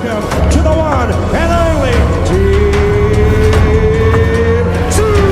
welcome to the one and only Team 2.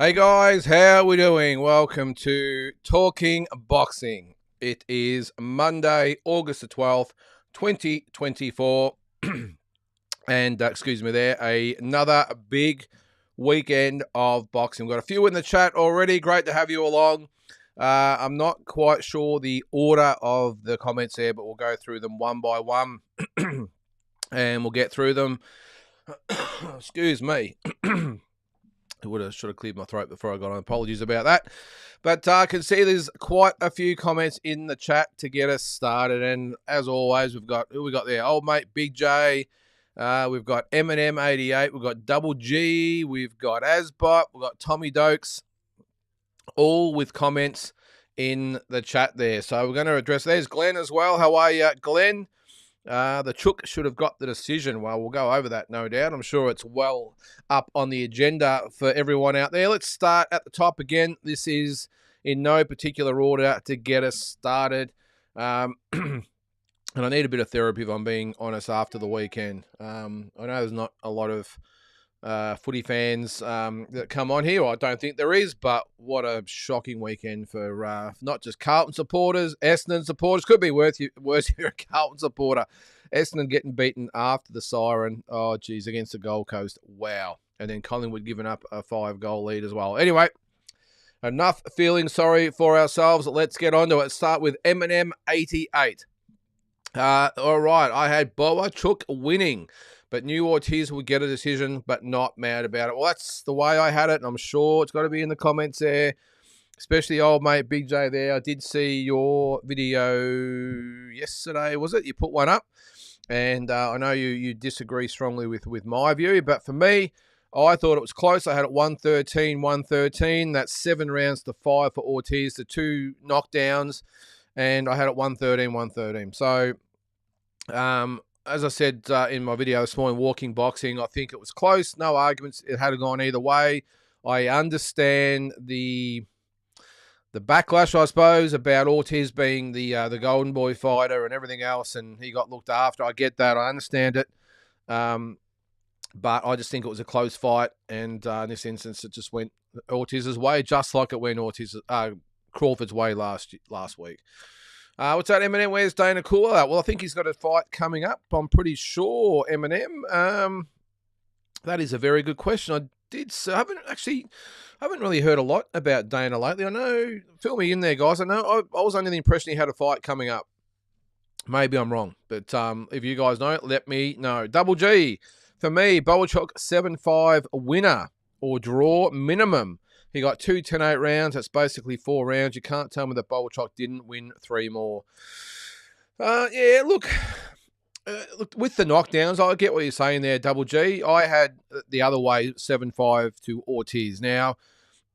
Hey guys, how are we doing? Welcome to Talking Boxing. It is Monday, August the 12th, 2024. And excuse me there, another big weekend of boxing. We've got a few in the chat already. Great to have you along. I'm not quite sure the order of the comments there, but we'll go through them one by one and we'll get through them. Excuse me. Should have cleared my throat before I got on. Apologies about that. But I can see there's quite a few comments in the chat to get us started. And as always, we've got, who we got there? Old mate Big J. We've got Eminem88. We've got Double G. We've got Asbot. We've got Tommy Dokes. All with comments in the chat there. So we're going to address, there's Glenn as well. How are you, Glenn? The Chook should have got the decision. Well, we'll go over that, no doubt. I'm sure it's well up on the agenda for everyone out there. Let's start at the top again. This is in no particular order to get us started. And I need a bit of therapy, if I'm being honest, after the weekend. I know there's not a lot of footy fans that come on here. I don't think there is, but what a shocking weekend for not just Carlton supporters, Essendon supporters. Could be worse if you're a Carlton supporter. Essendon getting beaten after the siren. Oh, geez, against the Gold Coast. Wow. And then Collingwood giving up a 5-goal lead as well. Anyway, enough feeling sorry for ourselves. Let's get on to it. Start with Eminem88. All right, I had Boa Chook winning, but knew Ortiz would get a decision, but not mad about it. Well, that's the way I had it, and I'm sure it's got to be in the comments there, especially old mate Big J there. I did see your video yesterday, was it? You put one up, and I know you disagree strongly with my view, but for me, I thought it was close. I had it 113. That's 7 rounds to 5 for Ortiz, the 2 knockdowns, and I had it 113. So, as I said in my video this morning, Walking Boxing, I think it was close. No arguments. It had gone either way. I understand the backlash, I suppose, about Ortiz being the Golden Boy fighter and everything else, and he got looked after. I get that. I understand it. But I just think it was a close fight, and in this instance, it just went Ortiz's way, just like it went Crawford's way last week. What's that, Eminem? Where's Dana Cool at? Well, I think he's got a fight coming up. I'm pretty sure, Eminem. That is a very good question. I haven't really heard a lot about Dana lately. I know, fill me in there, guys. I know I was under the impression he had a fight coming up. Maybe I'm wrong, but if you guys know, let me know. Double G, for me, Boa Chook 7-5 winner or draw minimum. He got 2 10-8 rounds. That's basically 4 rounds. You can't tell me that Boa Chook didn't win 3 more. Yeah, look, with the knockdowns, I get what you're saying there, Double G. I had the other way, 7-5 to Ortiz. Now,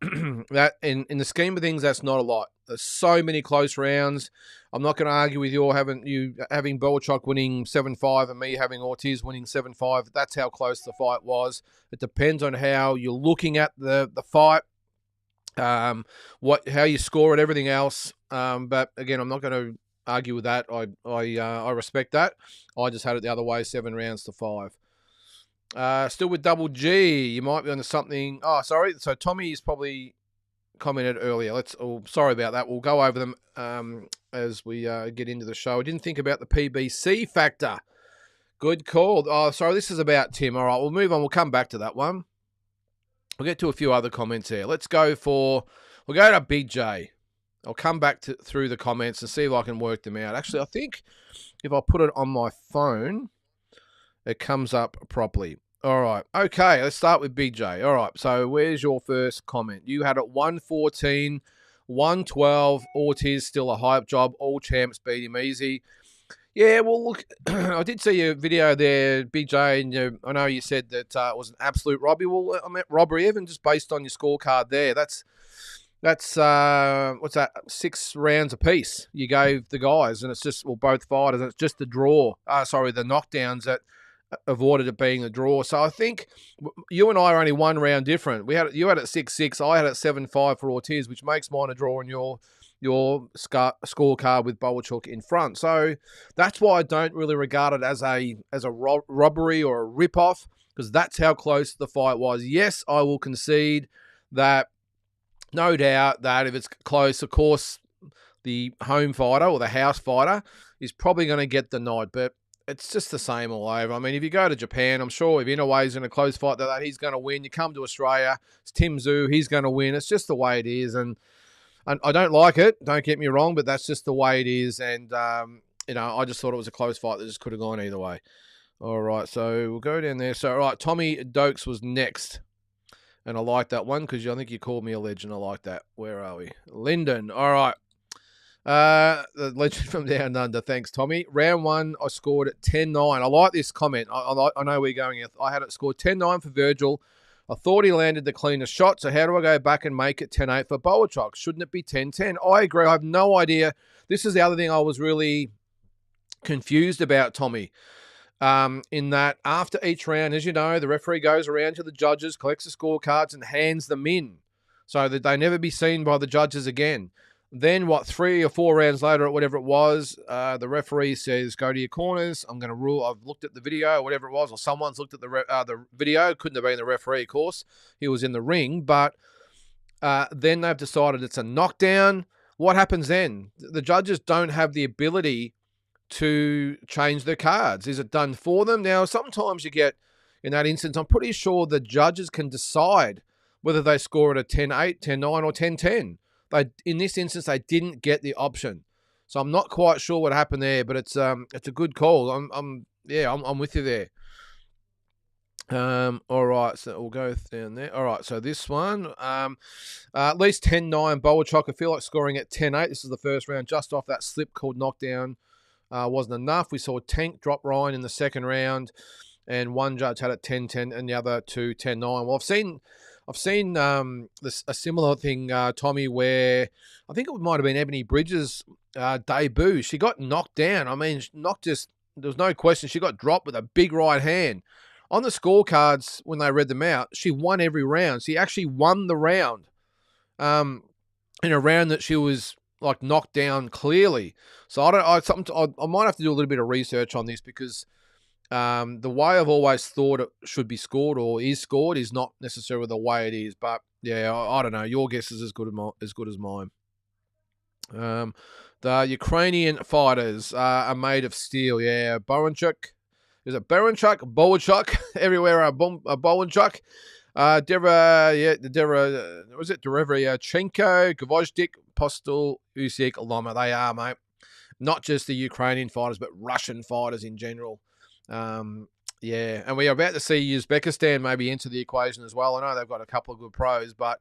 that in the scheme of things, that's not a lot. There's so many close rounds. I'm not going to argue with you having Boa Chook winning 7-5 and me having Ortiz winning 7-5. That's how close the fight was. It depends on how you're looking at the fight. How you score it, everything else. But again, I'm not going to argue with that. I respect that. I just had it the other way, 7 rounds to 5. Still with Double G, you might be onto something. Oh, sorry. So Tommy's probably commented earlier. Sorry about that. We'll go over them as we get into the show. I didn't think about the PBC factor. Good call. Oh, sorry. This is about Tim. All right, we'll move on. We'll come back to that one. We'll get to a few other comments here. We'll go to Big J. I'll come back through the comments and see if I can work them out. Actually, I think if I put it on my phone, it comes up properly. All right. Okay, let's start with Big J. All right, so where's your first comment? You had it 114, 112. Ortiz still a hype job. All champs beat him easy. Yeah, well, look, I did see your video there, BJ, and I know you said that it was an absolute robbery. Well, I meant robbery, even just based on your scorecard there. That's what's that? 6 rounds apiece you gave the guys, and it's just both fighters. And it's just the draw. Sorry, the knockdowns that avoided it being a draw. So I think you and I are only 1 round different. You had it 6-6. I had it 7-5 for Ortiz, which makes mine a draw, and your scorecard with Bowerchuk in front. So that's why I don't really regard it as a robbery or a rip-off, because that's how close the fight was. Yes, I will concede that, no doubt, that if it's close, of course, the home fighter or the house fighter is probably going to get the nod, but it's just the same all over. I mean, if you go to Japan, I'm sure if Inouye's in a close fight that he's going to win. You come to Australia, it's Tim Tszyu, he's going to win. It's just the way it is, and I don't like it, don't get me wrong, but that's just the way it is. And, I just thought it was a close fight that just could have gone either way. All right, so we'll go down there. So, all right, Tommy Dokes was next. And I like that one because I think you called me a legend. I like that. Where are we? Lynden. All right. The legend from Down Under. Thanks, Tommy. Round 1, I scored at 10-9. I like this comment. I know where you're going. I had it scored 10-9 for Virgil. I thought he landed the cleanest shot, so how do I go back and make it 10-8 for Bowerchuk? Shouldn't it be 10-10? I agree. I have no idea. This is the other thing I was really confused about, Tommy, in that after each round, as you know, the referee goes around to the judges, collects the scorecards, and hands them in so that they never be seen by the judges again. Then, 3 or 4 rounds later, or whatever it was, the referee says, go to your corners. I'm going to rule. I've looked at the video, or whatever it was, or someone's looked at the video. Couldn't have been the referee, of course. He was in the ring. But then they've decided it's a knockdown. What happens then? The judges don't have the ability to change their cards. Is it done for them? Now, sometimes you get, in that instance, I'm pretty sure the judges can decide whether they score it a 10-8, 10-9, or 10-10. In this instance, they didn't get the option, so I'm not quite sure what happened there. But it's a good call. I'm with you there. All right, so we'll go down there. All right, so this one, at least 10-9 Bowerchuk. I feel like scoring at 10-8. This is the first round, just off that slip called knockdown. Wasn't enough. We saw Tank drop Ryan in the second round, and one judge had it 10-10, and the other 2 10-9. Well, I've seen a similar thing, Tommy, where I think it might have been Ebony Bridges' debut. She got knocked down. I mean, there was no question. She got dropped with a big right hand. On the scorecards, when they read them out, she won every round. She actually won the round in a round that she was knocked down clearly. So I might have to do a little bit of research on this, because the way I've always thought it should be scored or is scored is not necessarily the way it is. But yeah, I don't know. Your guess is as good as mine. The Ukrainian fighters are made of steel. Yeah, Bowerchuk. Is it Bowerchuk? Everywhere are Bowerchuk. Was it Derevyanchenko, Gvozdyk, Postel, Usyk, Loma? They are, mate. Not just the Ukrainian fighters, but Russian fighters in general. And we are about to see Uzbekistan maybe enter the equation as well. I know they've got a couple of good pros, but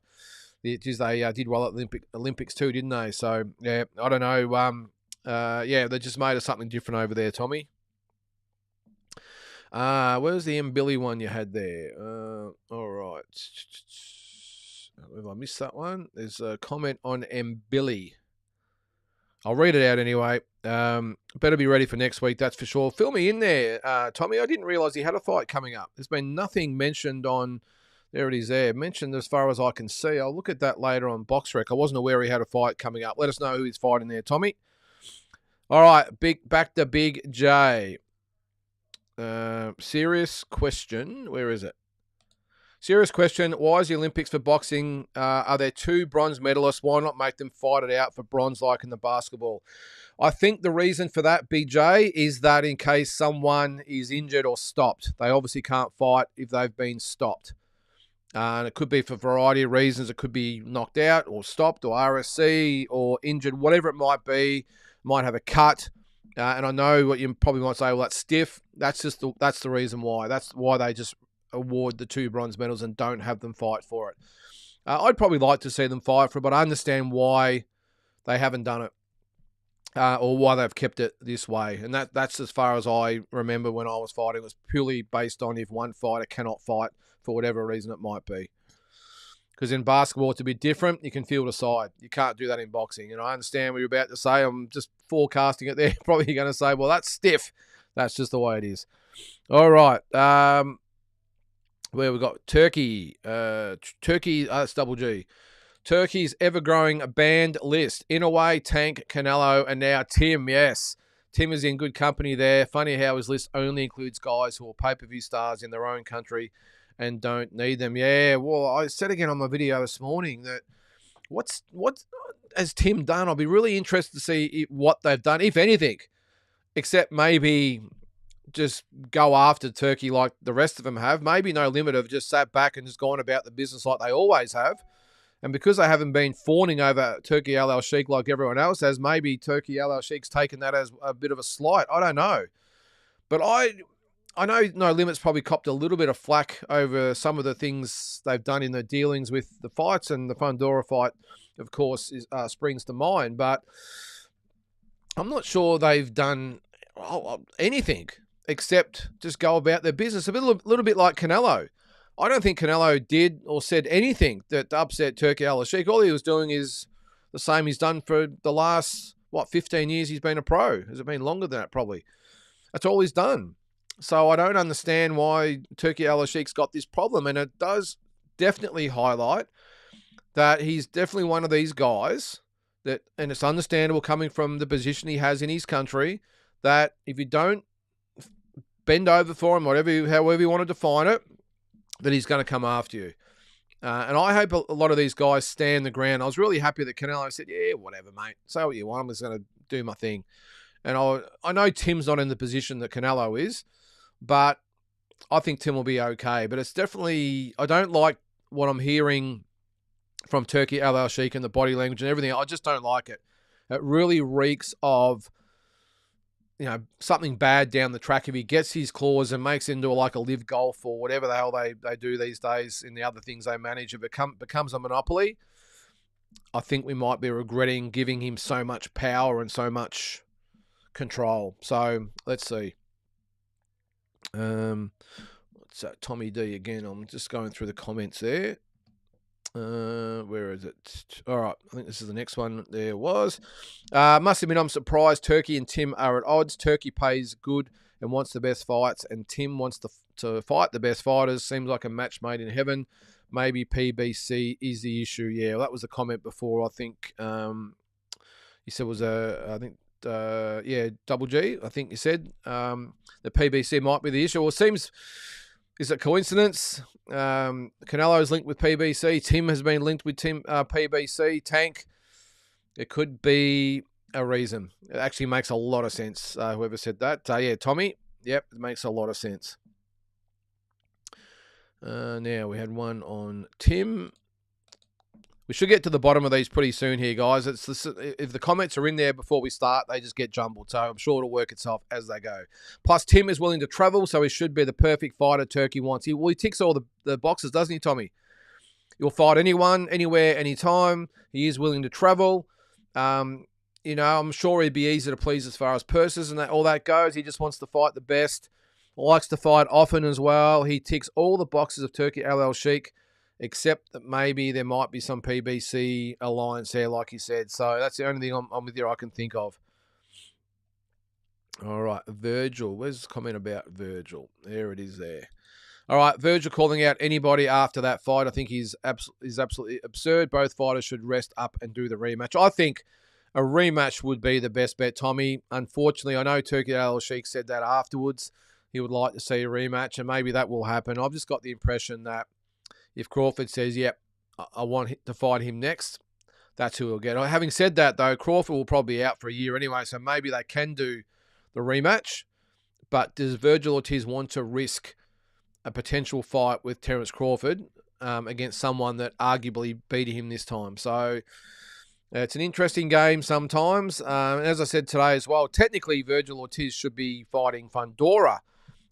they did well at Olympics too, didn't they? So, yeah, I don't know. They just made us something different over there, Tommy. Where's the Billy one you had there? All right. Have I missed that one? There's a comment on Billy. I'll read it out anyway. Better be ready for next week, that's for sure. Fill me in there, Tommy. I didn't realise he had a fight coming up. There's been nothing mentioned on... There it is there. Mentioned as far as I can see. I'll look at that later on BoxRec. I wasn't aware he had a fight coming up. Let us know who he's fighting there, Tommy. All right, back to Big J. Serious question. Where is it? Serious question. Why is the Olympics for boxing? Are there 2 bronze medalists? Why not make them fight it out for bronze like in the basketball? I think the reason for that, BJ, is that in case someone is injured or stopped, they obviously can't fight if they've been stopped. And it could be for a variety of reasons. It could be knocked out or stopped or RSC or injured, whatever it might be. Might have a cut. And I know what you probably might say, well, that's stiff. That's the reason why. That's why they just award the 2 bronze medals and don't have them fight for it. I'd probably like to see them fight for it, but I understand why they haven't done it. or why they've kept it this way. And that's as far as I remember when I was fighting. It was purely based on if one fighter cannot fight for whatever reason it might be. Because in basketball, it's a bit different. You can field a side. You can't do that in boxing. And I understand what you're about to say. I'm just forecasting it there. Probably going to say, well, that's stiff. That's just the way it is. All right. Where we got Turkey. Turkey, that's double G. Turkey's ever-growing banned list. Inouye, Tank, Canelo, and now Tim. Yes, Tim is in good company there. Funny how his list only includes guys who are pay-per-view stars in their own country and don't need them. Yeah, well, I said again on my video this morning that what has Tim done? I'll be really interested to see what they've done, if anything, except maybe just go after Turkey like the rest of them have. Maybe No Limit have just sat back and just gone about the business like they always have. And because they haven't been fawning over Turkey Al Sheikh like everyone else has, maybe Turkey Al Sheikh's taken that as a bit of a slight. I don't know. But I know No Limit's probably copped a little bit of flack over some of the things they've done in the dealings with the fights, and the Fundora fight, of course, springs to mind. But I'm not sure they've done anything except just go about their business. A little bit like Canelo. I don't think Canelo did or said anything that upset Turkey Al Sheikh. All he was doing is the same he's done for the last, 15 years he's been a pro. Has it been longer than that? Probably. That's all he's done. So I don't understand why Turkey Al Sheikh's got this problem. And it does definitely highlight that he's definitely one of these guys that, and it's understandable coming from the position he has in his country, that if you don't bend over for him, however you want to define it, that he's going to come after you. And I hope a lot of these guys stand the ground. I was really happy that Canelo said, yeah, whatever, mate. Say what you want. I'm just going to do my thing. And I know Tim's not in the position that Canelo is, but I think Tim will be okay. But it's definitely, I don't like what I'm hearing from Turkey Al Sheikh and the body language and everything. I just don't like it. It really reeks of, something bad down the track if he gets his claws and makes it into like a live golf or whatever the hell they do these days in the other things they manage. If it becomes a monopoly, I think we might be regretting giving him so much power and so much control. So let's see. What's that? Tommy D again. I'm just going through the comments there. Where is it? All right, I think this is the next one. There was. Must admit, I'm surprised Turkey and Tim are at odds. Turkey pays good and wants the best fights, and Tim wants to fight the best fighters. Seems like a match made in heaven. Maybe PBC is the issue. Yeah, well, that was the comment before. I think you said was Double G. I think you said the PBC might be the issue. Well, it seems. Is it coincidence? Canelo's linked with PBC. Tim has been linked with PBC. Tank. It could be a reason. It actually makes a lot of sense. Whoever said that. Tommy. Yep, it makes a lot of sense. Now we had one on Tim. We should get to the bottom of these pretty soon here, guys. If the comments are in there before we start, they just get jumbled. So I'm sure it'll work itself as they go. Plus, Tim is willing to travel, so he should be the perfect fighter Turkey wants. He ticks all the boxes, doesn't he, Tommy? He'll fight anyone, anywhere, anytime. He is willing to travel. I'm sure he'd be easy to please as far as purses and all that goes. He just wants to fight the best. Likes to fight often as well. He ticks all the boxes of Turkey Al Sheikh, except that maybe there might be some PBC alliance there, like you said. So that's the only thing I'm with you I can think of. All right, Virgil. Where's the comment about Virgil? There it is there. All right, Virgil calling out anybody after that fight. I think is absolutely absurd. Both fighters should rest up and do the rematch. I think a rematch would be the best bet, Tommy. Unfortunately, I know Turkey Al Sheikh said that afterwards. He would like to see a rematch, and maybe that will happen. I've just got the impression that if Crawford says, yep, I want to fight him next, that's who he'll get. Having said that, though, Crawford will probably be out for a year anyway, so maybe they can do the rematch. But does Virgil Ortiz want to risk a potential fight with Terence Crawford against someone that arguably beat him this time? So it's an interesting game sometimes. As I said today as well, technically Virgil Ortiz should be fighting Fundora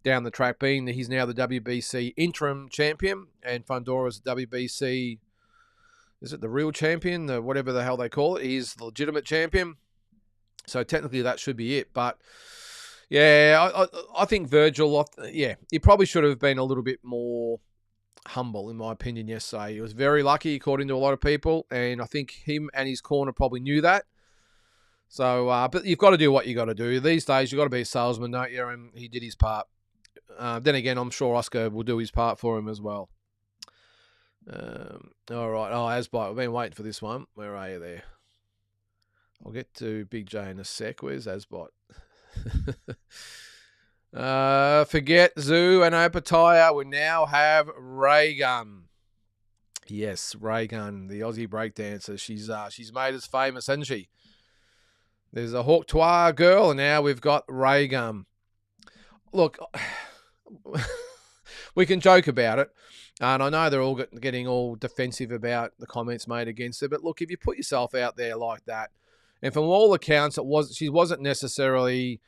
down the track, being that he's now the WBC interim champion, and Fundora's WBC, is it the real champion, whatever the hell they call it? He's the legitimate champion. So technically that should be it. But yeah, I think Virgil, he probably should have been a little bit more humble, in my opinion, yesterday. He was very lucky, according to a lot of people, and I think him and his corner probably knew that. So, but you've got to do what you got to do. These days, you've got to be a salesman, don't you? And he did his part. Then again, I'm sure Oscar will do his part for him as well. All right. Oh, Asbite, I've been waiting for this one. Where are you there? I'll get to Big J in a sec. Where's Asbite? Forget Zoo and Opataya. We now have Raygun. Yes, Raygun, the Aussie breakdancer. She's made us famous, hasn't she? There's a Hawk-Twa girl, and now we've got Raygun. Look, we can joke about it, and I know they're all getting all defensive about the comments made against her. But look, if you put yourself out there like that, and from all accounts, she wasn't necessarily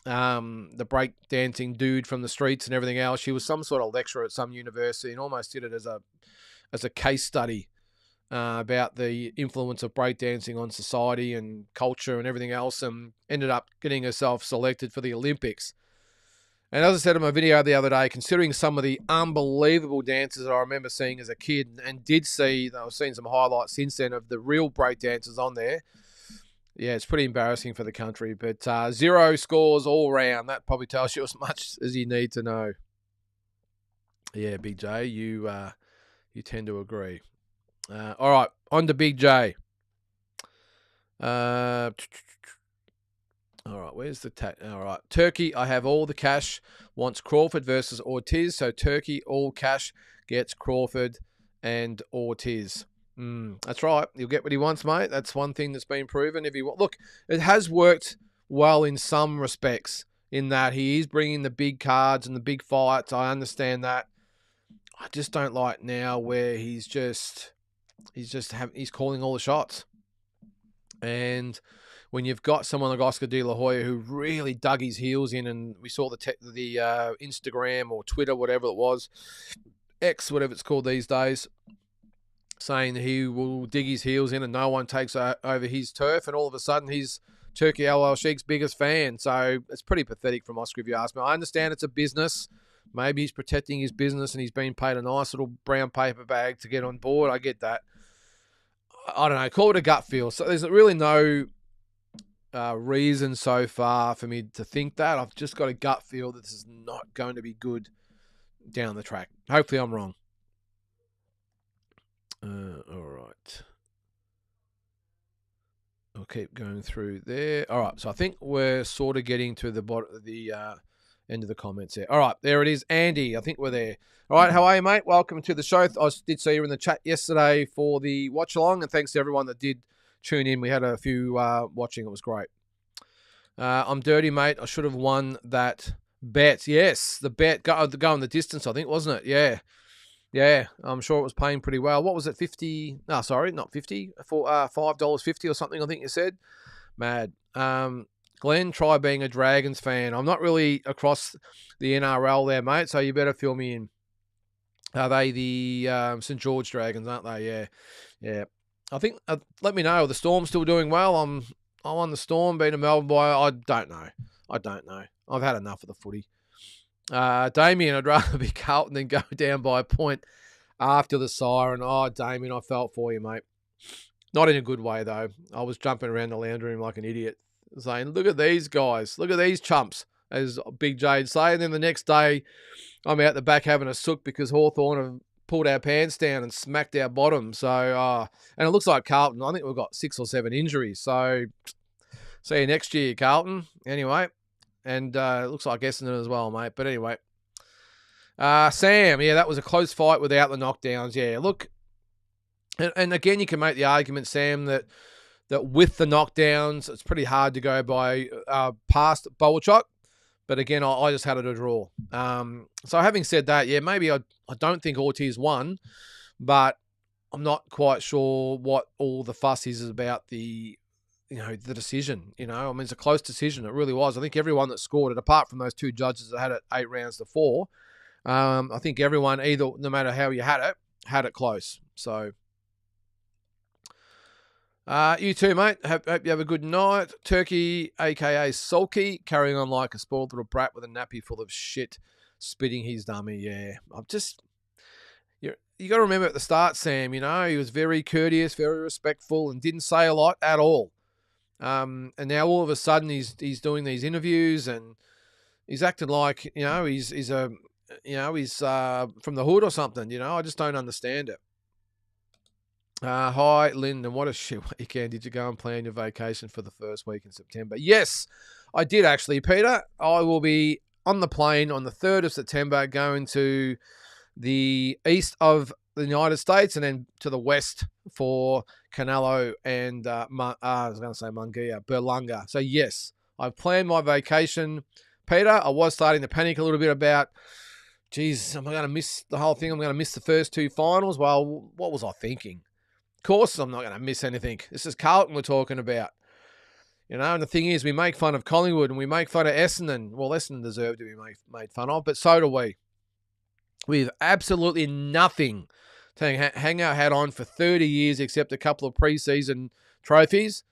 the breakdancing dude from the streets and everything else. She was some sort of lecturer at some university, and almost did it as a case study about the influence of breakdancing on society and culture and everything else, and ended up getting herself selected for the Olympics. And as I said in my video the other day, considering some of the unbelievable dances I remember seeing as a kid, and I've seen some highlights since then of the real breakdancers on there. Yeah, it's pretty embarrassing for the country. But 0 scores all round. That probably tells you as much as you need to know. Yeah, Big J, you tend to agree. All right, on to Big J. All right, where's the all right, Turkey, I have all the cash, wants Crawford versus Ortiz. So Turkey, all cash, gets Crawford and Ortiz. That's right. He'll get what he wants, mate. That's one thing that's been proven. Look, it has worked well in some respects, in that he is bringing the big cards and the big fights. I understand that. I just don't like now where he's calling all the shots. And when you've got someone like Oscar De La Hoya who really dug his heels in, and we saw the Instagram or Twitter, whatever it was, X, whatever it's called these days, saying that he will dig his heels in and no one takes over his turf, and all of a sudden he's Turkey Al Sheikh's biggest fan. So it's pretty pathetic from Oscar, if you ask me. I understand it's a business. Maybe he's protecting his business and he's been paid a nice little brown paper bag to get on board. I get that. I don't know. Call it a gut feel. So there's really no reason so far for me to think that. I've just got a gut feel that this is not going to be good down the track. Hopefully I'm wrong. All right. I'll keep going through there. All right. So I think we're sort of getting to the bottom of the end of the comments there. All right. There it is. Andy, I think we're there. All right. How are you, mate? Welcome to the show. I did see you in the chat yesterday for the watch along, and thanks to everyone that did tune in. We had a few watching. It was great. I'm dirty, mate. I should have won that bet. Yes, the bet going the distance, I think, wasn't it? Yeah. Yeah, I'm sure it was paying pretty well. What was it, 50? No, sorry, not 50. For $5.50 or something, I think you said. Mad. Glenn, try being a Dragons fan. I'm not really across the NRL there, mate, so you better fill me in. Are they the St. George Dragons, aren't they? Yeah. Yeah. I think, let me know. The Storm's still doing well. I'm on the Storm, being a Melbourne boy. I don't know. I've had enough of the footy. Damien, I'd rather be Carlton than go down by a point after the siren. Oh, Damien, I felt for you, mate. Not in a good way, though. I was jumping around the lounge room like an idiot, saying, look at these guys. Look at these chumps, as Big J'd say. And then the next day, I'm out the back having a sook because Hawthorn have pulled our pants down and smacked our bottom. So, and it looks like Carlton, I think we've got 6 or 7 injuries. So, see you next year, Carlton. Anyway. And it looks like Essendon as well, mate. But anyway. Sam, yeah, that was a close fight without the knockdowns. Yeah, look. And again, you can make the argument, Sam, that with the knockdowns, it's pretty hard to go by past Bowerchuk. But again, I just had it a draw. So having said that, yeah, maybe I don't think Ortiz won. But I'm not quite sure what all the fuss is about the decision. I mean, it's a close decision. It really was. I think everyone that scored it, apart from those 2 judges that had it 8 rounds to 4, I think everyone, no matter how you had it close. So, You too, mate. Hope you have a good night. Turkey, a.k.a. Sulky, carrying on like a spoiled little brat with a nappy full of shit, spitting his dummy. Yeah, I'm just... You got to remember at the start, Sam, he was very courteous, very respectful, and didn't say a lot at all. And now all of a sudden he's doing these interviews and he's acting like, he's from the hood or something. I just don't understand it. Hi, Lyndon. What a shit weekend. Did you go and plan your vacation for the first week in September? Yes, I did actually, Peter. I will be on the plane on the 3rd of September going to the east of the United States and then to the west for Canelo and, I was going to say Mungia, Berlanga. So, yes, I've planned my vacation. Peter, I was starting to panic a little bit about, geez, am I going to miss the whole thing? I'm going to miss the first two finals. Well, what was I thinking? Of course I'm not going to miss anything. This is Carlton we're talking about. And the thing is, we make fun of Collingwood and we make fun of Essendon. Well, Essendon deserve to be made fun of, but so do we. We have absolutely nothing to hang our hat on for 30 years except a couple of pre-season trophies,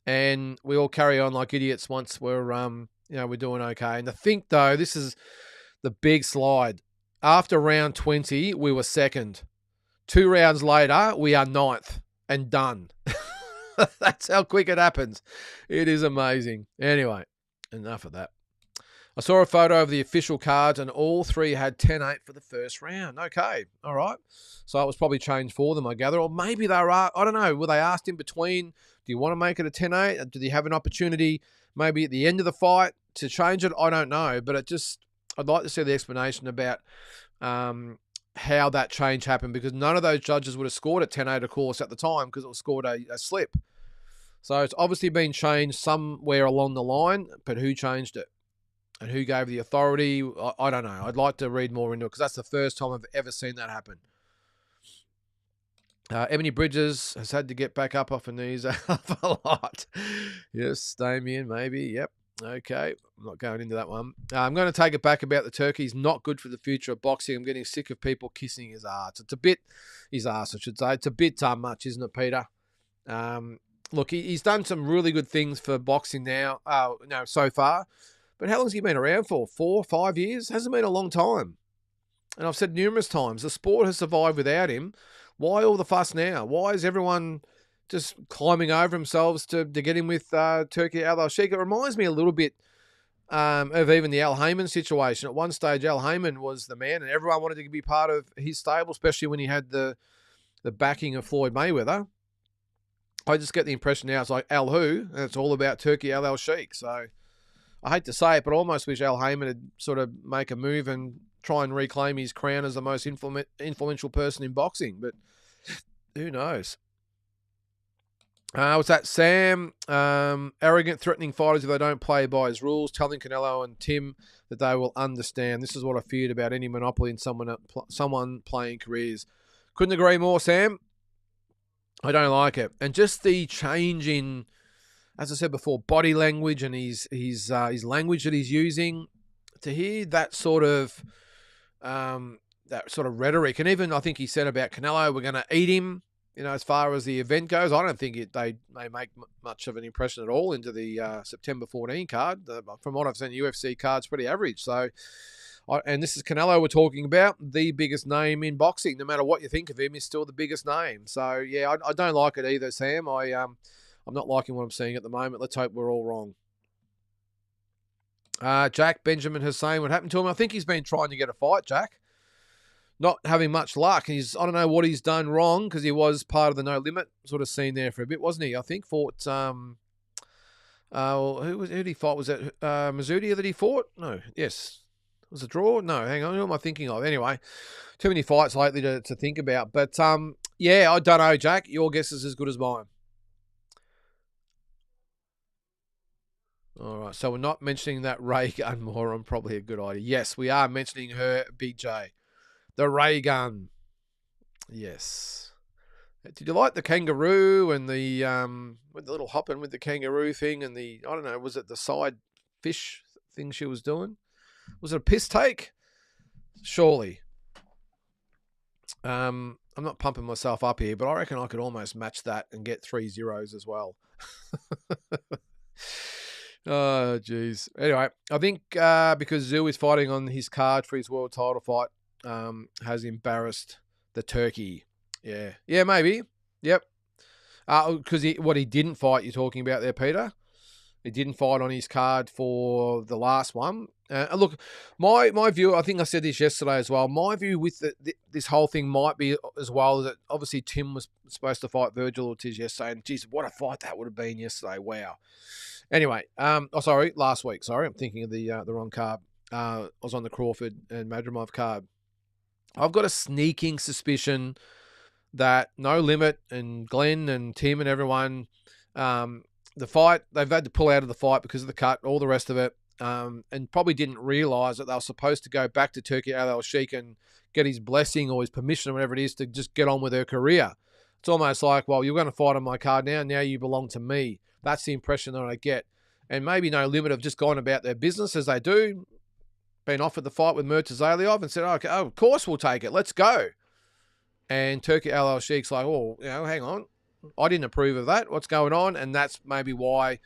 and we all carry on like idiots once we're doing okay. And to think, though, this is the big slide. After round 20, we were second. 2 rounds later, we are 9th and done. That's how quick it happens. It is amazing. Anyway, enough of that. I saw a photo of the official cards and all 3 had 10-8 for the first round. Okay, all right. So it was probably changed for them, I gather. Or maybe they were, I don't know, were they asked in between, do you want to make it a 10-8? Did they have an opportunity maybe at the end of the fight to change it? I don't know. But I'd like to see the explanation about how that change happened, because none of those judges would have scored at 10-8, of course, at the time, because it was scored a slip. So it's obviously been changed somewhere along the line, but who changed it? And who gave the authority? I don't know. I'd like to read more into it, because that's the first time I've ever seen that happen. Ebony Bridges has had to get back up off her knees a lot. Yes, Damien, maybe. Yep. Okay. I'm not going into that one. I'm going to take it back about the turkeys. Not good for the future of boxing. I'm getting sick of people kissing his ass. It's a bit, his ass, I should say. It's a bit much, isn't it, Peter? Look, he's done some really good things for boxing now, so far. But how long's he been around for? 4 or 5 years? Hasn't been a long time. And I've said numerous times, the sport has survived without him. Why all the fuss now? Why is everyone just climbing over themselves to get him with Turki Al-Sheikh? It reminds me a little bit of even the Al Heyman situation. At one stage, Al Heyman was the man, and everyone wanted to be part of his stable, especially when he had the backing of Floyd Mayweather. I just get the impression now it's like Al who, and it's all about Turki Al-Sheikh. So I hate to say it, but I almost wish Al Heyman had sort of make a move and try and reclaim his crown as the most influential person in boxing. But who knows? What's that? Sam, arrogant, threatening fighters if they don't play by his rules, telling Canelo and Tim that they will understand. This is what I feared about any monopoly in someone playing careers. Couldn't agree more, Sam. I don't like it. And just the change in, as I said before, body language and his language that he's using, to hear that sort of rhetoric, and even I think he said about Canelo, we're going to eat him. As far as the event goes, I don't think they make much of an impression at all into the September 14 card. From what I've seen, UFC card's pretty average. So, and this is Canelo we're talking about, the biggest name in boxing. No matter what you think of him, he's still the biggest name. So, yeah, I don't like it either, Sam. I'm not liking what I'm seeing at the moment. Let's hope we're all wrong. Jack Benjamin Hussein, what happened to him? I think he's been trying to get a fight, Jack. Not having much luck. I don't know what he's done wrong, because he was part of the No Limit sort of scene there for a bit, wasn't he? I think fought, who did he fight? Was it Mazzuti that he fought? No, yes. Was it a draw? No, hang on. Who am I thinking of? Anyway, too many fights lately to think about. But, yeah, I don't know, Jack. Your guess is as good as mine. All right, so we're not mentioning that ray gun moron. Probably a good idea. Yes, we are mentioning her, Big J. The ray gun. Yes. Did you like the kangaroo and the with the little hopping with the kangaroo thing and I don't know, was it the side fish thing she was doing? Was it a piss take? Surely. I'm not pumping myself up here, but I reckon I could almost match that and get 3 zeros as well. Oh, geez. Anyway, I think because Zoo is fighting on his card for his world title fight, has embarrassed the turkey. Yeah. Yeah, maybe. Yep. Because what he didn't fight, you're talking about there, Peter? He didn't fight on his card for the last one. Look, my view, I think I said this yesterday as well, my view with this whole thing might be as well that obviously Tim was supposed to fight Virgil Ortiz yesterday, and geez, what a fight that would have been yesterday. Wow. Anyway, last week. Sorry, I'm thinking of the wrong card. I was on the Crawford and Madrimov card. I've got a sneaking suspicion that No Limit and Glenn and Tim and everyone, the fight, they've had to pull out of the fight because of the cut, all the rest of it, and probably didn't realise that they were supposed to go back to Turki Al Sheikh and get his blessing or his permission or whatever it is to just get on with her career. It's almost like, well, you're going to fight on my card now you belong to me. That's the impression that I get. And maybe No Limit have just gone about their business as they do, been offered the fight with Murtazaliev and said, okay, of course we'll take it, let's go. And Turki Al Sheikh's like, oh, hang on. I didn't approve of that. What's going on? And that's maybe why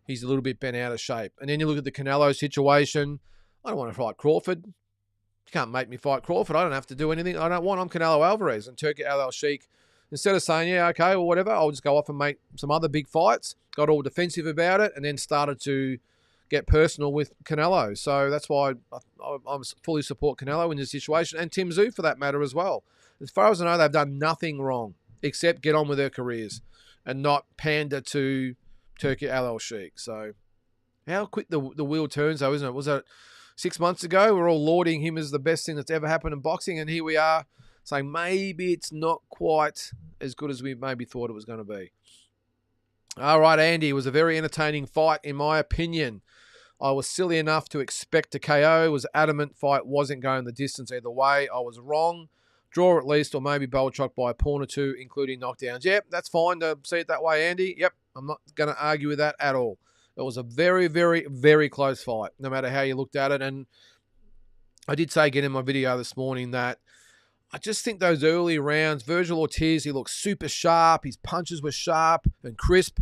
he's a little bit bent out of shape. And then you look at the Canelo situation. I don't want to fight Crawford. You can't make me fight Crawford. I don't have to do anything. I'm Canelo Alvarez. And Turki Al Sheikh, instead of saying, yeah, okay, or whatever, I'll just go off and make some other big fights, got all defensive about it, and then started to get personal with Canelo. So that's why I fully support Canelo in this situation, and Tim Tszyu for that matter as well. As far as I know, they've done nothing wrong except get on with their careers and not pander to Turki Al Sheikh. So how quick the wheel turns, though, isn't it? Was it 6 months ago? We're all lauding him as the best thing that's ever happened in boxing, and here we are saying maybe it's not quite as good as we maybe thought it was going to be. All right, Andy, it was a very entertaining fight, in my opinion. I was silly enough to expect a KO. Was adamant fight wasn't going the distance either way. I was wrong. Draw at least, or maybe Boelchuk by a point or two, including knockdowns. Yep, that's fine to see it that way, Andy. Yep, I'm not going to argue with that at all. It was a very, very, very close fight, no matter how you looked at it. And I did say again in my video this morning that I just think those early rounds, Virgil Ortiz, he looked super sharp. His punches were sharp and crisp.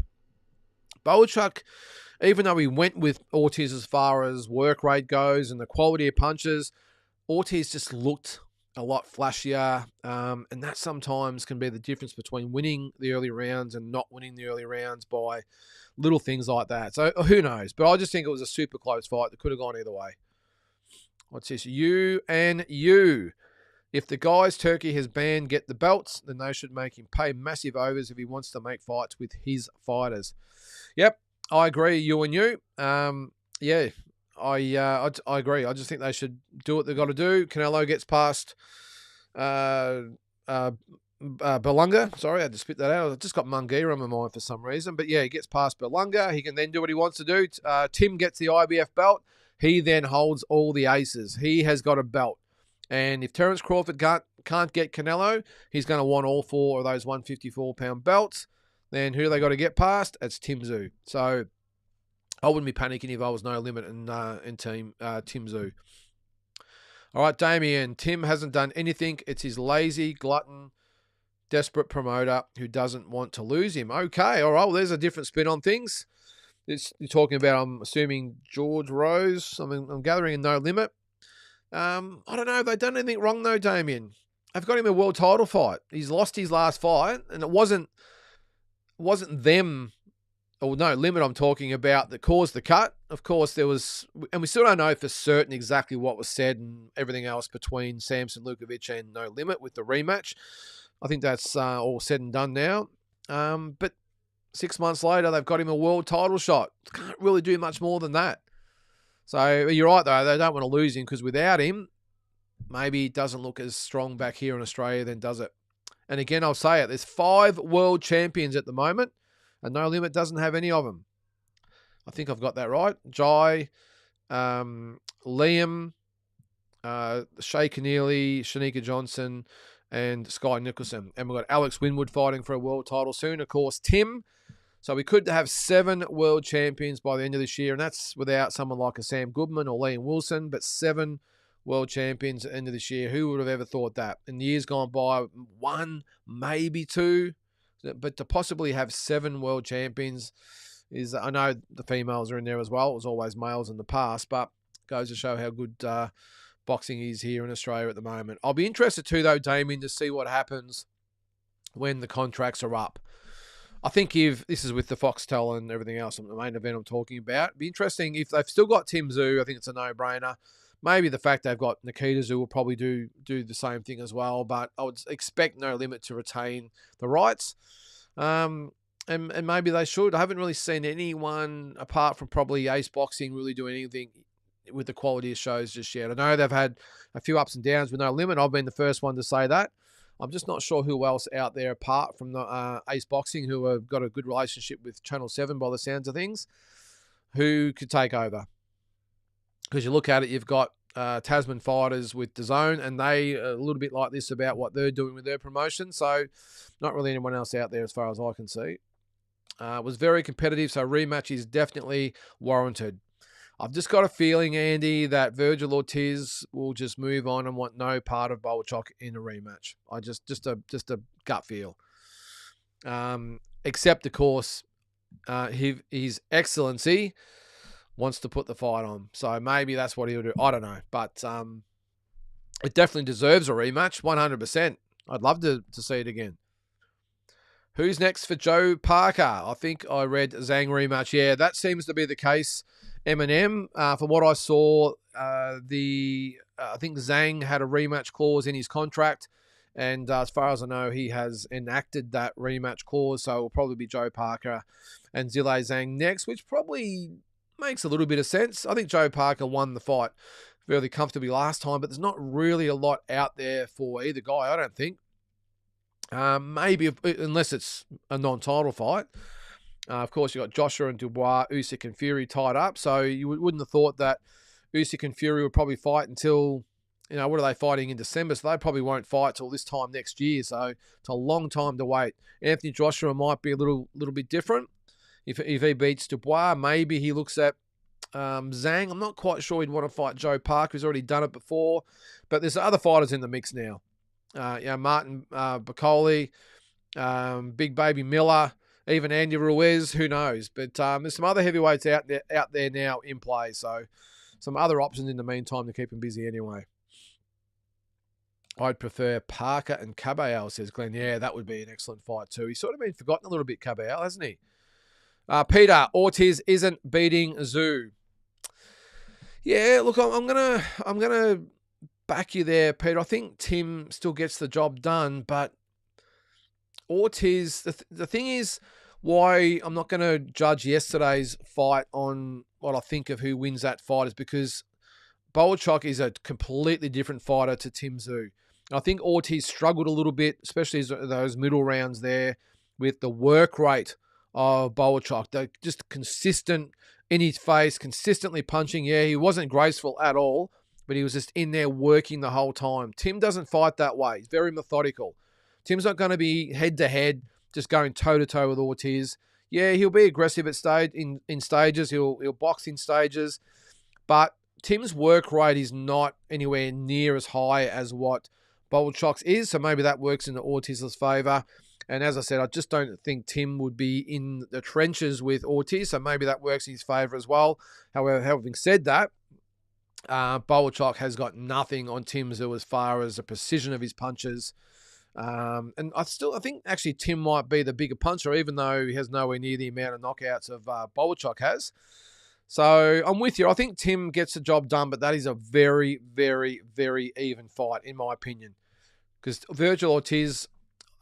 Boelchuk, even though he went with Ortiz as far as work rate goes and the quality of punches, Ortiz just looked a lot flashier, and that sometimes can be the difference between winning the early rounds and not winning the early rounds by little things like that. So who knows? But I just think it was a super close fight that could have gone either way. What's this? You and you. If the guys Turkey has banned get the belts, then they should make him pay massive overs if he wants to make fights with his fighters. Yep, I agree, you and you. Yeah, I agree. I just think they should do what they've got to do. Canelo gets past Berlanga. Sorry, I had to spit that out. I just got Munguia on my mind for some reason. But yeah, he gets past Berlanga. He can then do what he wants to do. Tim gets the IBF belt. He then holds all the aces. He has got a belt. And if Terence Crawford can't get Canelo, he's going to want all 4 of those 154-pound belts. Then who they got to get past? It's Tim Tszyu. So I wouldn't be panicking if I was No Limit and Tim Tszyu. All right, Damien. Tim hasn't done anything. It's his lazy, glutton, desperate promoter who doesn't want to lose him. Okay, all right. Well, there's a different spin on things. You're talking about, I'm assuming, George Rose. I'm gathering in No Limit. I don't know if they've done anything wrong, though, Damien. I've got him a world title fight. He's lost his last fight, and it wasn't them, or No Limit I'm talking about, that caused the cut. Of course, there was, and we still don't know for certain exactly what was said and everything else between Samson Lukovic and No Limit with the rematch. I think that's all said and done now. But 6 months later, they've got him a world title shot. Can't really do much more than that. So you're right, though. They don't want to lose him because without him, maybe it doesn't look as strong back here in Australia then, does it? And again, I'll say it. There's 5 world champions at the moment, and No Limit doesn't have any of them. I think I've got that right. Jai, Liam, Shay Keneally, Shanika Johnson, and Sky Nicholson. And we've got Alex Winwood fighting for a world title soon. Of course, Tim. So we could have 7 world champions by the end of this year, and that's without someone like a Sam Goodman or Liam Wilson, but 7 world champions at the end of this year. Who would have ever thought that? In the years gone by, 1, maybe 2, but to possibly have 7 world champions is, I know the females are in there as well. It was always males in the past, but goes to show how good boxing is here in Australia at the moment. I'll be interested too, though, Damien, to see what happens when the contracts are up. I think if this is with the Foxtel and everything else, the main event I'm talking about, it'd be interesting if they've still got Tim Tszyu. I think it's a no-brainer. Maybe the fact they've got Nikita Tszyu will probably do the same thing as well, but I would expect No Limit to retain the rights. And maybe they should. I haven't really seen anyone, apart from probably Ace Boxing, really do anything with the quality of shows just yet. I know they've had a few ups and downs with No Limit. I've been the first one to say that. I'm just not sure who else out there apart from the Ace Boxing, who have got a good relationship with Channel 7 by the sounds of things, who could take over. Because you look at it, you've got Tasman Fighters with DAZN, and they are a little bit like this about what they're doing with their promotion. So not really anyone else out there as far as I can see. It was very competitive, so rematch is definitely warranted. I've just got a feeling, Andy, that Virgil Ortiz will just move on and want no part of Bowerchuk in a rematch. I just a gut feel. Except, of course, his Excellency wants to put the fight on. So maybe that's what he'll do. I don't know. But it definitely deserves a rematch, 100%. I'd love to see it again. Who's next for Joe Parker? I think I read Zhang rematch. Yeah, that seems to be the case. Eminem, from what I saw, I think Zhang had a rematch clause in his contract. And as far as I know, he has enacted that rematch clause. So it will probably be Joe Parker and Zhilei Zhang next, which probably makes a little bit of sense. I think Joe Parker won the fight fairly comfortably last time, but there's not really a lot out there for either guy, I don't think. Maybe, unless it's a non-title fight. Of course, you've got Joshua and Dubois, Usyk and Fury tied up. So you wouldn't have thought that Usyk and Fury would probably fight until, what are they fighting in December? So they probably won't fight till this time next year. So it's a long time to wait. Anthony Joshua might be a little bit different. If he beats Dubois, maybe he looks at Zhang. I'm not quite sure he'd want to fight Joe Parker. He's already done it before. But there's other fighters in the mix now. Martin Bacoli, Big Baby Miller, even Andy Ruiz, who knows? But there's some other heavyweights out there now in play. So some other options in the meantime to keep him busy anyway. I'd prefer Parker and Caballero, says Glenn. Yeah, that would be an excellent fight too. He's sort of been forgotten a little bit, Caballero, hasn't he? Peter, Ortiz isn't beating Tszyu. Yeah, look, I'm gonna back you there, Peter. I think Tim still gets the job done, but Ortiz, the thing is, why I'm not going to judge yesterday's fight on what I think of who wins that fight is because Bowerchuk is a completely different fighter to Tim Tszyu. I think Ortiz struggled a little bit, especially those middle rounds there with the work rate of Bowerchuk. They're just consistent in his face, consistently punching. Yeah, he wasn't graceful at all, but he was just in there working the whole time. Tim doesn't fight that way. He's very methodical. Tim's not going to be head-to-head, just going toe-to-toe with Ortiz. Yeah, he'll be aggressive in stages. He'll box in stages. But Tim's work rate is not anywhere near as high as what Bowerchuk's is, so maybe that works in the Ortiz's favour. And as I said, I just don't think Tim would be in the trenches with Ortiz, so maybe that works in his favour as well. However, having said that, Bowerchuk has got nothing on Tim Tszyu as far as the precision of his punches. And I think actually Tim might be the bigger puncher, even though he has nowhere near the amount of knockouts of Bowerchuk has. So I'm with you. I think Tim gets the job done, but that is a very, very, very even fight, in my opinion. Because Virgil Ortiz,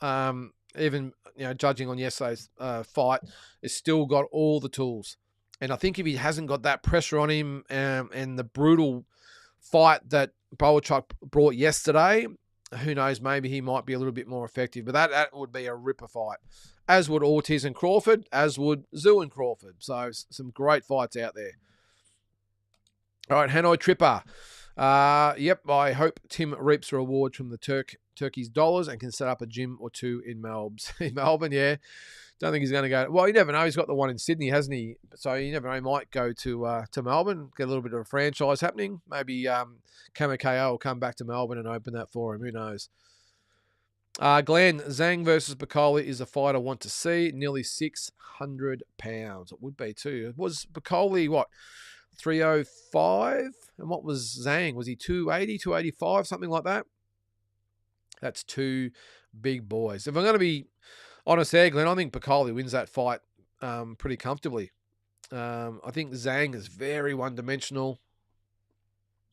even judging on yesterday's fight, has still got all the tools. And I think if he hasn't got that pressure on him and the brutal fight that Bowerchuk brought yesterday, who knows, maybe he might be a little bit more effective. But that would be a ripper fight. As would Ortiz and Crawford, as would Tszyu and Crawford. So some great fights out there. All right, Hanoi Tripper. Yep, I hope Tim reaps a reward from the Turkey's dollars and can set up a gym or two in Melbourne. Yeah. Don't think he's going to go. Well, you never know. He's got the one in Sydney, hasn't he? So you never know. He might go to Melbourne, get a little bit of a franchise happening. Maybe Kamikayo will come back to Melbourne and open that for him. Who knows? Glenn, Zhang versus Bacoli is a fight I want to see. Nearly 600 pounds. It would be too. Was Bacoli, what, 305? And what was Zhang? Was he 280, 285, something like that? That's two big boys. If I'm going to be honest there, Glenn, I think Bacoli wins that fight pretty comfortably. I think Zhang is very one-dimensional.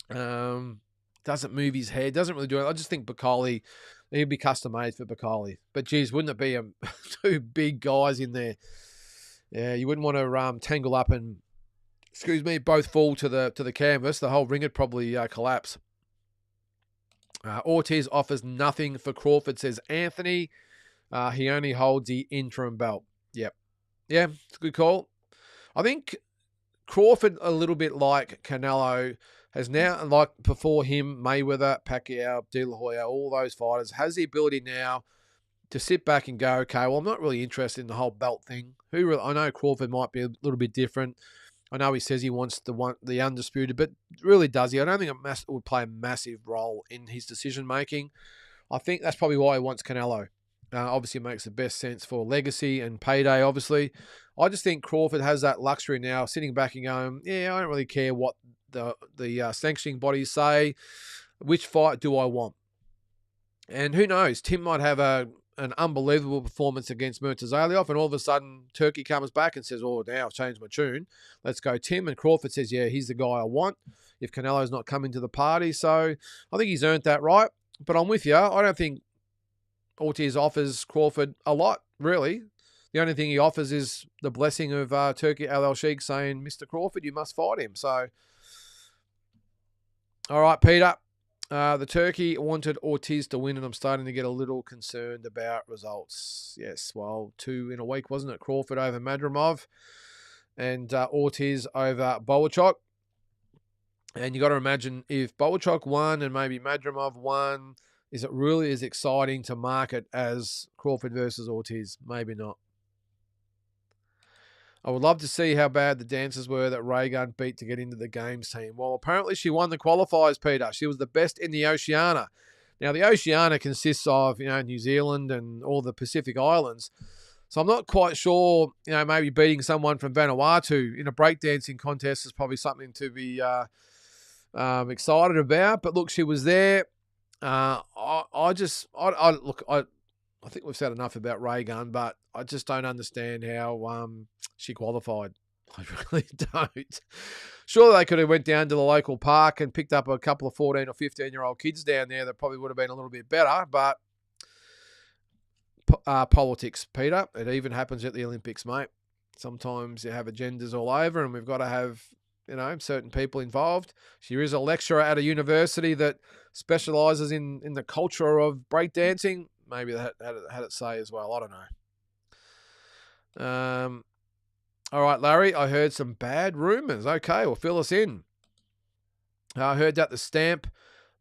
Doesn't move his head. Doesn't really do it. I just think Bacoli, he'd be custom-made for Bacoli. But, geez, wouldn't it be two big guys in there? Yeah, you wouldn't want to tangle up and, both fall to the canvas. The whole ring would probably collapse. Ortiz offers nothing for Crawford, says Anthony. He only holds the interim belt. Yep. Yeah, it's a good call. I think Crawford, a little bit like Canelo, has now, like before him, Mayweather, Pacquiao, De La Hoya, all those fighters, has the ability now to sit back and go, okay, well, I'm not really interested in the whole belt thing. I know Crawford might be a little bit different. I know he says he wants the undisputed, but really does he? I don't think it would play a massive role in his decision-making. I think that's probably why he wants Canelo. Obviously, it makes the best sense for legacy and payday, obviously. I just think Crawford has that luxury now, sitting back and going, yeah, I don't really care what the sanctioning bodies say. Which fight do I want? And who knows? Tim might have an unbelievable performance against Murtazaliev, and all of a sudden Turkey comes back and says, oh, now I've changed my tune. Let's go Tim. And Crawford says, yeah, he's the guy I want if Canelo's not coming to the party. So I think he's earned that right. But I'm with you. I don't think Ortiz offers Crawford a lot, really. The only thing he offers is the blessing of Turki Al-Sheikh saying, Mr. Crawford, you must fight him. So, all right, Peter. The Turkey wanted Ortiz to win, and I'm starting to get a little concerned about results. Yes, well, 2 in a week, wasn't it? Crawford over Madrimov and Ortiz over Boachok. And you got to imagine if Boachok won and maybe Madrimov won, is it really as exciting to market as Crawford versus Ortiz? Maybe not. I would love to see how bad the dancers were that Raygun beat to get into the games team. Well, apparently she won the qualifiers, Peter. She was the best in the Oceania. Now, the Oceania consists of, New Zealand and all the Pacific Islands. So I'm not quite sure, maybe beating someone from Vanuatu in a breakdancing contest is probably something to be excited about. But look, she was there. I think we've said enough about Raygun, but I just don't understand how she qualified. I really don't. Sure, they could have went down to the local park and picked up a couple of 14 or 15-year-old kids down there that probably would have been a little bit better, but politics, Peter. It even happens at the Olympics, mate. Sometimes you have agendas all over, and we've got to have, certain people involved. She is a lecturer at a university that specialises in the culture of breakdancing. Maybe that had it say as well. I don't know. All right, Larry, I heard some bad rumours. Okay, well, fill us in. I heard that the stamp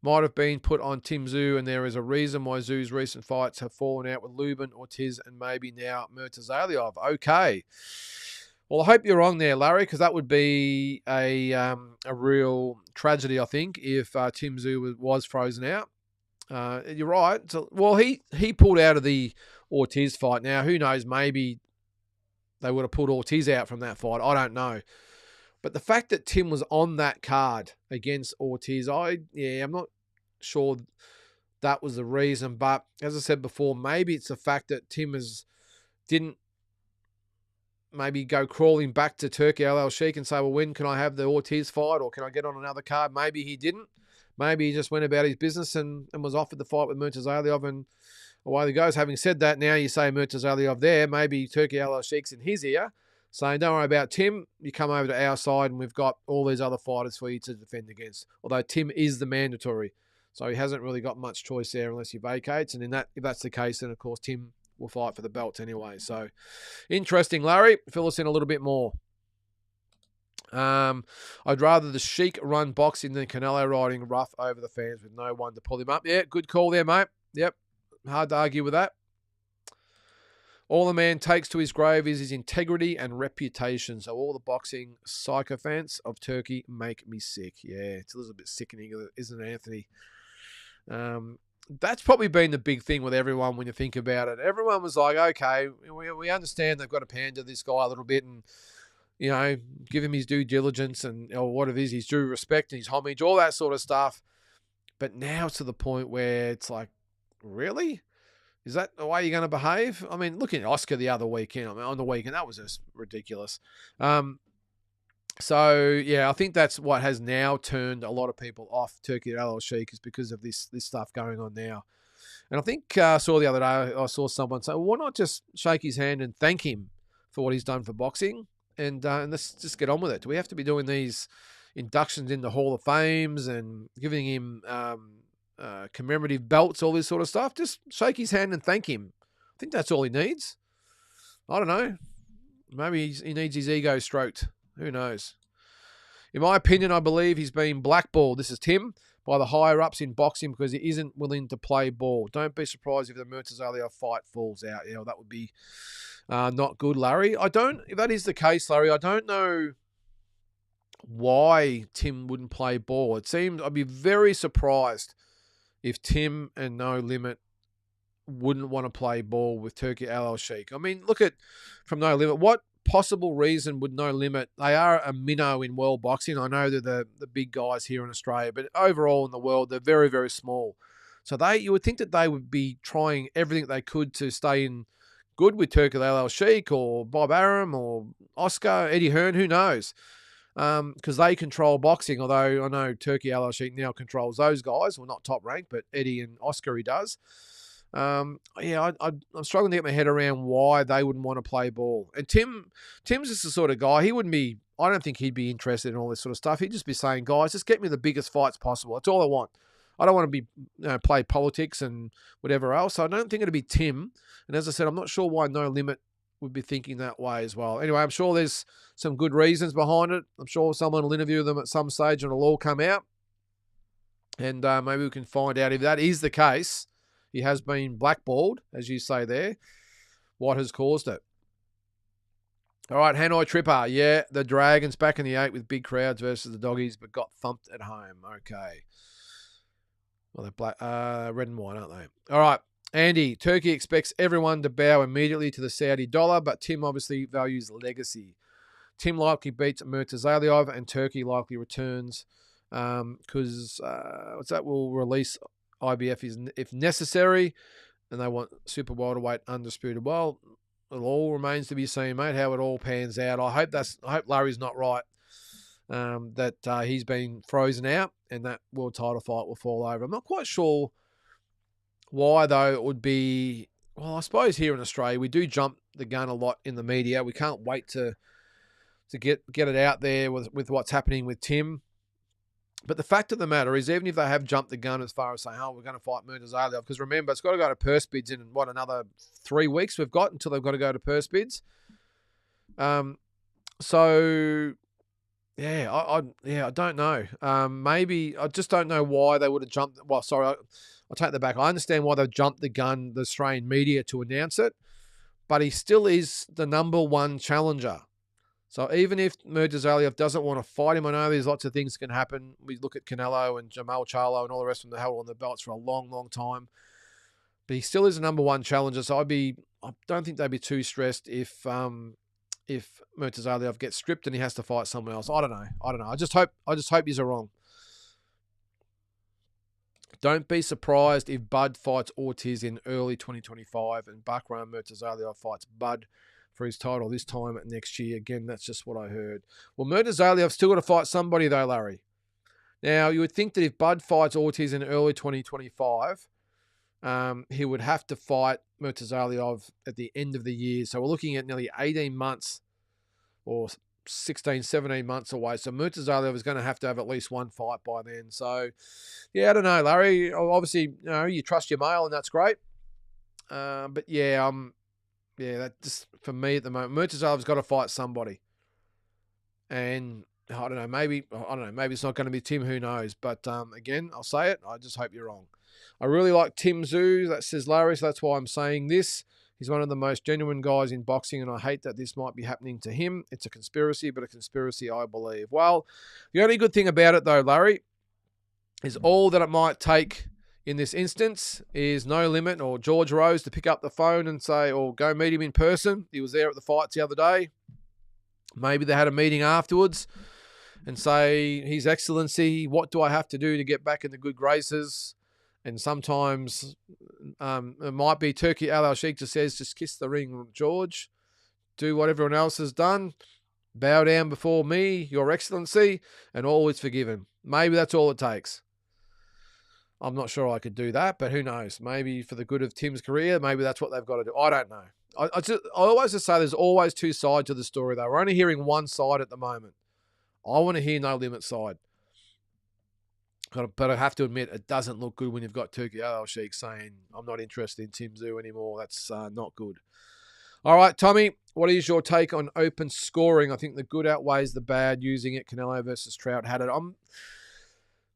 might have been put on Tim Tszyu, and there is a reason why Tszyu's recent fights have fallen out with Lubin, Ortiz, and maybe now Murtazaliev. Okay. Well, I hope you're wrong there, Larry, because that would be a real tragedy, I think, if Tim Tszyu was frozen out. You're right. So, well, he pulled out of the Ortiz fight. Now, who knows? Maybe they would have pulled Ortiz out from that fight. I don't know. But the fact that Tim was on that card against Ortiz, I'm not sure that was the reason. But as I said before, maybe it's the fact that Tim didn't maybe go crawling back to Turki Al-Sheikh and say, well, when can I have the Ortiz fight, or can I get on another card? Maybe he didn't. Maybe he just went about his business and was offered the fight with Murtazaliev, and away he goes. Having said that, now you say Murtazaliev there, maybe Turki Al-Sheikh's in his ear, saying, don't worry about Tim, you come over to our side and we've got all these other fighters for you to defend against. Although Tim is the mandatory, so he hasn't really got much choice there unless he vacates. And if that's the case, then of course Tim will fight for the belt anyway. So interesting, Larry. Fill us in a little bit more. I'd rather the Sheik run boxing than Canelo riding rough over the fans with no one to pull him up. Yeah, good call there, mate. Yep, hard to argue with that. All the man takes to his grave is his integrity and reputation. So all the boxing sycophants of Turkey make me sick. Yeah, it's a little bit sickening, isn't it, Anthony? That's probably been the big thing with everyone when you think about it. Everyone was like, okay, we understand they've got to pander this guy a little bit and, give him his due diligence and what it is, his due respect and his homage, all that sort of stuff. But now it's to the point where it's like, really? Is that the way you're going to behave? I mean, look at Oscar the other weekend. On the weekend, that was just ridiculous. So, yeah, I think that's what has now turned a lot of people off Turkey Al Sheikh is because of this stuff going on now. And I think I saw the other day, I saw someone say, well, why not just shake his hand and thank him for what he's done for boxing? And let's just get on with it. Do we have to be doing these inductions in the Hall of Fames and giving him commemorative belts, all this sort of stuff? Just shake his hand and thank him. I think that's all he needs. I don't know. Maybe he needs his ego stroked. Who knows? In my opinion, I believe he's been blackballed. This is Tim, by the higher-ups in boxing because he isn't willing to play ball. Don't be surprised if the Murtazalia fight falls out. Yeah, well, that would be not good, Larry. If that is the case, Larry, I don't know why Tim wouldn't play ball. It seems I'd be very surprised if Tim and No Limit wouldn't want to play ball with Turkey Al Sheikh. I mean, look at from No Limit. What possible reason would No Limit? They are a minnow in world boxing. I know they're the big guys here in Australia, but overall in the world, they're very, very small. So you would think that they would be trying everything they could to stay in good with Turkey Al Sheikh or Bob Arum or Oscar, Eddie Hearn, who knows? Because they control boxing, although I know Turkey Al Sheikh now controls those guys. Well, not top rank, but Eddie and Oscar he does. I'm struggling to get my head around why they wouldn't want to play ball. And Tim's just the sort of guy, I don't think he'd be interested in all this sort of stuff. He'd just be saying, guys, just get me the biggest fights possible. That's all I want. I don't want to be play politics and whatever else. So I don't think it'd be Tim. And as I said, I'm not sure why No Limit would be thinking that way as well. Anyway, I'm sure there's some good reasons behind it. I'm sure someone will interview them at some stage and it'll all come out. And maybe we can find out if that is the case. He has been blackballed, as you say there. What has caused it? All right, Hanoi Tripper. Yeah, the Dragons back in the 8 with big crowds versus the Doggies, but got thumped at home. Okay. Well, they're black, red and white, aren't they? All right, Andy. Turkey expects everyone to bow immediately to the Saudi dollar, but Tim obviously values legacy. Tim likely beats Murtazalia, and Turkey likely returns because will release IBF if necessary, and they want super welterweight undisputed. Well, it all remains to be seen, mate, how it all pans out. I hope Larry's not right, that he's been frozen out and that world title fight will fall over. I'm not quite sure why, though. It would be, well, I suppose here in Australia we do jump the gun a lot in the media. We can't wait to get it out there with what's happening with Tim. But the fact of the matter is, even if they have jumped the gun as far as saying, we're going to fight Murtazalia, because remember, it's got to go to purse bids in, another 3 weeks we've got until they've got to go to purse bids. So, yeah, I don't know. Maybe, I just don't know why they would have jumped. Well, sorry, I'll take that back. I understand why they've jumped the gun, the Australian media, to announce it. But he still is the #1 challenger. So even if Murtazalia doesn't want to fight him, I know there's lots of things that can happen. We look at Canelo and Jamal Charlo and all the rest of them that held on the belts for a long, long time. But he still is a #1 challenger. So I don't think they'd be too stressed if Murtazalia gets stripped and he has to fight someone else. I don't know. I just hope he's wrong. Don't be surprised if Bud fights Ortiz in early 2025 and Bakram Murtazalia fights Bud for his title this time next year. Again, that's just what I heard. Well, Murtazalia still got to fight somebody though, Larry. Now, you would think that if Bud fights Ortiz in early 2025, he would have to fight Murtazalia at the end of the year. So we're looking at nearly 18 months or 16, 17 months away. So Murtazalia is going to have at least one fight by then. So, yeah, I don't know, Larry. Obviously, you trust your mail and that's great. But yeah, that just, for me at the moment, Murtazalia's got to fight somebody. And I don't know, maybe it's not going to be Tim, who knows. But again, I'll say it, I just hope you're wrong. I really like Tim Zhu, that says Larry, so that's why I'm saying this. He's one of the most genuine guys in boxing, and I hate that this might be happening to him. It's a conspiracy, but a conspiracy I believe. Well, the only good thing about it, though, Larry, is all that it might take in this instance is No Limit or George Rose to pick up the phone and say, or go meet him in person. He was there at the fights the other day. Maybe they had a meeting afterwards and say, His Excellency, what do I have to do to get back in the good graces? And sometimes it might be Turki Al Sheikh just says, just kiss the ring, George. Do what everyone else has done. Bow down before me, Your Excellency, and all is forgiven. Maybe that's all it takes. I'm not sure I could do that, but who knows? Maybe for the good of Tim's career, maybe that's what they've got to do. I don't know. I always just say there's always two sides to the story, though. We're only hearing one side at the moment. I want to hear No Limit side. But I have to admit, it doesn't look good when you've got Turki Al Sheikh saying, I'm not interested in Tim Tszyu anymore. That's not good. All right, Tommy, what is your take on open scoring? I think the good outweighs the bad using it. Canelo versus Trout had it. I'm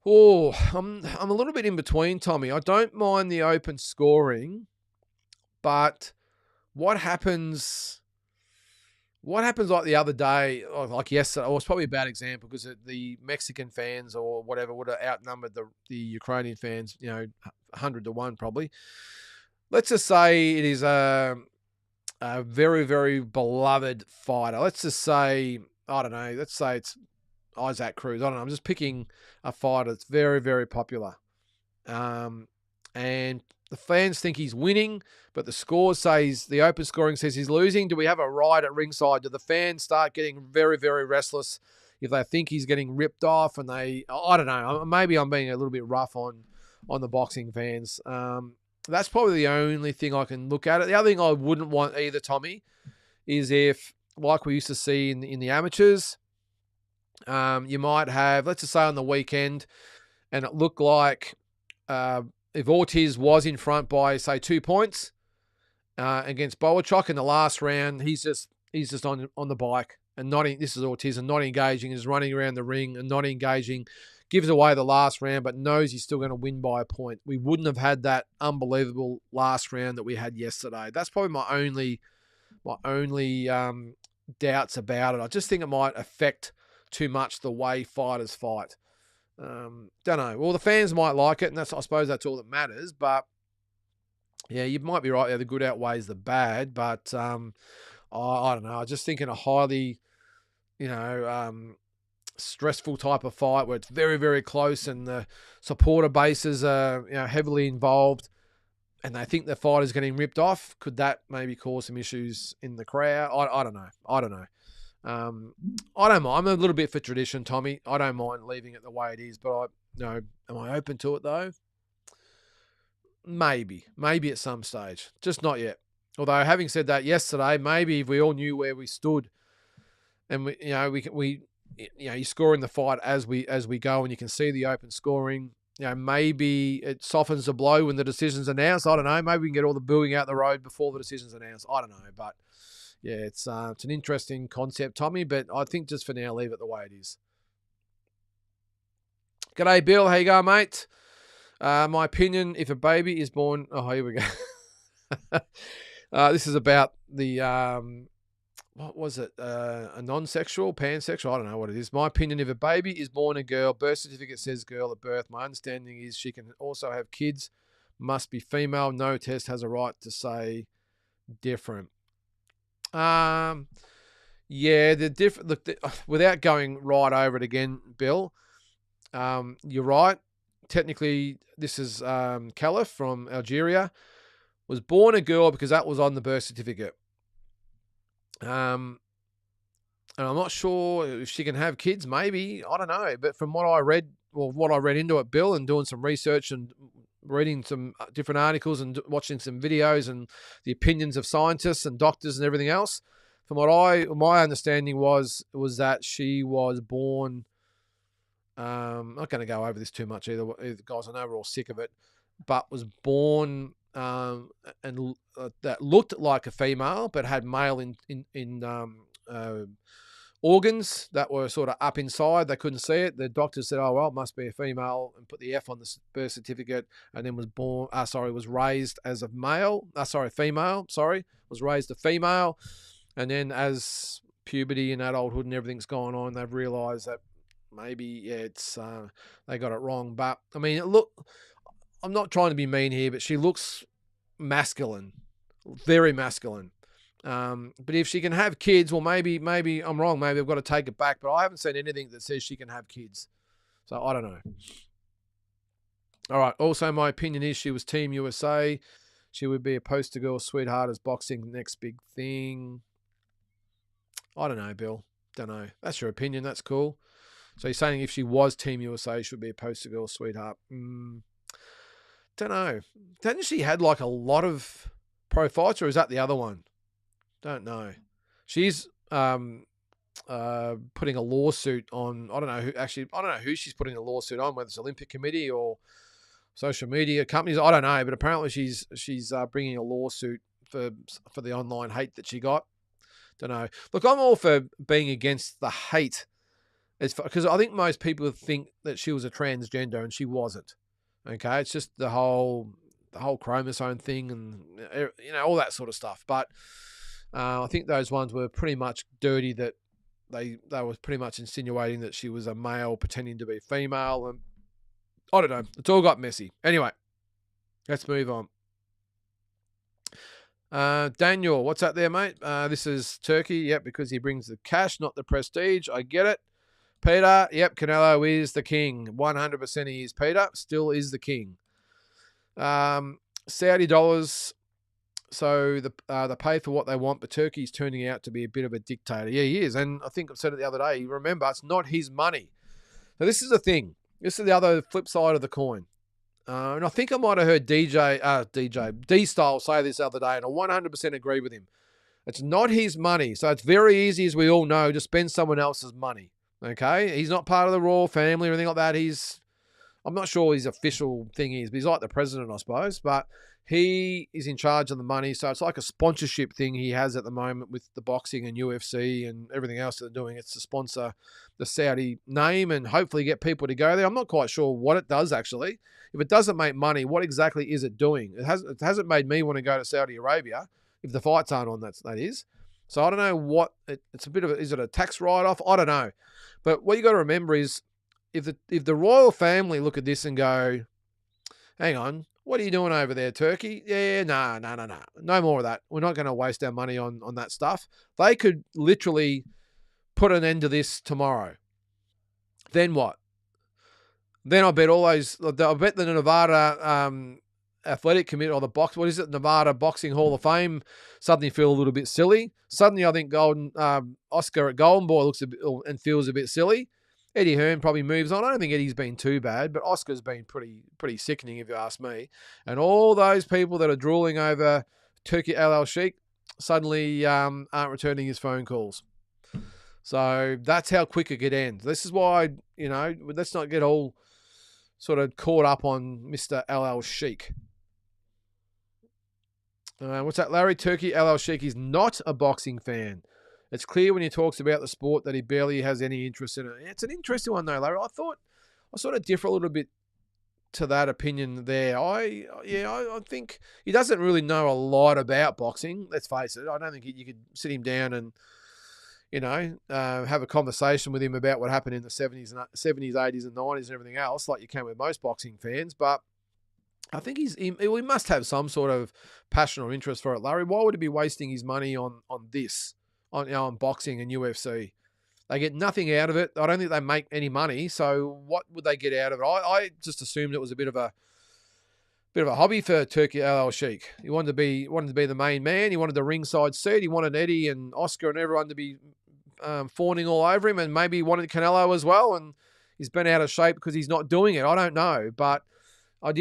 a little bit in between, Tommy. I don't mind the open scoring, but what happens like the other day, or like yesterday, or it's probably a bad example because the Mexican fans or whatever would have outnumbered the Ukrainian fans, 100-1 probably. Let's just say it is a very, very beloved fighter. Let's just say, I don't know, let's say it's Isaac Cruz. I don't know. I'm just picking a fighter that's very, very popular. And the fans think he's winning, but the score says, the open scoring says he's losing. Do we have a right at ringside? Do the fans start getting very, very restless if they think he's getting ripped off? And I don't know. Maybe I'm being a little bit rough on the boxing fans. That's probably the only thing I can look at it. The other thing I wouldn't want either, Tommy, is if, like we used to see in the amateurs, you might have, let's just say on the weekend, and it looked like if Ortiz was in front by, say, 2 points against Boachok in the last round, he's just on the bike and this is Ortiz, and not engaging, is running around the ring and not engaging, gives away the last round, but knows he's still going to win by a point. We wouldn't have had that unbelievable last round that we had yesterday. That's probably my only doubts about it. I just think it might affect too much the way fighters fight. Don't know. Well, the fans might like it, and I suppose that's all that matters. But yeah, you might be right there. The good outweighs the bad, but I don't know. I just think in a highly, stressful type of fight where it's very, very close and the supporter bases are heavily involved, and they think the fighter's getting ripped off, could that maybe cause some issues in the crowd? I don't know. I don't mind. I'm a little bit for tradition, Tommy. I don't mind leaving it the way it is, but am I open to it though? Maybe at some stage, just not yet. Although having said that, yesterday, maybe if we all knew where we stood, and you score in the fight as we go, and you can see the open scoring. Maybe it softens the blow when the decision's announced. I don't know. Maybe we can get all the booing out the road before the decision's announced. I don't know, but yeah, it's an interesting concept, Tommy. But I think just for now, leave it the way it is. G'day, Bill. How you going, mate? My opinion: if a baby is born, here we go. This is about the what was it? A non-sexual, pansexual? I don't know what it is. My opinion: if a baby is born a girl, birth certificate says girl at birth. My understanding is she can also have kids. Must be female. No test has a right to say different. Yeah, the different. Look, without going right over it again, Bill. You're right. Technically, this is Caliph from Algeria. Was born a girl because that was on the birth certificate. And I'm not sure if she can have kids. Maybe, I don't know. But from what I read into it, Bill, and doing some research and reading some different articles and watching some videos and the opinions of scientists and doctors and everything else, from what my understanding was that she was born. I'm not going to go over this too much either, guys. I know we're all sick of it, but was born and that looked like a female, but had male in organs that were sort of up inside. They couldn't see it. The doctor said, "Oh well, it must be a female," and put the F on the birth certificate, and then was raised as a male. Female. Was raised a female, and then as puberty and adulthood and everything's gone on, they've realised that maybe it's they got it wrong. But I mean, look, I'm not trying to be mean here, but she looks masculine, very masculine. But if she can have kids, well, maybe I'm wrong. Maybe I've got to take it back. But I haven't seen anything that says she can have kids. So I don't know. All right. Also, my opinion is she was Team USA. She would be a poster girl sweetheart as boxing next big thing. I don't know, Bill. Don't know. That's your opinion. That's cool. So you're saying if she was Team USA, she would be a poster girl sweetheart. Don't know. Hasn't she had like a lot of pro fights, or is that the other one? Don't know. She's putting a lawsuit on. I don't know who she's putting a lawsuit on, whether it's Olympic Committee or social media companies. I don't know, but apparently she's bringing a lawsuit for the online hate that she got. Don't know. Look, I'm all for being against the hate, because I think most people think that she was a transgender and she wasn't. Okay, it's just the whole chromosome thing and all that sort of stuff. But I think those ones were pretty much dirty. That they were pretty much insinuating that she was a male pretending to be female, and I don't know. It's all got messy. Anyway, let's move on. Daniel, what's up there, mate? This is Turkey. Yep, because he brings the cash, not the prestige. I get it. Peter, yep, Canelo is the king. 100% he is, Peter. Still is the king. Saudi dollars. So they pay for what they want, but Turkey's turning out to be a bit of a dictator. Yeah, he is. And I think I've said it the other day. Remember, it's not his money. So this is the thing. This is the other flip side of the coin. And I think I might have heard D-Style say this the other day, and I 100% agree with him. It's not his money. So it's very easy, as we all know, to spend someone else's money. Okay? He's not part of the royal family or anything like that. I'm not sure his official thing is, but he's like the president, I suppose. But he is in charge of the money. So it's like a sponsorship thing he has at the moment with the boxing and UFC and everything else that they're doing. It's to sponsor the Saudi name and hopefully get people to go there. I'm not quite sure what it does, actually. If it doesn't make money, what exactly is it doing? It hasn't made me want to go to Saudi Arabia if the fights aren't on, that is. So I don't know what it's a bit of is it a tax write-off? I don't know. But what you got to remember is if the royal family look at this and go, hang on, what are you doing over there, Turkey? Yeah, no. No more of that. We're not going to waste our money on that stuff. They could literally put an end to this tomorrow. Then what? Then I bet the Nevada Athletic Committee or the Nevada Boxing Hall of Fame suddenly feel a little bit silly. Suddenly I think Oscar at Golden Boy looks a bit and feels a bit silly. Eddie Hearn probably moves on. I don't think Eddie's been too bad, but Oscar's been pretty sickening if you ask me. And all those people that are drooling over Turki Al-Sheikh suddenly aren't returning his phone calls. So that's how quick it could end. This is why, let's not get all sort of caught up on Mr. Al-Sheikh. What's that, Larry? Turki Al-Sheikh is not a boxing fan. It's clear when he talks about the sport that he barely has any interest in it. It's an interesting one, though, Larry. I sort of differ a little bit to that opinion there. I think he doesn't really know a lot about boxing. Let's face it. I don't think you could sit him down and have a conversation with him about what happened in the 70s, 80s, and 90s and everything else, like you can with most boxing fans. But I think he must have some sort of passion or interest for it, Larry. Why would he be wasting his money on this? On boxing and UFC. They get nothing out of it. I don't think they make any money. So what would they get out of it? I just assumed it was a bit of a hobby for Turki Al-Sheikh. He wanted to be the main man. He wanted the ringside seat. He wanted Eddie and Oscar and everyone to be fawning all over him, and maybe he wanted Canelo as well. And he's been out of shape because he's not doing it. I don't know, but I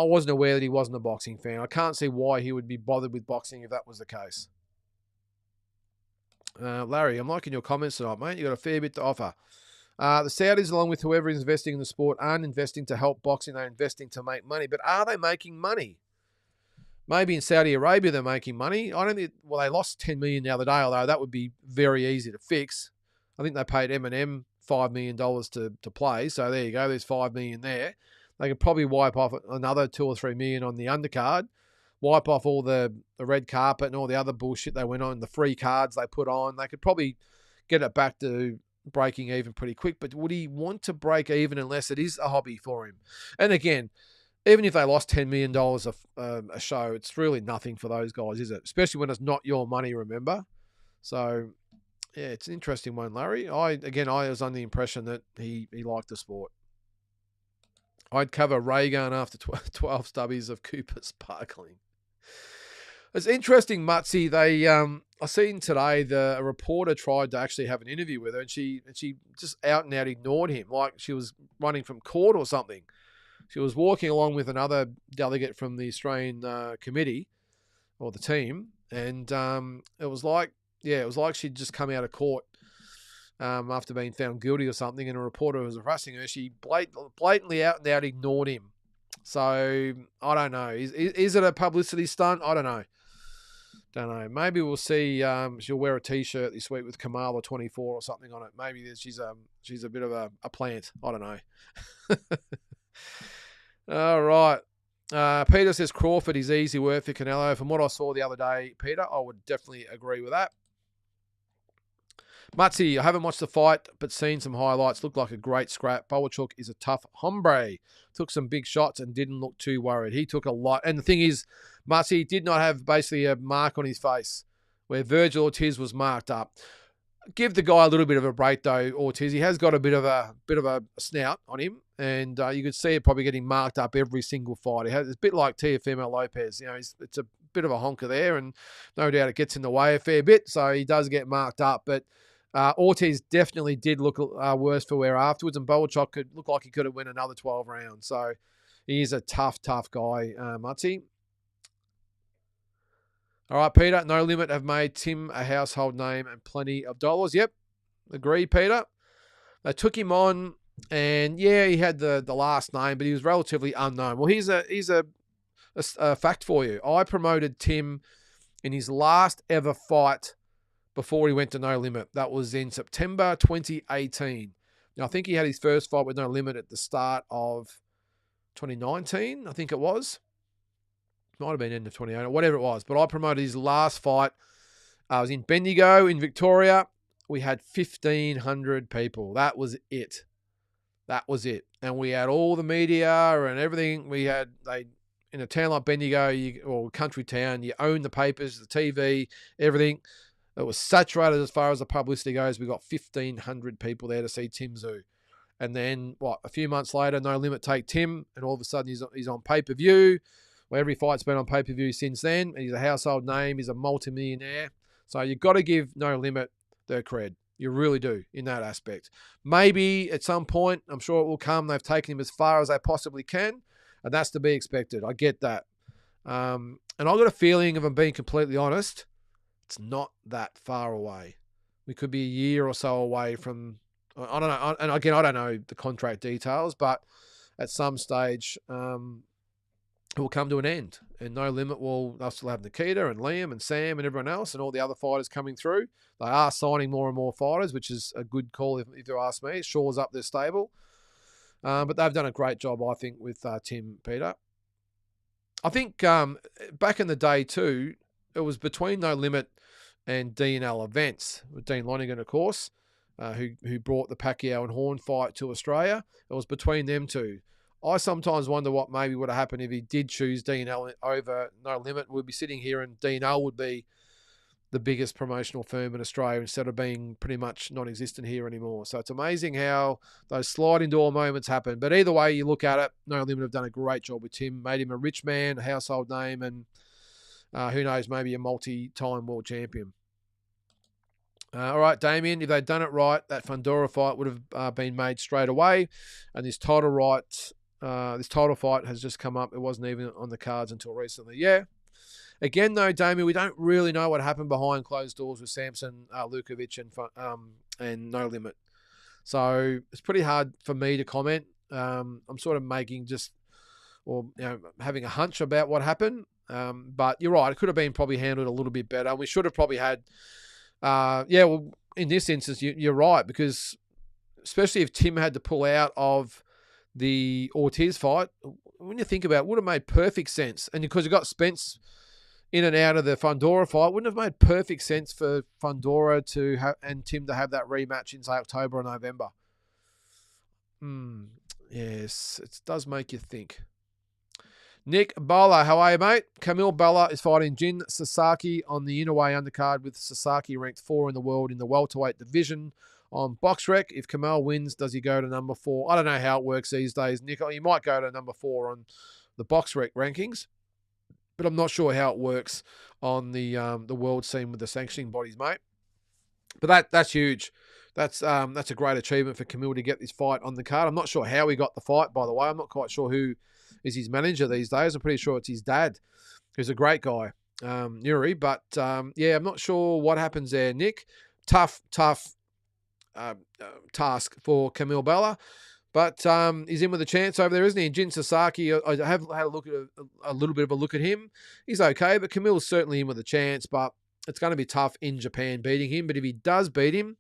wasn't aware that he wasn't a boxing fan. I can't see why he would be bothered with boxing if that was the case. Larry, I'm liking your comments tonight, mate. You've got a fair bit to offer. The Saudis, along with whoever is investing in the sport, aren't investing to help boxing. They're investing to make money. But are they making money? Maybe in Saudi Arabia they're making money. I don't think. Well, they lost $10 million the other day, although that would be very easy to fix. I think they paid Eminem $5 million to play. So there you go. There's $5 million there. They could probably wipe off another $2 or $3 million on the undercard, wipe off all the red carpet and all the other bullshit they went on, the free cards they put on. They could probably get it back to breaking even pretty quick. But would he want to break even unless it is a hobby for him? And again, even if they lost $10 million a show, it's really nothing for those guys, is it? Especially when it's not your money, remember? So, yeah, it's an interesting one, Larry. I was under the impression that he liked the sport. I'd cover Ray going after 12 stubbies of Cooper sparkling. It's interesting, Mutsy. I seen today a reporter tried to actually have an interview with her, and she just out and out ignored him, like she was running from court or something. She was walking along with another delegate from the Australian committee or the team, and it was like she'd just come out of court after being found guilty or something, and a reporter was harassing her. She blatantly out and out ignored him. So I don't know. Is it a publicity stunt? I don't know. Maybe we'll see. She'll wear a T-shirt this week with Kamala 24 or something on it. Maybe she's a bit of a plant. I don't know. All right. Peter says Crawford is easy work for Canelo. From what I saw the other day, Peter, I would definitely agree with that. Mutsy, I haven't watched the fight, but seen some highlights. Looked like a great scrap. Bowerchuk is a tough hombre. Took some big shots and didn't look too worried. He took a lot. And the thing is, Mutsy did not have basically a mark on his face where Virgil Ortiz was marked up. Give the guy a little bit of a break, though, Ortiz. He has got a bit of a snout on him, and you could see it probably getting marked up every single fight. It's a bit like Teofimo Lopez. You know, it's a bit of a honker there, and no doubt it gets in the way a fair bit, so he does get marked up. But Ortiz definitely did look worse for wear afterwards, and Bowerchuk could look like he could have won another 12 rounds. So he is a tough guy, Mutsy. All right, Peter, No Limit have made Tim a household name and plenty of dollars. Yep, agree, Peter. They took him on, and yeah, he had the last name, but he was relatively unknown. Well, here's a fact for you. I promoted Tim in his last ever fight before he went to No Limit. That was in September 2018. Now, I think he had his first fight with No Limit at the start of 2019, I think it was. Might have been end of 2018 or whatever it was. But I promoted his last fight. I was in Bendigo in Victoria. We had 1,500 people. That was it. And we had all the media and everything. We had, in a town like Bendigo, or country town, you own the papers, the TV, everything. It was saturated as far as the publicity goes. We got 1,500 people there to see Tim Tszyu. And then, a few months later, No Limit take Tim, and all of a sudden he's on pay-per-view. Well, every fight's been on pay-per-view since then. He's a household name. He's a multimillionaire. So you've got to give No Limit their cred. You really do in that aspect. Maybe at some point, I'm sure it will come, they've taken him as far as they possibly can, and that's to be expected. I get that. And I've got a feeling, if I'm being completely honest, it's not that far away. We could be a year or so away from, I don't know, and again, I don't know the contract details, but at some stage, it will come to an end, and No Limit they'll still have Nikita and Liam and Sam and everyone else and all the other fighters coming through. They are signing more and more fighters, which is a good call if you ask me. It shores up their stable. But they've done a great job, I think, with Tim, Peter. I think back in the day too, it was between No Limit and D&L Events, with Dean Lonergan, of course, who brought the Pacquiao and Horn fight to Australia. It was between them two. I sometimes wonder what maybe would have happened if he did choose D&L over No Limit. We'd be sitting here and D&L would be the biggest promotional firm in Australia instead of being pretty much non-existent here anymore. So it's amazing how those sliding door moments happen. But either way you look at it, No Limit have done a great job with Tim, made him a rich man, a household name, and who knows, maybe a multi-time world champion. All right, Damien, if they'd done it right, that Fundora fight would have been made straight away. And this title fight has just come up. It wasn't even on the cards until recently. Yeah. Again, though, Damien, we don't really know what happened behind closed doors with Samson Lukovic and No Limit. So it's pretty hard for me to comment. I'm sort of having a hunch about what happened. But you're right. It could have been probably handled a little bit better. We should have probably had, in this instance, you're right, because especially if Tim had to pull out of the Ortiz fight, when you think about it, would have made perfect sense. And because you got Spence in and out of the Fundora fight, wouldn't have made perfect sense for Fundora to have and Tim to have that rematch in, say, October or November. Yes, it does make you think. Nick Bala, how are you, mate? Camille Bala is fighting Jin Sasaki on the Inoue undercard, with Sasaki ranked 4 in the world in the welterweight division on BoxRec. If Kamal wins, does he go to number 4? I don't know how it works these days, Nick. He might go to number 4 on the BoxRec rankings, but I'm not sure how it works on the world scene with the sanctioning bodies, mate. But that's huge. That's a great achievement for Camille to get this fight on the card. I'm not sure how he got the fight, by the way. I'm not quite sure who is his manager these days. I'm pretty sure it's his dad, who's a great guy, Yuri. But yeah, I'm not sure what happens there, Nick. Tough task for Camille Bella, but he's in with a chance over there, isn't he? And Jin Sasaki, I have had a look at a little bit of a look at him. He's okay, but Camille's certainly in with a chance. But it's going to be tough in Japan beating him. But if he does beat him,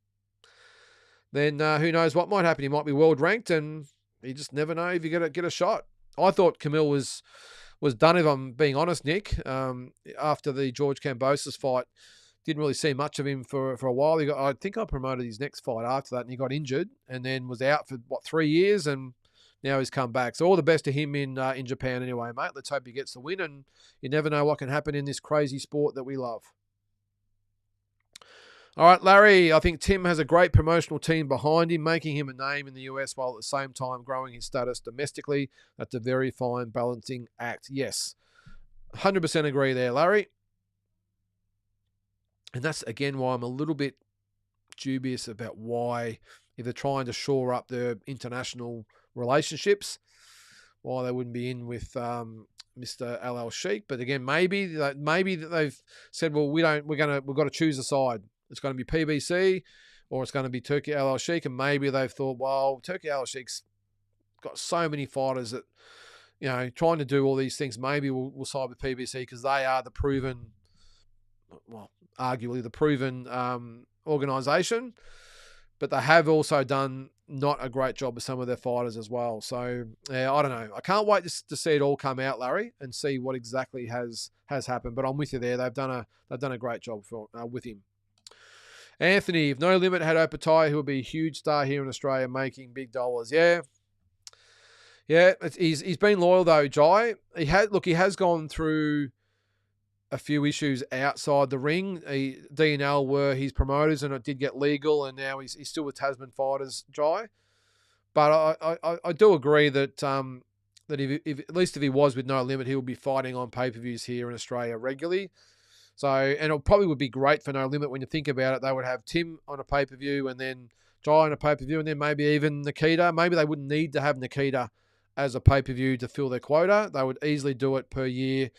then who knows what might happen? He might be world ranked, and you just never know if you get a shot. I thought Camille was done, if I'm being honest, Nick. After the George Kambosos fight, didn't really see much of him for a while. I think I promoted his next fight after that, and he got injured and then was out for 3 years, and now he's come back. So all the best to him in Japan anyway, mate. Let's hope he gets the win, and you never know what can happen in this crazy sport that we love. All right, Larry, I think Tim has a great promotional team behind him, making him a name in the US while at the same time growing his status domestically. That's a very fine balancing act. Yes, 100% agree there, Larry. And that's, again, why I'm a little bit dubious about why, if they're trying to shore up their international relationships, why they wouldn't be in with Mr. Al Sheikh. But again, maybe that they've said, well, we've got to choose a side. It's going to be PBC or it's going to be Turki Al Sheikh, and maybe they've thought, well, Turki Al Sheikh's got so many fighters that, you know, trying to do all these things, maybe we'll side with PBC because they are the proven, well, arguably the proven organisation, but they have also done not a great job with some of their fighters as well. So yeah, I don't know. I can't wait to see it all come out, Larry, and see what exactly has happened. But I'm with you there. They've done a great job with him. Anthony, if No Limit had Opatai, he would be a huge star here in Australia, making big dollars. Yeah. He's been loyal though, Jai. He has gone through a few issues outside the ring. D&L were his promoters, and it did get legal, and now he's still with Tasman Fighters, Jai. But I do agree that if at least if he was with No Limit, he would be fighting on pay-per-views here in Australia regularly. So, and it probably would be great for No Limit when you think about it. They would have Tim on a pay-per-view and then Jai on a pay-per-view, and then maybe even Nikita. Maybe they wouldn't need to have Nikita as a pay-per-view to fill their quota. They would easily do it per year.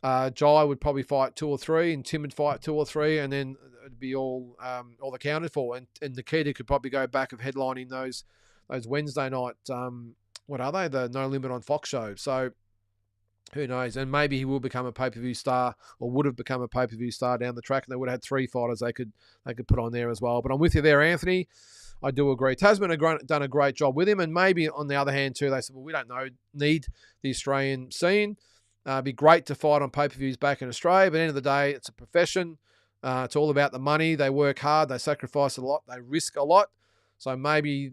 Jai would probably fight 2 or 3, and Tim would fight 2 or 3, and then it'd be all accounted for. And Nikita could probably go back of headlining those Wednesday night, what are they? The No Limit on Fox show. So who knows? And maybe he will become a pay-per-view star, or would have become a pay-per-view star down the track, and they would have had 3 fighters they could put on there as well. But I'm with you there, Anthony. I do agree. Tasman have done a great job with him, and maybe on the other hand too, they said, well, we don't need the Australian scene. It'd be great to fight on pay-per-views back in Australia, but at the end of the day, it's a profession. It's all about the money. They work hard. They sacrifice a lot. They risk a lot. So maybe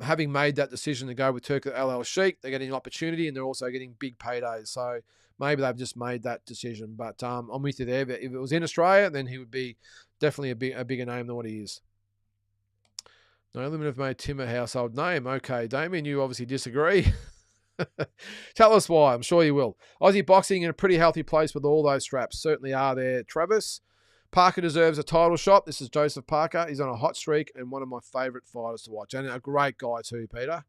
having made that decision to go with Turki Al Sheikh, they're getting an opportunity, and they're also getting big paydays. So maybe they've just made that decision. But I'm with you there. But if it was in Australia, then he would be definitely a bigger name than what he is. No Limit have made Tim a household name. Okay, Damien, you obviously disagree. Tell us why. I'm sure you will. Aussie boxing in a pretty healthy place with all those straps. Certainly are there, Travis. Parker deserves a title shot. This is Joseph Parker. He's on a hot streak and one of my favourite fighters to watch. And a great guy too, Peter.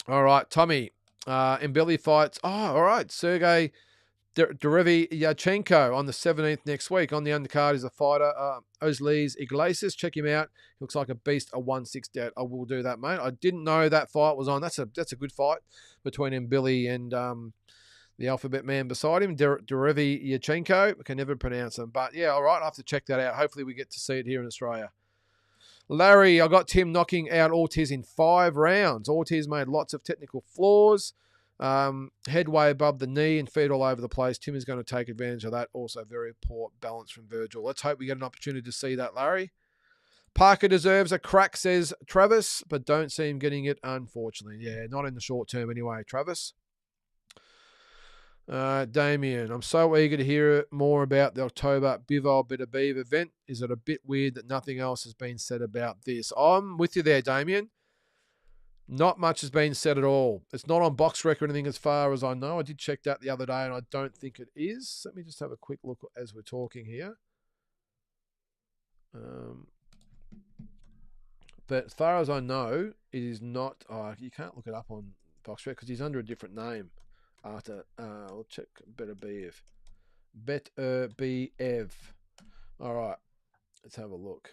All right, Tommy. Mbili fights. Oh, all right. Sergey Derevyanchenko on the 17th next week. On the undercard is a fighter, Oslees Iglesias. Check him out. He looks like a beast, a 1/6 out. I will do that, mate. I didn't know that fight was on. That's a good fight between Mbili and the alphabet man beside him, Derevi Yachenko. I can never pronounce them. But yeah, all right, I'll have to check that out. Hopefully we get to see it here in Australia. Larry, I got Tim knocking out Ortiz in 5 rounds. Ortiz made lots of technical flaws, headway above the knee and feet all over the place. Tim is going to take advantage of that. Also very poor balance from Virgil. Let's hope we get an opportunity to see that, Larry. Parker deserves a crack, says Travis, but don't see him getting it, unfortunately. Yeah, not in the short term anyway, Travis. Damien, I'm so eager to hear more about the October Bivol Bitter Beef event. Is it a bit weird that nothing else has been said about this? I'm with you there, Damien. Not much has been said at all. It's not on box record or anything as far as I know. I did check that the other day and I don't think it is. Let me just have a quick look as we're talking here. But as far as I know, it is not. Oh, you can't look it up on box record because he's under a different name. After we'll check Better Bev. All right, let's have a look.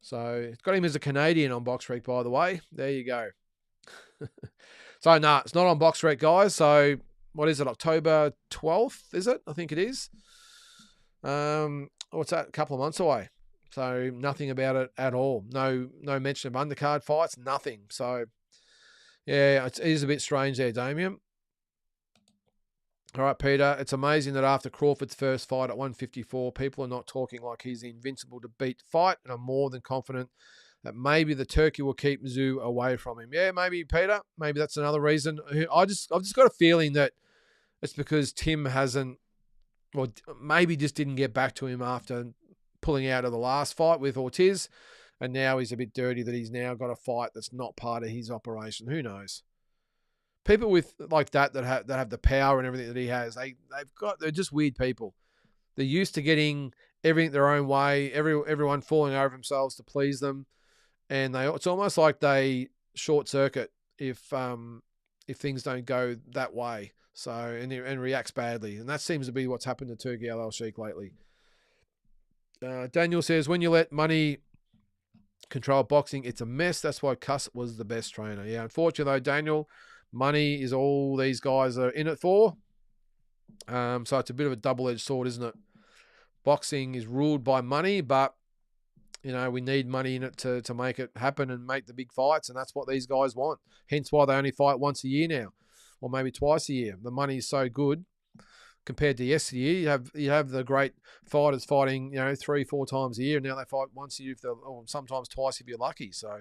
So it's got him as a Canadian on BoxRec, by the way. There you go. So no, it's not on BoxRec, guys. So what is it? October 12th, is it? I think it is. What's that? A couple of months away. So nothing about it at all. No mention of undercard fights. Nothing. So yeah, it is a bit strange there, Damien. All right, Peter, it's amazing that after Crawford's first fight at 154, people are not talking like he's the invincible to beat fight, and I'm more than confident that maybe the turkey will keep Mizzou away from him. Yeah, maybe, Peter. Maybe that's another reason. I've just got a feeling that it's because Tim hasn't, or maybe just didn't get back to him after pulling out of the last fight with Ortiz, and now he's a bit dirty that he's now got a fight that's not part of his operation. Who knows? People with like that have the power and everything that he has, they're just weird people. They're used to getting everything their own way, everyone falling over themselves to please them, and it's almost like they short circuit if things don't go that way. So and reacts badly, and that seems to be what's happened to Turki Al Sheikh lately. Daniel says, when you let money control boxing, it's a mess. That's why Cuss was the best trainer. Yeah, unfortunately though, Daniel, money is all these guys are in it for. So it's a bit of a double-edged sword, isn't it? Boxing is ruled by money, but we need money in it to make it happen and make the big fights, and that's what these guys want. Hence why they only fight once a year now, or maybe twice a year. The money is so good compared to yesteryear. You have the great fighters fighting 3-4 times a year, and now they fight once a year, or sometimes twice if you're lucky. So.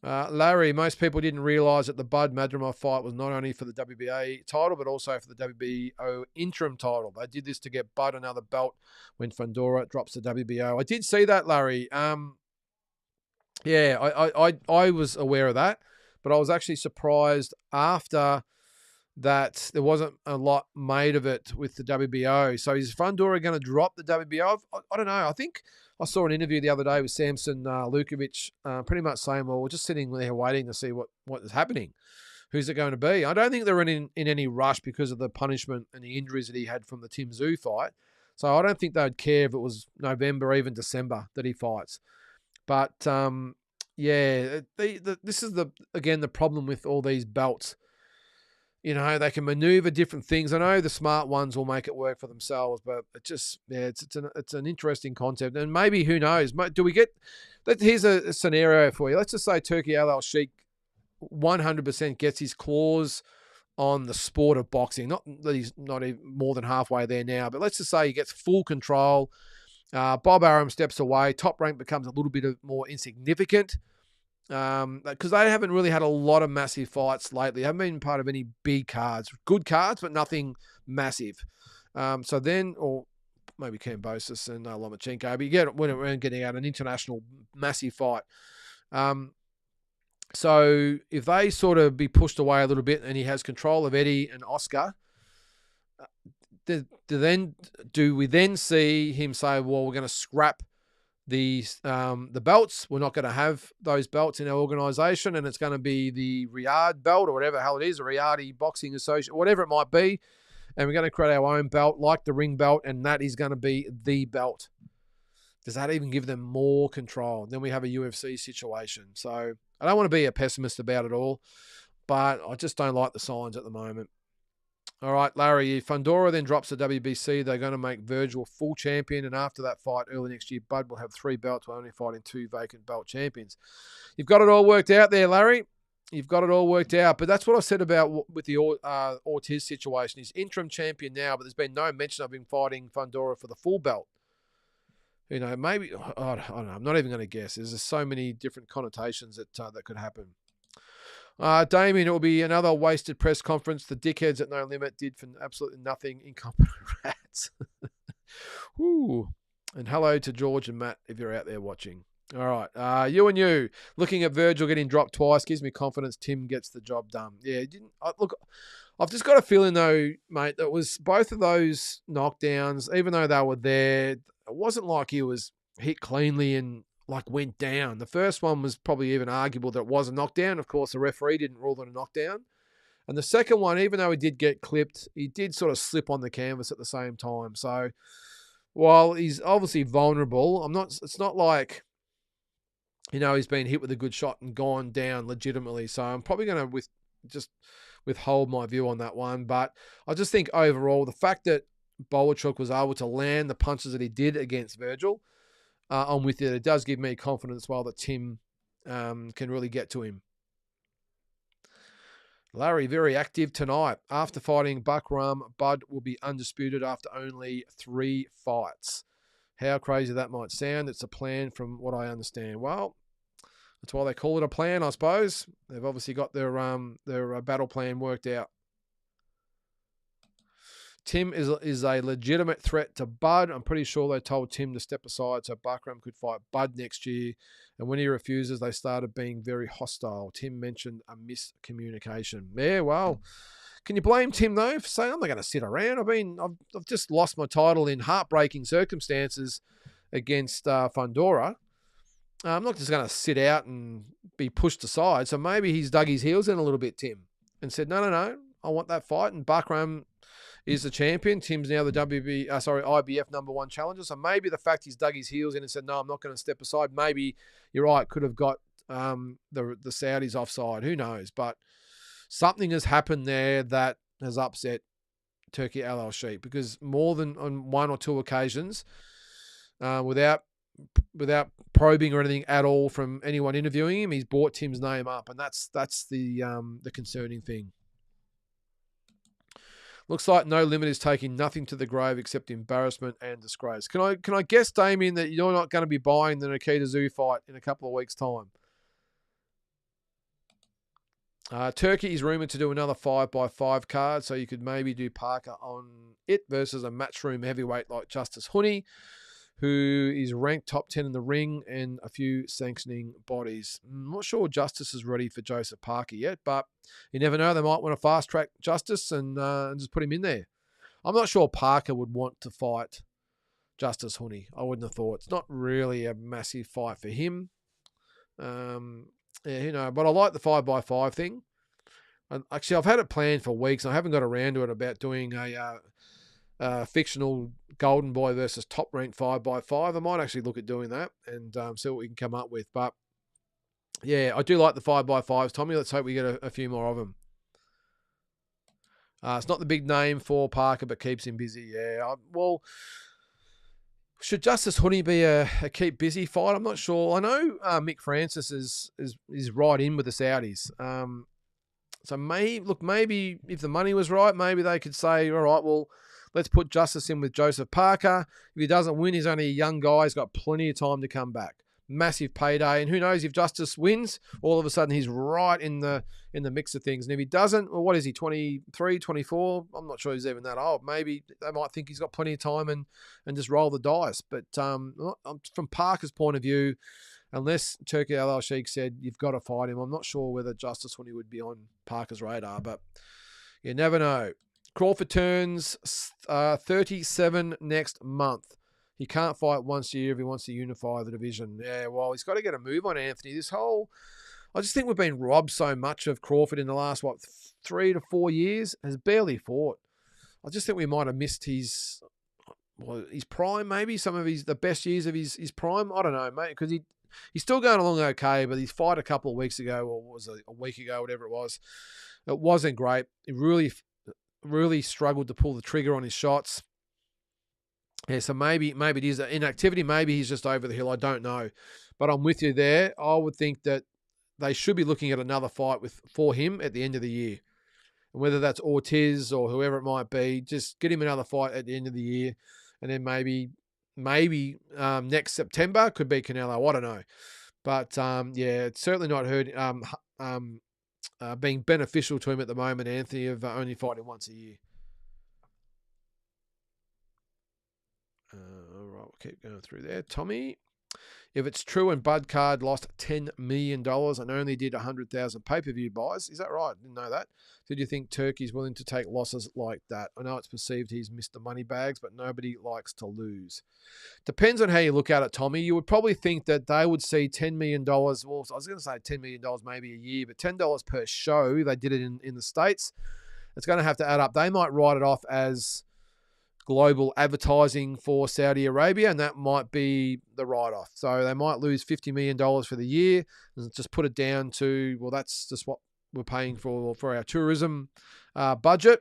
Larry, most people didn't realise that the Bud Madrimov fight was not only for the WBA title, but also for the WBO interim title. They did this to get Bud another belt when Fundora drops the WBO. I did see that, Larry. Yeah, I was aware of that, but I was actually surprised after that there wasn't a lot made of it with the WBO. So is Fundora going to drop the WBO? I don't know. I think I saw an interview the other day with Samson Lukovic, pretty much saying, well, we're just sitting there waiting to see what is happening. Who's it going to be? I don't think they're in any rush because of the punishment and the injuries that he had from the Tim Tszyu fight. So I don't think they'd care if it was November or even December that he fights. But, yeah, this is, again, the problem with all these belts. They can maneuver different things. I know the smart ones will make it work for themselves, but it's an interesting concept. And maybe, who knows, here's a scenario for you. Let's just say Turki Al Sheikh 100% gets his claws on the sport of boxing. Not that he's not even more than halfway there now, but let's just say he gets full control. Bob Arum steps away. Top Rank becomes a little bit more insignificant. Because they haven't really had a lot of massive fights lately. They haven't been part of any big cards. Good cards, but nothing massive. So then, or maybe Kambosos and Lomachenko, but you get when we're getting out an international massive fight. So if they sort of be pushed away a little bit and he has control of Eddie and Oscar, do we then see him say, well, we're going to scrap the belts? We're not going to have those belts in our organisation, and it's going to be the Riyadh belt or whatever the hell it is, a Riyadh Boxing Association, whatever it might be, and we're going to create our own belt like the ring belt, and that is going to be the belt. Does that even give them more control? Then we have a UFC situation. So I don't want to be a pessimist about it all, but I just don't like the signs at the moment. All right, Larry, if Fundora then drops the WBC, they're going to make Virgil full champion, and after that fight early next year, Bud will have 3 belts while only fighting 2 vacant belt champions. You've got it all worked out there, Larry. You've got it all worked out. But that's what I said about with the Ortiz situation. He's interim champion now, but there's been no mention of him fighting Fundora for the full belt. You know, maybe, I don't know. I'm not even going to guess. There's just so many different connotations that could happen. Damien, it will be another wasted press conference. The dickheads at No Limit did for absolutely nothing. Incompetent rats. Woo. And hello to George and Matt if you're out there watching. All right. You. Looking at Virgil getting dropped twice gives me confidence Tim gets the job done. Yeah, look, I've just got a feeling though, mate, that was both of those knockdowns, even though they were there, it wasn't like he was hit cleanly and like went down. The first one was probably even arguable that it was a knockdown. Of course, the referee didn't rule it a knockdown. And the second one, even though he did get clipped, he did sort of slip on the canvas at the same time. So while he's obviously vulnerable, it's not like, you know, he's been hit with a good shot and gone down legitimately. So I'm probably going to just withhold my view on that one. But I just think overall, the fact that Boachuk was able to land the punches that he did against Virgil, I'm with it. It does give me confidence while that Tim can really get to him. Larry, very active tonight. After fighting Buckram, Bud will be undisputed after only 3 fights. How crazy that might sound. It's a plan from what I understand. Well, that's why they call it a plan, I suppose. They've obviously got their battle plan worked out. Tim is a legitimate threat to Bud. I'm pretty sure they told Tim to step aside so Buckram could fight Bud next year. And when he refuses, they started being very hostile. Tim mentioned a miscommunication. Yeah, well, can you blame Tim, though, for saying, I'm not going to sit around? I mean, I've just lost my title in heartbreaking circumstances against Fundora. I'm not just going to sit out and be pushed aside. So maybe he's dug his heels in a little bit, Tim, and said, no, I want that fight. And Buckram is the champion. Tim's now the IBF #1 challenger. So maybe the fact he's dug his heels in and said, no, I'm not going to step aside. Maybe you're right. Could have got the Saudis offside. Who knows? But something has happened there that has upset Turki Al-Sheikh, because more than on 1 or 2 occasions, without probing or anything at all from anyone interviewing him, he's brought Tim's name up, and that's the concerning thing. Looks like No Limit is taking nothing to the grave except embarrassment and disgrace. Can I guess, Damien, that you're not going to be buying the Nikita Tszyu fight in a couple of weeks' time? Turkey is rumoured to do another 5x5 card, so you could maybe do Parker on it versus a matchroom heavyweight like Justice Honey, who is ranked top 10 in the ring and a few sanctioning bodies. I'm not sure Justice is ready for Joseph Parker yet, but you never know. They might want to fast-track Justice and just put him in there. I'm not sure Parker would want to fight Justice Honey. I wouldn't have thought. It's not really a massive fight for him. But I like the 5x5 thing. And actually, I've had it planned for weeks. I haven't got around to it about doing a fictional Golden Boy versus top ranked 5x5. I might actually look at doing that and see what we can come up with. But yeah, I do like the 5x5s, Tommy. Let's hope we get a few more of them. It's not the big name for Parker, but keeps him busy. Yeah, well, should Justice Honey be a keep busy fight? I'm not sure. I know Mick Francis is right in with the Saudis. So maybe if the money was right, maybe they could say, all right, well, let's put Justice in with Joseph Parker. If he doesn't win, he's only a young guy. He's got plenty of time to come back. Massive payday. And who knows, if Justice wins, all of a sudden he's right in the mix of things. And if he doesn't, well, what is he, 23, 24? I'm not sure he's even that old. Maybe they might think he's got plenty of time and just roll the dice. But from Parker's point of view, unless Turki Al-Sheikh said you've got to fight him, I'm not sure whether Justice Honey would be on Parker's radar. But you never know. Crawford turns 37 next month. He can't fight once a year if he wants to unify the division. Yeah, well, he's got to get a move on Anthony. I just think we've been robbed so much of Crawford in the last, 3 to 4 years, has barely fought. I just think we might have missed his prime, maybe, some of the best years of his prime. I don't know, mate, because he's still going along okay, but his fight a couple of weeks ago, or was it a week ago, whatever it was, it wasn't great. It really really struggled to pull the trigger on his shots. Yeah, so maybe it is inactivity. Maybe he's just over the hill. I don't know. But I'm with you there. I would think that they should be looking at another fight for him at the end of the year. And whether that's Ortiz or whoever it might be, just get him another fight at the end of the year. And then maybe next September could be Canelo. I don't know. But, yeah, it's certainly not hurt, being beneficial to him at the moment, Anthony, of only fighting once a year. All right, we'll keep going through there. Tommy, if it's true and Bud Card lost $10 million and only did 100,000 pay-per-view buys, is that right? Didn't know that. Did you think Turkey's willing to take losses like that? I know it's perceived he's missed the money bags, but nobody likes to lose. Depends on how you look at it, Tommy. You would probably think that they would see $10 million. Well, I was going to say $10 million maybe a year, but $10 per show. They did it in the States. It's going to have to add up. They might write it off as global advertising for Saudi Arabia, and that might be the write-off. So they might lose $50 million for the year and just put it down to, well, that's just what we're paying for our tourism budget.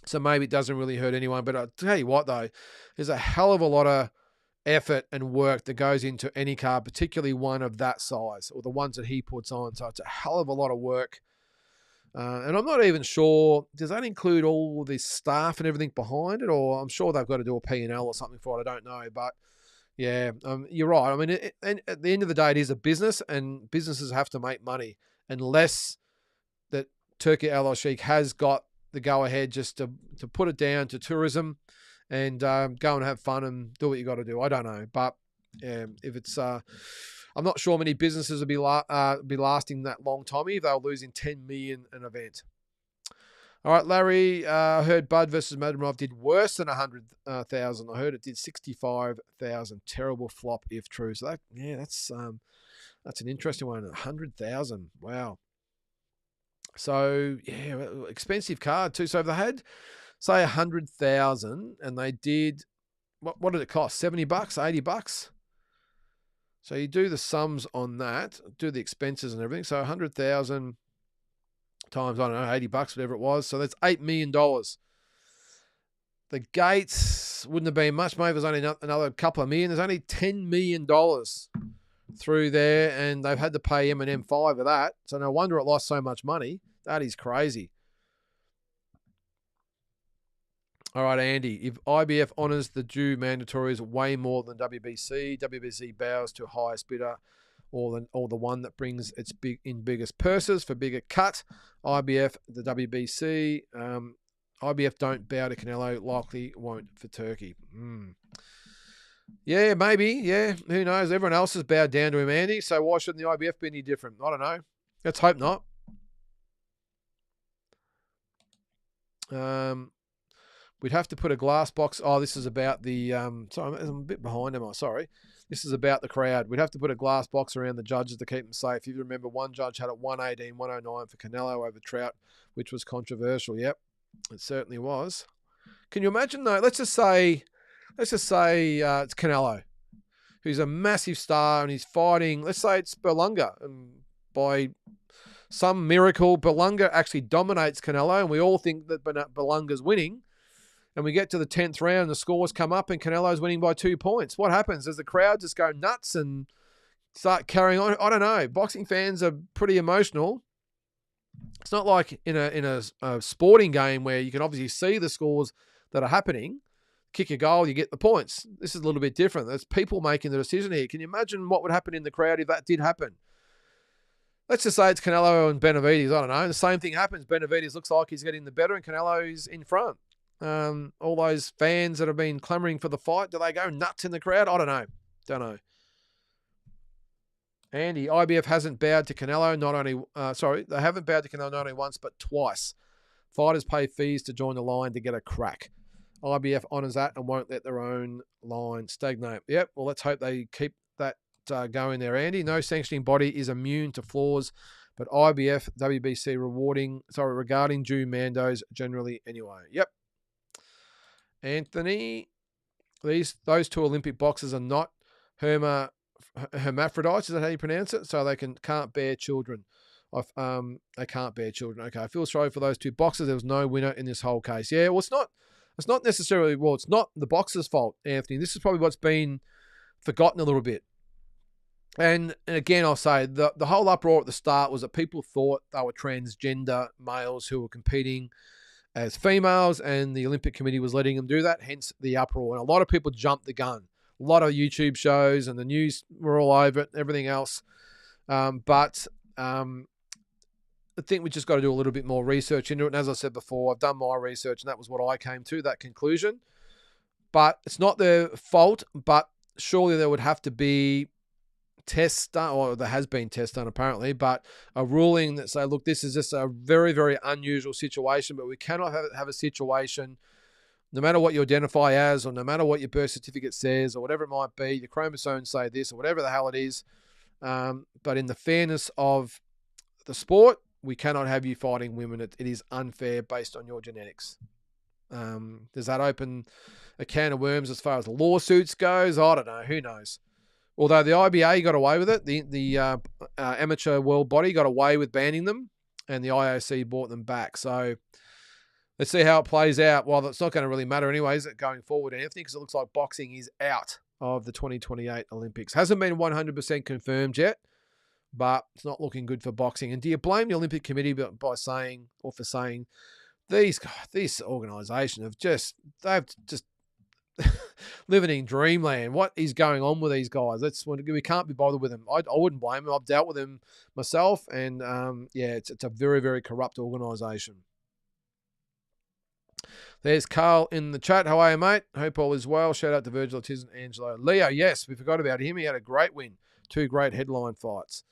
So maybe it doesn't really hurt anyone. But I'll tell you what, though, there's a hell of a lot of effort and work that goes into any card, particularly one of that size or the ones that he puts on. So it's a hell of a lot of work. And I'm not even sure, does that include all this staff and everything behind it? Or I'm sure they've got to do a P&L or something for it. I don't know. But yeah, you're right. I mean, and at the end of the day, it is a business and businesses have to make money unless that Turkey Al Sheikh has got the go ahead just to put it down to tourism and go and have fun and do what you got to do. I don't know. But if it's... I'm not sure many businesses will be lasting that long, Tommy, if they're losing $10 million an event. All right, Larry, I heard Bud versus Madrimov did worse than 100,000. I heard it did 65,000. Terrible flop if true. So that's an interesting one. 100,000. Wow. So yeah, expensive card too. So if they had, say, 100,000 and they did, what did it cost? $70, $80? So you do the sums on that, do the expenses and everything. So 100,000 times, I don't know, $80, whatever it was. So that's $8 million. The gates wouldn't have been much. Maybe there's only another couple of million. There's only $10 million through there, and they've had to pay M&M 5 of that. So no wonder it lost so much money. That is crazy. All right, Andy, if IBF honours the due mandatories way more than WBC bows to highest bidder or the one that brings its biggest purses for bigger cut. IBF, the WBC, IBF don't bow to Canelo, likely won't for Turkey. Yeah, maybe. Yeah, who knows? Everyone else has bowed down to him, Andy, so why shouldn't the IBF be any different? I don't know. Let's hope not. We'd have to put a glass box. Oh, this is about the... sorry, I'm a bit behind, am I? Sorry. This is about the crowd. We'd have to put a glass box around the judges to keep them safe. If you remember, one judge had it 118, 109 for Canelo over Trout, which was controversial. Yep, it certainly was. Can you imagine, though? Let's just say it's Canelo, who's a massive star, and he's fighting... Let's say it's Berlanga, and by some miracle, Berlanga actually dominates Canelo, and we all think that Berlanga's winning. And we get to the 10th round, the scores come up, and Canelo's winning by 2 points. What happens? Does the crowd just go nuts and start carrying on? I don't know. Boxing fans are pretty emotional. It's not like in a sporting game where you can obviously see the scores that are happening. Kick a goal, you get the points. This is a little bit different. There's people making the decision here. Can you imagine what would happen in the crowd if that did happen? Let's just say it's Canelo and Benavidez. I don't know. The same thing happens. Benavidez looks like he's getting the better, and Canelo's in front. All those fans that have been clamoring for the fight, do they go nuts in the crowd? I don't know. Andy, IBF hasn't bowed to Canelo, they haven't bowed to Canelo not only once, but twice. Fighters pay fees to join the line to get a crack. IBF honours that and won't let their own line stagnate. Yep, well, let's hope they keep that going there, Andy. No sanctioning body is immune to flaws, but IBF, WBC regarding due mandos generally anyway. Yep. Anthony, those two Olympic boxers are not hermaphrodites. Is that how you pronounce it? So they can't bear children. They can't bear children. Okay, I feel sorry for those two boxers. There was no winner in this whole case. Yeah, well, it's not necessarily, well, it's not the boxer's fault, Anthony. This is probably what's been forgotten a little bit. And again, I'll say the whole uproar at the start was that people thought they were transgender males who were competing as females, and the Olympic Committee was letting them do that, hence the uproar. And a lot of people jumped the gun. A lot of YouTube shows and the news were all over it, everything else. But I think we just got to do a little bit more research into it. And as I said before, I've done my research, and that was what I came to, that conclusion. But it's not their fault, but surely there would have to be tests done, or there has been tests done apparently, but a ruling that say, look, this is just a very, very unusual situation, but we cannot have a situation, no matter what you identify as, or no matter what your birth certificate says, or whatever it might be, your chromosomes say this, or whatever the hell it is. But in the fairness of the sport, we cannot have you fighting women. It is unfair based on your genetics. Does that open a can of worms as far as lawsuits goes? I don't know. Who knows? Although the IBA got away with it, the amateur world body got away with banning them, and the IOC brought them back. So let's see how it plays out. Well, it's not going to really matter anyways going forward, Anthony, because it looks like boxing is out of the 2028 Olympics. Hasn't been 100% confirmed yet, but it's not looking good for boxing. And do you blame the Olympic Committee by saying, or for saying, this organisation they've just living in dreamland? What is going on with these guys? We can't be bothered with them. I wouldn't blame them. I've dealt with them myself, and it's a very, very corrupt organisation. There's Carl in the chat. How are you, mate? Hope all is well. Shout out to Virgil Ortiz and Angelo. Leo, yes, we forgot about him. He had a great win. 2 great headline fights.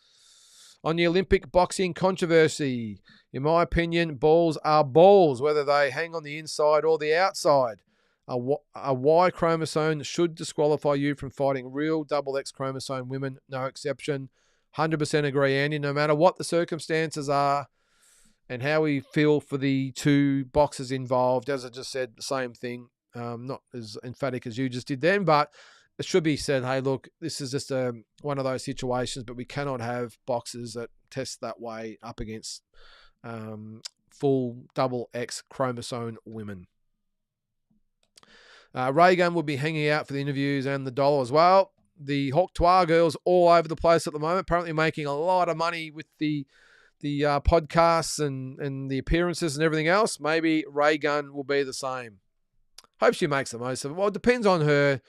On the Olympic boxing controversy, in my opinion, balls are balls, whether they hang on the inside or the outside. A Y chromosome should disqualify you from fighting real XX chromosome women, no exception. 100% agree, Andy, no matter what the circumstances are and how we feel for the two boxers involved. As I just said, the same thing, not as emphatic as you just did then, but it should be said, hey, look, this is just one of those situations, but we cannot have boxers that test that way up against full XX chromosome women. Reagan will be hanging out for the interviews and the dollar as well. The Hawk Tois girls all over the place at the moment, apparently making a lot of money with the podcasts and the appearances and everything else. Maybe Reagan will be the same. Hope she makes the most of it. Well, it depends on her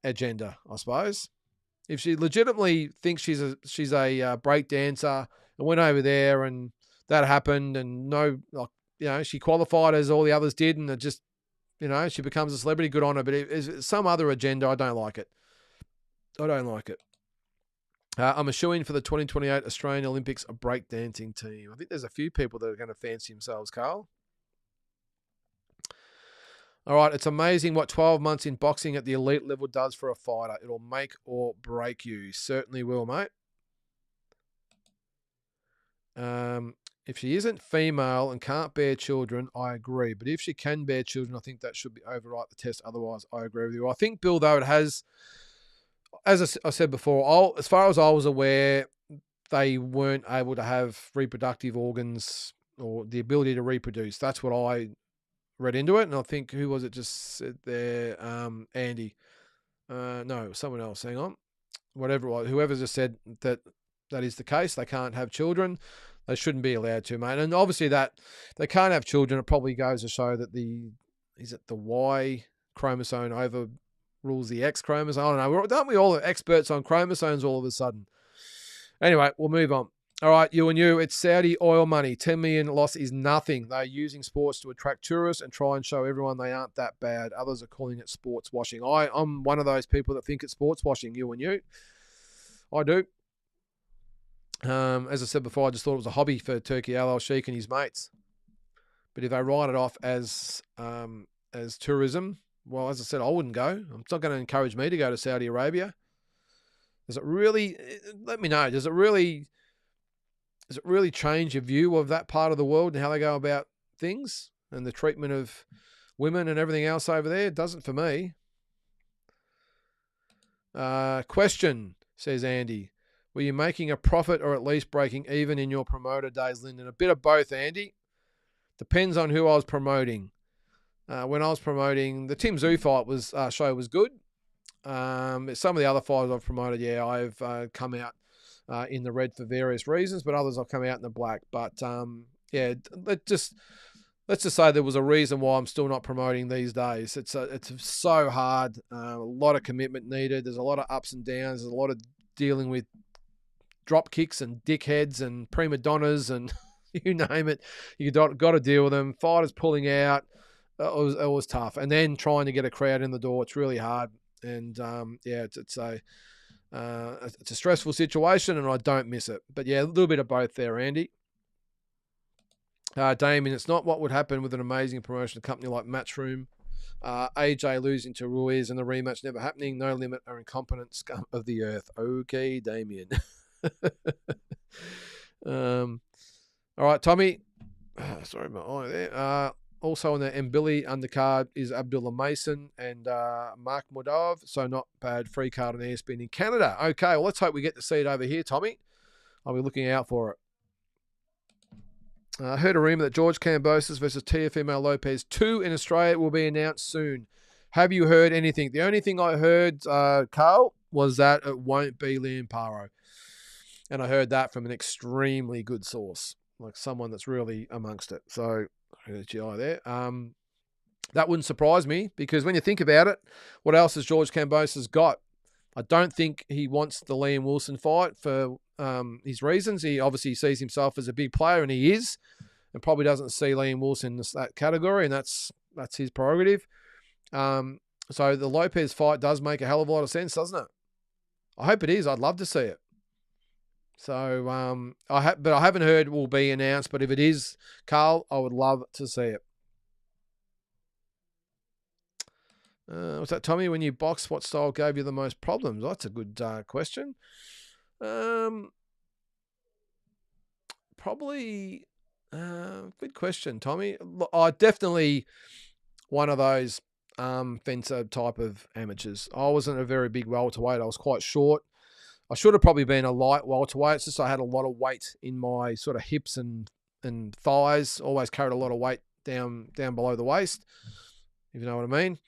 agenda, I suppose. If she legitimately thinks she's a break dancer and went over there and that happened and she qualified as all the others did and it just, she becomes a celebrity, good on her. But if it's some other agenda, I don't like it. I'm a shoo-in for the 2028 Australian Olympics breakdancing team. I think there's a few people that are going to fancy themselves, Carl. All right, it's amazing what 12 months in boxing at the elite level does for a fighter. It'll make or break you. Certainly will, mate. If she isn't female and can't bear children, I agree. But if she can bear children, I think that should be overwrite the test. Otherwise, I agree with you. I think, Bill, though, it has, as I said before, as far as I was aware, they weren't able to have reproductive organs or the ability to reproduce. That's what I read into it. And I think, who was it just said there? Andy. No, someone else. Hang on. Whatever it was. Whoever just said that is the case. They can't have children. They shouldn't be allowed to, mate. And obviously that they can't have children. It probably goes to show that the Y chromosome overrules the X chromosome. I don't know. Aren't we all experts on chromosomes all of a sudden? Anyway, we'll move on. All right, it's Saudi oil money. 10 million loss is nothing. They're using sports to attract tourists and try and show everyone they aren't that bad. Others are calling it sports washing. I'm one of those people that think it's sports washing, I do. As I said before, I just thought it was a hobby for Turki Al Sheikh and his mates. But if they write it off as tourism, well, as I said, I wouldn't go. It's not going to encourage me to go to Saudi Arabia. Does it really? Let me know. Does it really change your view of that part of the world and how they go about things and the treatment of women and everything else over there? It doesn't for me. Question, says Andy. Were you making a profit or at least breaking even in your promoter days, Lynden? A bit of both, Andy. Depends on who I was promoting. When I was promoting, the Tim Zoo fight show was good. Some of the other fighters I've promoted, yeah, I've come out in the red for various reasons, but others I've come out in the black. But yeah, let's just say there was a reason why I'm still not promoting these days. It's so hard. A lot of commitment needed. There's a lot of ups and downs. There's a lot of dealing with drop kicks and dickheads and prima donnas and you name it. You got to deal with them. Fighters pulling out. It was tough. And then trying to get a crowd in the door. It's really hard. And yeah, it's a stressful situation, and I don't miss it. But yeah, a little bit of both there, Andy. Damien, it's not what would happen with an amazing promotion company like Matchroom. AJ losing to Ruiz and the rematch never happening. No limit are incompetent scum of the earth. Okay, Damien. All right, Tommy. Sorry about my eye there. Also on the Mbili undercard is Abdullah Mason and Mark Mordov. So not bad. Free card on ESPN in Canada. Okay, well, let's hope we get to see it over here, Tommy. I'll be looking out for it. I heard a rumour that George Kambosos versus Teofimo Lopez 2 in Australia will be announced soon. Have you heard anything? The only thing I heard, Carl, was that it won't be Liam Paro. And I heard that from an extremely good source, like someone that's really amongst it. So, GI there. That wouldn't surprise me because when you think about it, what else has George Kambosos got? I don't think he wants the Liam Wilson fight for his reasons. He obviously sees himself as a big player, and he is, and probably doesn't see Liam Wilson in that category, and that's his prerogative. So the Lopez fight does make a hell of a lot of sense, doesn't it? I hope it is. I'd love to see it. So but I haven't heard it will be announced. But if it is, Carl, I would love to see it. What's that, Tommy? When you boxed, what style gave you the most problems? Oh, that's a good question. Probably good question, Tommy. I definitely one of those fencer type of amateurs. I wasn't a very big welterweight. I was quite short. I should have probably been a light welterweight. It's just I had a lot of weight in my sort of hips and thighs. Always carried a lot of weight down below the waist, if you know what I mean.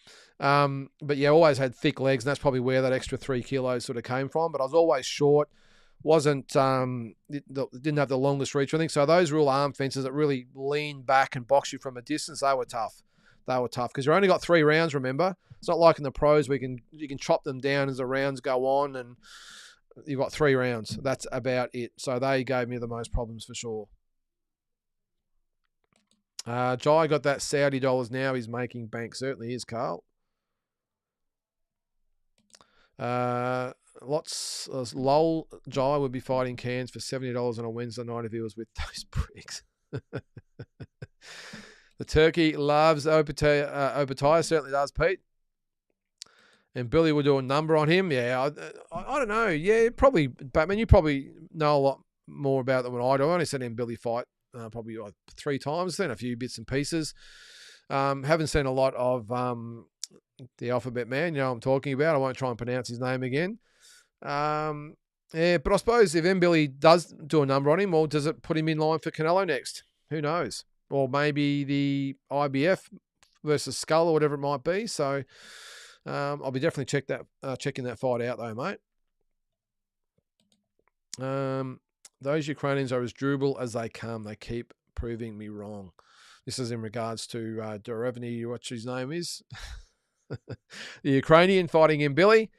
But yeah, always had thick legs, and that's probably where that extra 3 kilos sort of came from. But I was always short, didn't have the longest reach or anything. So those real arm fences that really lean back and box you from a distance, they were tough. They were tough because you only got 3 rounds. Remember, it's not like in the pros where you can chop them down as the rounds go on, and you've got 3 rounds. That's about it. So they gave me the most problems for sure. Jai got that Saudi dollars now. He's making bank. Certainly is, Carl. Lol, Jai would be fighting Cairns for $70 on a Wednesday night if he was with those pricks. The turkey loves Opatai, certainly does, Pete. And Billy will do a number on him. Yeah, I don't know. Yeah, probably, Batman, you probably know a lot more about them than I do. I only seen him Billy fight probably 3 times, then a few bits and pieces. Haven't seen a lot of the Alphabet Man, you know what I'm talking about. I won't try and pronounce his name again. Yeah, but I suppose if Billy does do a number on him, or does it put him in line for Canelo next? Who knows? Or maybe the IBF versus Skull or whatever it might be. So I'll be definitely checking that fight out though, mate. Those Ukrainians are as durable as they come. They keep proving me wrong. This is in regards to Derevny, what his name is. The Ukrainian fighting in Billy.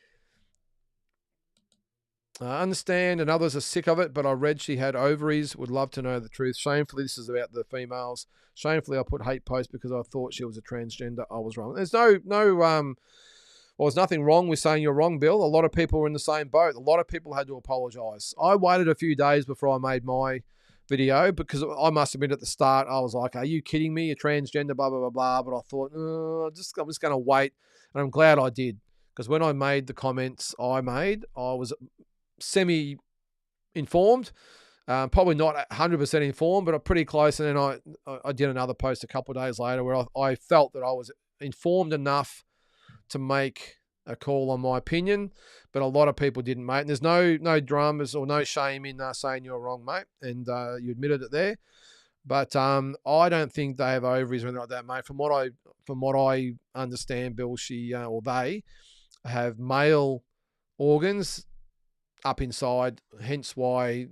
I understand, and others are sick of it, but I read she had ovaries. Would love to know the truth. Shamefully, this is about the females. Shamefully, I put hate post because I thought she was a transgender. I was wrong. There's there's nothing wrong with saying you're wrong, Bill. A lot of people were in the same boat. A lot of people had to apologise. I waited a few days before I made my video because I must admit at the start, I was like, are you kidding me? You're transgender, blah, blah, blah, blah. But I thought, I'm just going to wait. And I'm glad I did because when I made the comments I was semi-informed, probably not 100% informed, but pretty close. And then I did another post a couple of days later where I felt that I was informed enough to make a call on my opinion, but a lot of people didn't, mate. And there's no dramas or no shame in saying you're wrong, mate, and you admitted it there. But I don't think they have ovaries or anything like that, mate. From what I understand, Bill, or they have male organs up inside, hence why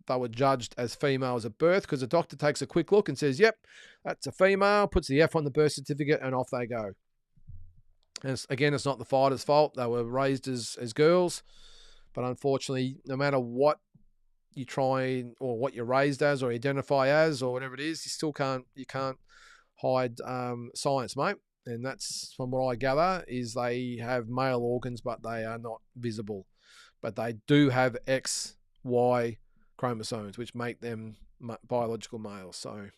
they were judged as females at birth, because the doctor takes a quick look and says, yep, that's a female, puts the F on the birth certificate, and off they go. And it's not the fighter's fault. They were raised as girls, but unfortunately, no matter what you try or what you're raised as or identify as or whatever it is, you can't hide science, mate. And that's, from what I gather, is they have male organs, but they are not visible. But they do have XY chromosomes, which make them biological males. So,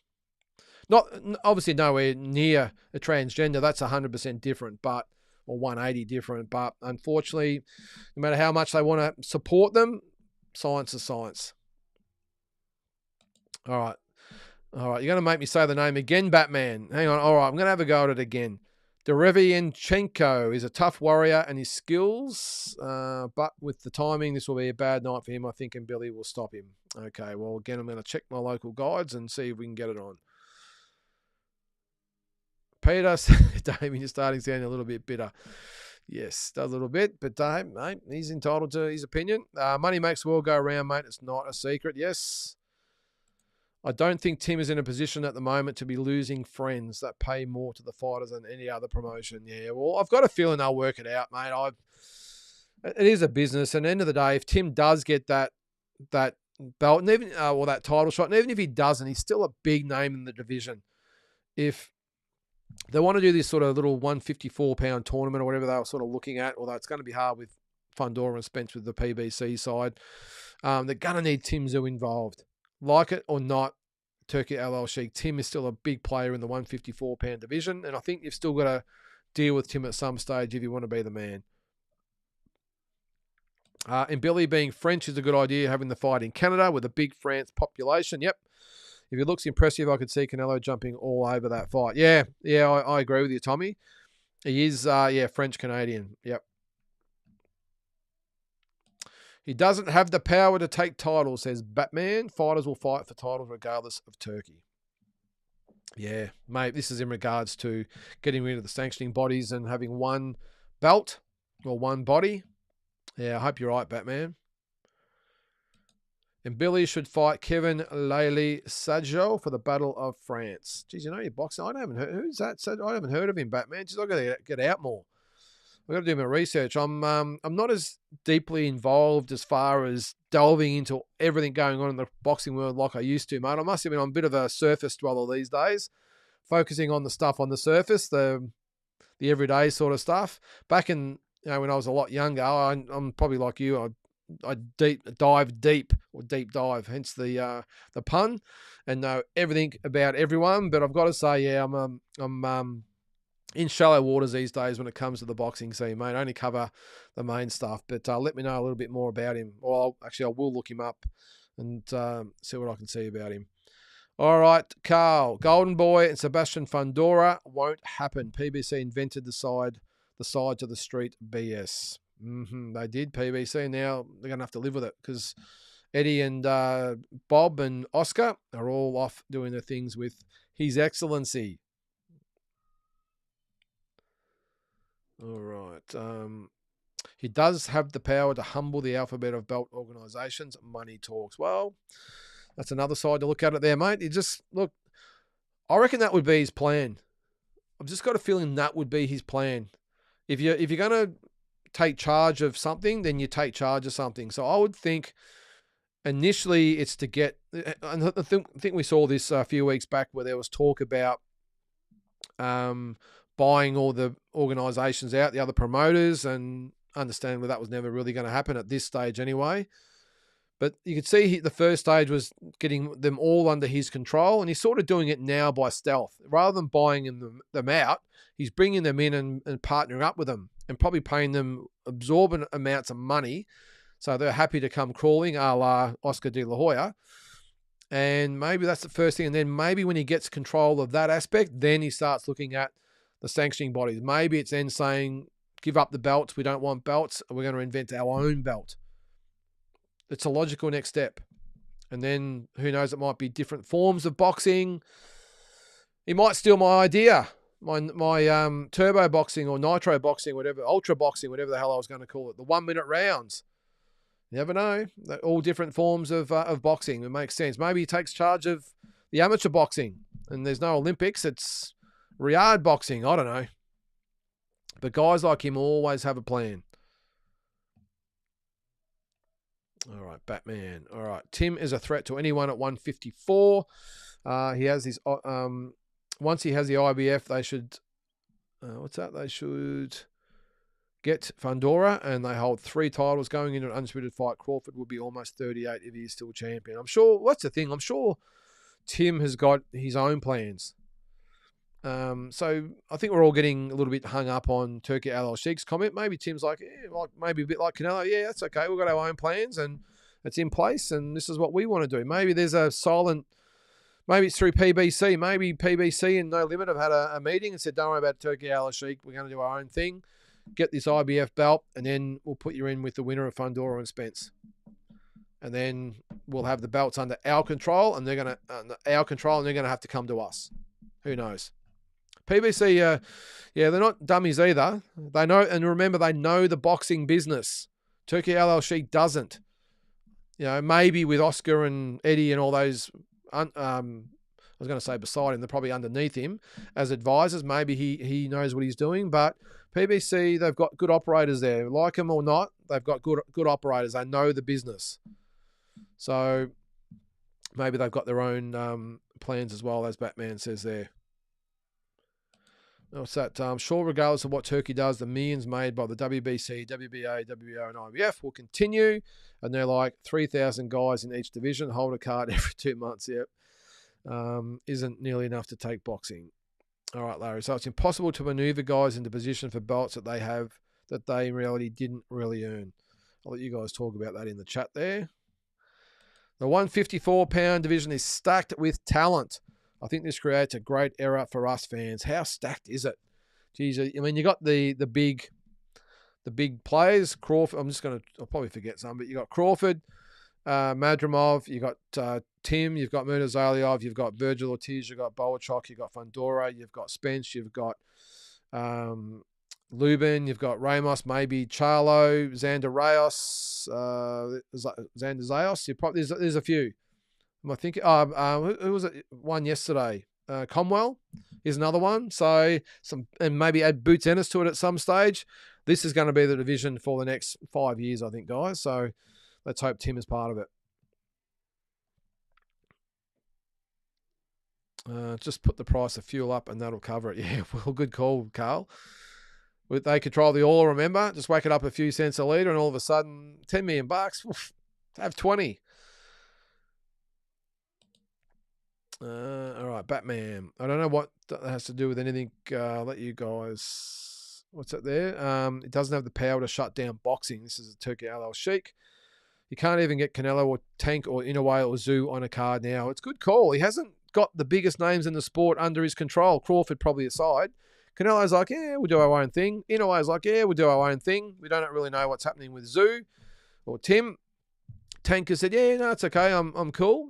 not obviously nowhere near a transgender. That's 100% different, or 180 different. But unfortunately, no matter how much they want to support them, science is science. All right. You're going to make me say the name again, Batman. Hang on. All right, I'm going to have a go at it again. Derevianchenko is a tough warrior and his skills, but with the timing, this will be a bad night for him, I think, and Billy will stop him. Okay, well, again, I'm going to check my local guides and see if we can get it on. Peter, Damien, you're starting to sound a little bit bitter. Yes, does a little bit, but mate, he's entitled to his opinion. Money makes the world go round, mate. It's not a secret. Yes. I don't think Tim is in a position at the moment to be losing friends that pay more to the fighters than any other promotion. Yeah, well, I've got a feeling they'll work it out, mate. It is a business, and at the end of the day, if Tim does get that belt, and even or that title shot, and even if he doesn't, he's still a big name in the division. If they want to do this sort of little 154-pound tournament or whatever they were sort of looking at, although it's going to be hard with Fundora and Spence with the PBC side, they're going to need Tim Tszyu involved. Like it or not, Turki Al Sheikh, Tim is still a big player in the 154-pound division, and I think you've still got to deal with Tim at some stage if you want to be the man. And Billy, being French is a good idea, having the fight in Canada with a big France population. Yep. If he looks impressive, I could see Canelo jumping all over that fight. Yeah, I agree with you, Tommy. He is, French-Canadian. Yep. He doesn't have the power to take titles, says Batman. Fighters will fight for titles regardless of Turkey. Yeah, mate, this is in regards to getting rid of the sanctioning bodies and having one belt or one body. Yeah, I hope you're right, Batman. And Billy should fight Kevin Laley Sajo for the Battle of France. Geez, you know your boxing. I haven't heard. Who's that? I haven't heard of him, Batman. Geez, I've got to get out more. I've got to do my research. I'm not as deeply involved as far as delving into everything going on in the boxing world like I used to, mate. I must admit I'm a bit of a surface dweller these days, focusing on the stuff on the surface, the everyday sort of stuff. Back in when I was a lot younger, I'm probably like you. I deep dive, hence the pun, and know everything about everyone. But I've got to say, yeah, I'm in shallow waters these days when it comes to the boxing scene, mate. I only cover the main stuff, but let me know a little bit more about him. Well, I will look him up and see what I can see about him. All right, Carl, Golden Boy and Sebastian Fundora won't happen. PBC invented the side to the street BS. They did, PBC. Now they're going to have to live with it because Eddie and Bob and Oscar are all off doing their things with His Excellency. All right. He does have the power to humble the alphabet of belt organisations. Money talks. Well, that's another side to look at it there, mate. I reckon that would be his plan. I've just got a feeling that would be his plan. If you're going to take charge of something, then you take charge of something. So I would think initially it's to get, and I think we saw this a few weeks back where there was talk about buying all the organisations out, the other promoters, and understandably that was never really going to happen at this stage anyway. But you could see the first stage was getting them all under his control, and he's sort of doing it now by stealth. Rather than buying them out, he's bringing them in and partnering up with them and probably paying them absorbent amounts of money so they're happy to come crawling, a la Oscar De La Hoya. And maybe that's the first thing. And then maybe when he gets control of that aspect, then he starts looking at the sanctioning bodies. Maybe it's then saying, give up the belts. We don't want belts. We're going to invent our own belt. It's a logical next step. And then who knows, it might be different forms of boxing. He might steal my idea, my turbo boxing or nitro boxing, whatever, ultra boxing, whatever the hell I was going to call it, the 1 minute rounds. You never know. They're all different forms of boxing. It makes sense. Maybe he takes charge of the amateur boxing and there's no Olympics. It's Riyadh boxing. I don't know. But guys like him always have a plan. All right, Batman. All right, Tim is a threat to anyone at 154. He has his once he has the IBF, they should what's that? They should get Fundora, and they hold 3 titles going into an undisputed fight. Crawford will be almost 38 if he is still champion. I'm sure. What's the thing? I'm sure Tim has got his own plans. So I think we're all getting a little bit hung up on Turki Al-Sheikh's comment. Maybe Tim's like maybe a bit like Canelo. Yeah, that's okay. We've got our own plans and it's in place, and this is what we want to do. Maybe there's a silent. Maybe it's through PBC. Maybe PBC and No Limit have had a meeting and said, don't worry about Turki Al-Sheikh. We're going to do our own thing. Get this IBF belt, and then we'll put you in with the winner of Fundora and Spence. And then we'll have the belts under our control, and they're going to have to come to us. Who knows? PBC, they're not dummies either. They know, and remember, they know the boxing business. Turki Al-Sheikh doesn't. You know, maybe with Oscar and Eddie and all those. I was going to say beside him, they're probably underneath him as advisors. Maybe he knows what he's doing, but PBC, they've got good operators there. Like them or not, they've got good operators. They know the business. So maybe they've got their own plans as well, as Batman says there. What's that? Sure, regardless of what Turkey does, the millions made by the WBC, WBA, WBO, and IBF will continue. And they're like 3,000 guys in each division, hold a card every 2 months. Yep. Isn't nearly enough to take boxing. All right, Larry. So it's impossible to maneuver guys into position for belts that they have that they in reality didn't really earn. I'll let you guys talk about that in the chat there. The 154-pound division is stacked with talent. I think this creates a great era for us fans. How stacked is it? Geez, I mean, you got the big players. Crawford. I'll probably forget some, but you got Crawford, Madrimov. You got Tim. You've got Murtazalyov. You've got Virgil Ortiz. You've got Boachok. You've got Fundora. You've got Spence. You've got Lubin. You've got Ramos. Maybe Charlo, Xander Rayos, Xander Zayos. There's a few. Am I thinking? Who was it? One yesterday. Comwell is another one. So and maybe add Boots Ennis to it at some stage. This is going to be the division for the next 5 years, I think, guys. So let's hope Tim is part of it. Just put the price of fuel up and that'll cover it. Yeah, well, good call, Carl. They control the oil, remember? Just wake it up a few cents a litre and all of a sudden, $10 million. Oof, have 20. All right, Batman. I don't know what that has to do with anything. I'll let you guys. What's that there? It doesn't have the power to shut down boxing. This is a Turki Al-Sheikh. You can't even get Canelo or Tank or Inoue or Zhu on a card now. It's a good call. He hasn't got the biggest names in the sport under his control. Crawford probably aside. Canelo's like, yeah, we'll do our own thing. Inoue's like, yeah, we'll do our own thing. We don't really know what's happening with Zhu or Tim. Tank has said, yeah, no, it's okay. I'm cool.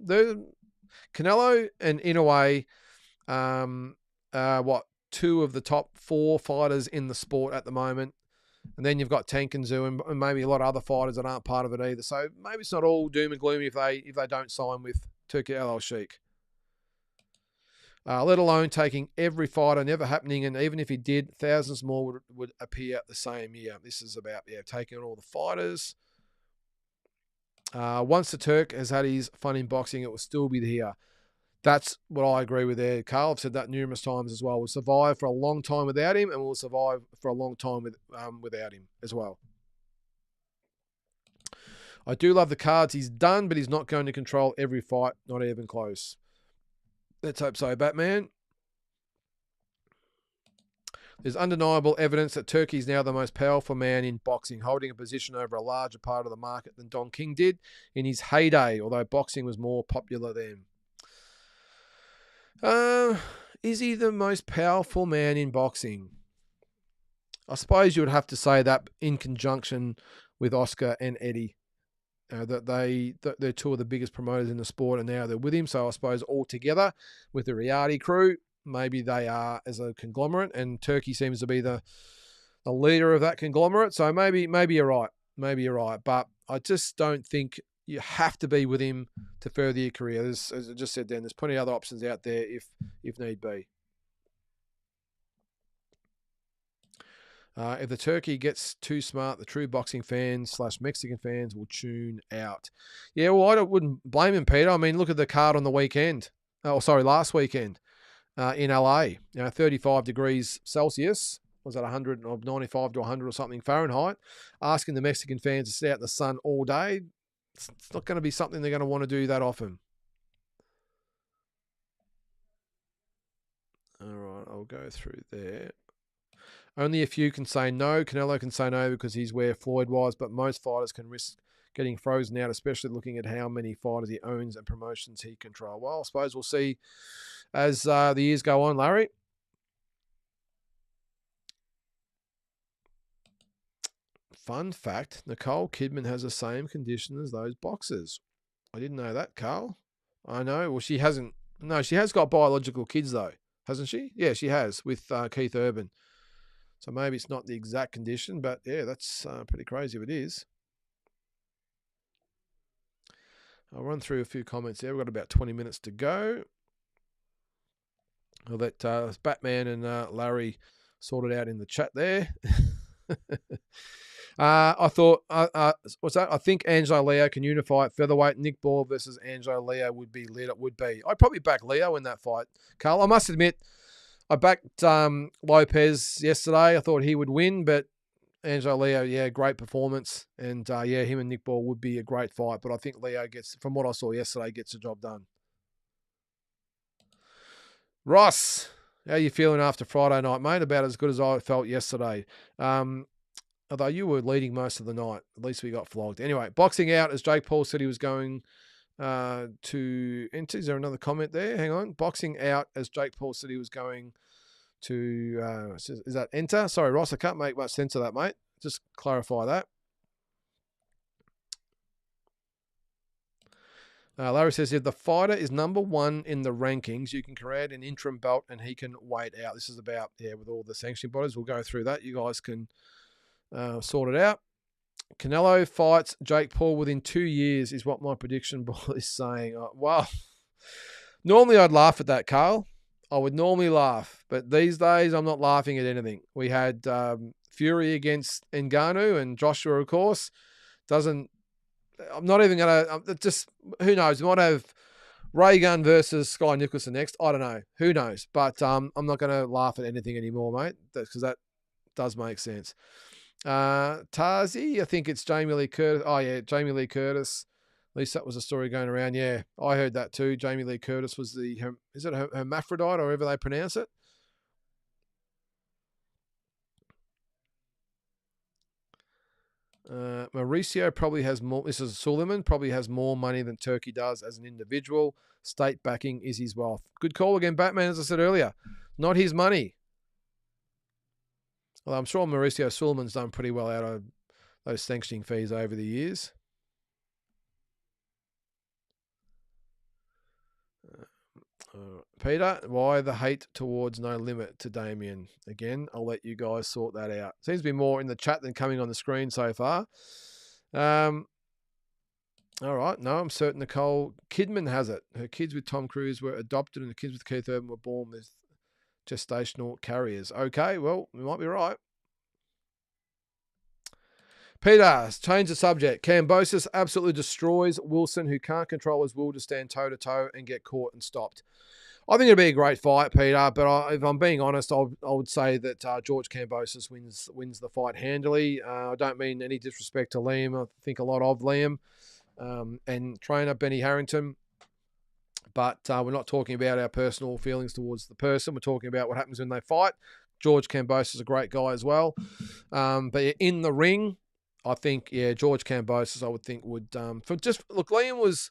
Canelo and Inoue, two of the top 4 fighters in the sport at the moment. And then you've got Tank and Zhu and maybe a lot of other fighters that aren't part of it either. So maybe it's not all doom and gloomy if they don't sign with Turki Al-Sheikh. Let alone taking every fighter, never happening. And even if he did, thousands more would appear the same year. This is about taking on all the fighters. Once the Turk has had his fun in boxing, it will still be here. That's what I agree with there. Carl, I've said that numerous times as well. We'll survive for a long time without him, and we'll survive for a long time without him as well. I do love the cards he's done, but he's not going to control every fight, not even close. Let's hope so, Batman. There's undeniable evidence that Turkey is now the most powerful man in boxing, holding a position over a larger part of the market than Don King did in his heyday, although boxing was more popular then. Is he the most powerful man in boxing? I suppose you would have to say that in conjunction with Oscar and Eddie. That they're two of the biggest promoters in the sport, and now they're with him. So I suppose all together with the Riyadi crew, maybe they are as a conglomerate, and Turkey seems to be the leader of that conglomerate. So maybe you're right. Maybe you're right. But I just don't think you have to be with him to further your career. As I just said then, there's plenty of other options out there if need be. If the turkey gets too smart, the true boxing fans / Mexican fans will tune out. Yeah, well, I wouldn't blame him, Peter. I mean, look at the card on the weekend. Last weekend in LA. 35 degrees Celsius. Was that 95 to 100 or something Fahrenheit? Asking the Mexican fans to sit out in the sun all day. It's not going to be something they're going to want to do that often. All right, I'll go through there. Only a few can say no. Canelo can say no because he's where Floyd was, but most fighters can risk getting frozen out, especially looking at how many fighters he owns and promotions he controls. Well, I suppose we'll see as the years go on, Larry. Fun fact, Nicole Kidman has the same condition as those boxers. I didn't know that, Carl. I know. Well, she hasn't. No, she has got biological kids, though, hasn't she? Yeah, she has, with Keith Urban. So maybe it's not the exact condition, but yeah, that's pretty crazy if it is. I'll run through a few comments there. We've got about 20 minutes to go. I'll let Batman and Larry sort it out in the chat there. I thought, what's that? I think Angelo Leo can unify at featherweight. Nick Ball versus Angelo Leo would be lit. It would be. I'd probably back Leo in that fight, Carl. I must admit, I backed Lopez yesterday. I thought he would win, but Angelo Leo, yeah, great performance. And, him and Nick Ball would be a great fight. But I think Leo gets, from what I saw yesterday, gets the job done. Ross, how you feeling after Friday night, mate? About as good as I felt yesterday. Although you were leading most of the night. At least we got flogged. Anyway, boxing out, as Jake Paul said he was going to enter. Is there another comment there? Hang on. Boxing out, as Jake Paul said he was going to, is that enter? Sorry, Ross, I can't make much sense of that, mate. Just clarify that. Larry says, if the fighter is number one in the rankings, you can create an interim belt and he can wait out. This is about, with all the sanctioning bodies. We'll go through that. You guys can sort it out. Canelo fights Jake Paul within 2 years is what my prediction ball is saying. Well, normally I'd laugh at that, Carl. I would normally laugh. But these days, I'm not laughing at anything. We had Fury against Ngannou and Joshua, of course. I'm not even going to, just, who knows? We might have Ray Gunn versus Sky Nicholson next. I don't know. Who knows? But I'm not going to laugh at anything anymore, mate, because that does make sense. Tazi, I think it's Jamie Lee Curtis. Oh, yeah, Jamie Lee Curtis. At least that was a story going around. Yeah, I heard that too. Jamie Lee Curtis was is it hermaphrodite or however they pronounce it? Mauricio probably has more. This is Suleiman, probably has more money than Turkey does as an individual. State backing is his wealth. Good call again, Batman, as I said earlier. Not his money. Well, I'm sure Mauricio Suleiman's done pretty well out of those sanctioning fees over the years. Peter, why the hate towards No Limit to Damien? Again, I'll let you guys sort that out. Seems to be more in the chat than coming on the screen so far. All right. No, I'm certain Nicole Kidman has it. Her kids with Tom Cruise were adopted and the kids with Keith Urban were born with gestational carriers. Okay, well, we might be right. Peter, change the subject. Kambosos absolutely destroys Wilson, who can't control his will to stand toe-to-toe and get caught and stopped. I think it'll be a great fight, Peter, but if I'm being honest, I would say that George Kambosos wins the fight handily. I don't mean any disrespect to Liam. I think a lot of Liam and trainer Benny Harrington. But we're not talking about our personal feelings towards the person. We're talking about what happens when they fight. George Kambosos is a great guy as well. But in the ring, I think, George Kambosos, I would think would, look, Liam was,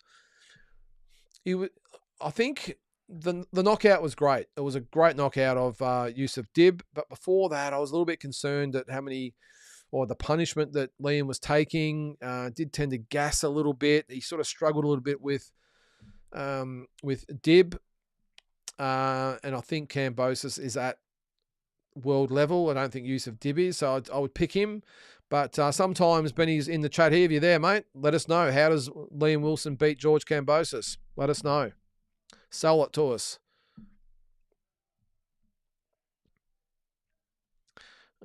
I think the knockout was great. It was a great knockout of Yusuf Dib. But before that, I was a little bit concerned at the punishment that Liam was taking. Did tend to gas a little bit. He sort of struggled a little bit with Dib. And I think Kambosos is at world level. I don't think Yusuf Dib is, so I would pick him. But sometimes Benny's in the chat here. If you're there, mate, let us know. How does Liam Wilson beat George Kambosos? Let us know. Sell it to us.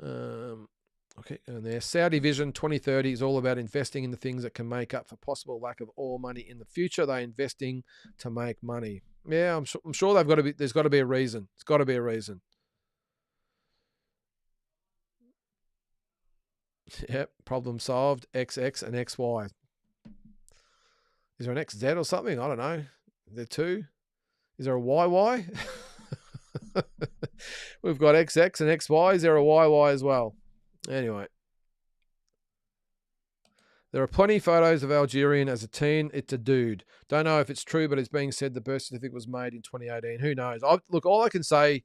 Okay, and there. Saudi Vision 2030 is all about investing in the things that can make up for possible lack of oil money in the future. They're investing to make money. Yeah, I'm sure there's got to be a reason. It's got to be a reason. Yep, problem solved. XX and XY. Is there an XZ or something? I don't know. Is there two? Is there a YY? We've got XX and XY. Is there a YY as well? Anyway. There are plenty of photos of Algerian as a teen. It's a dude. Don't know if it's true, but it's being said the birth certificate was made in 2018. Who knows? Look, all I can say,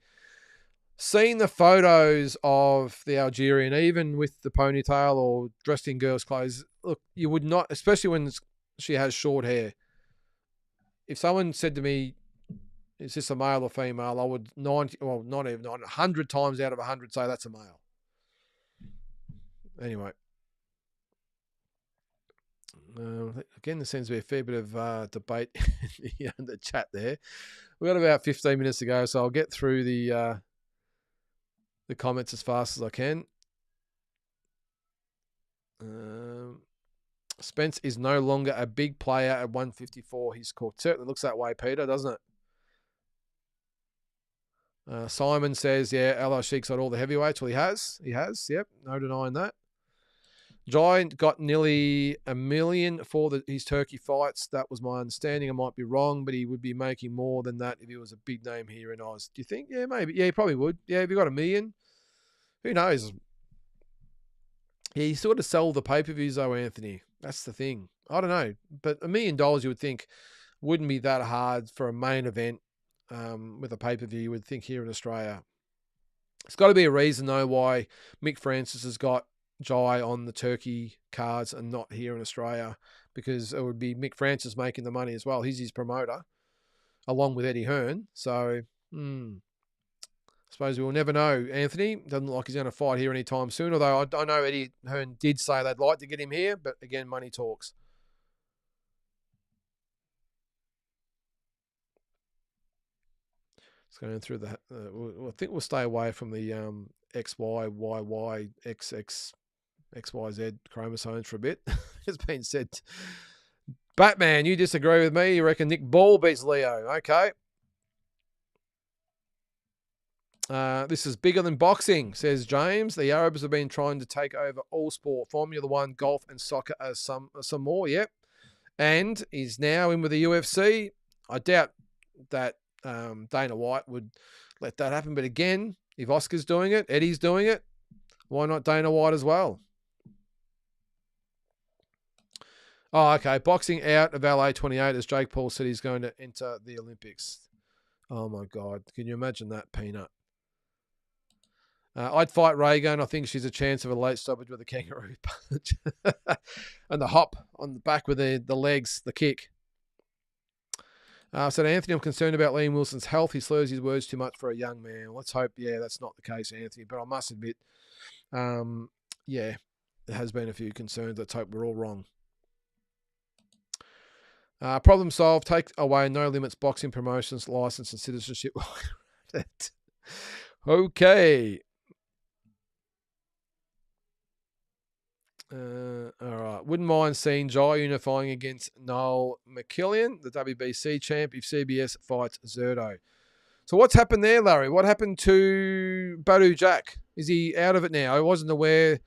seeing the photos of the Algerian, even with the ponytail or dressed in girls' clothes, look, you would not, especially when she has short hair. If someone said to me, is this a male or female, I would 100 times out of 100 say that's a male. Anyway. Again, there seems to be a fair bit of debate in the chat there. We've got about 15 minutes to go, so I'll get through the comments as fast as I can. Spence is no longer a big player at 154. He's called. Certainly looks that way, Peter, doesn't it? Simon says, yeah, Al Sheik's got all the heavyweights. Well, he has. Yep, no denying that. Giant got nearly $1 million for his Turkey fights. That was my understanding. I might be wrong, but he would be making more than that if he was a big name here in Oz. Do you think? Yeah, maybe. Yeah, he probably would. Yeah, if he got $1 million, who knows? Yeah, you sort of sell the pay-per-views though, Anthony. That's the thing. I don't know, but $1 million you would think wouldn't be that hard for a main event with a pay-per-view. You would think here in Australia. It's got to be a reason though why Mick Francis has got Jai on the Turkey cards and not here in Australia, because it would be Mick Francis making the money as well. He's his promoter along with Eddie Hearn. So I suppose we will never know. Anthony doesn't look like he's going to fight here anytime soon, although I know Eddie Hearn did say they'd like to get him here, but again, money talks. It's going through the I think we'll stay away from the XY, YY, XX, XYZ chromosomes for a bit. It's been said. Batman, you disagree with me. You reckon Nick Ball beats Leo. Okay. This is bigger than boxing, says James. The Arabs have been trying to take over all sport. Formula One, golf and soccer as some more. Yep. And he's now in with the UFC. I doubt that Dana White would let that happen. But again, if Oscar's doing it, Eddie's doing it, why not Dana White as well? Oh, okay. Boxing out of LA 28 as Jake Paul said he's going to enter the Olympics. Oh, my God. Can you imagine that, Peanut? I'd fight Reagan. I think she's a chance of a late stoppage with a kangaroo punch. And the hop on the back with the legs, the kick. Said Anthony, I'm concerned about Liam Wilson's health. He slurs his words too much for a young man. Let's hope, that's not the case, Anthony. But I must admit, there has been a few concerns. Let's hope we're all wrong. Problem solved. Take away No Limits boxing promotions, license and citizenship. Okay. All right. Wouldn't mind seeing Jai unifying against Noel McKillian, the WBC champ, if CBS fights Zerto. So what's happened there, Larry? What happened to Badu Jack? Is he out of it now? I wasn't aware.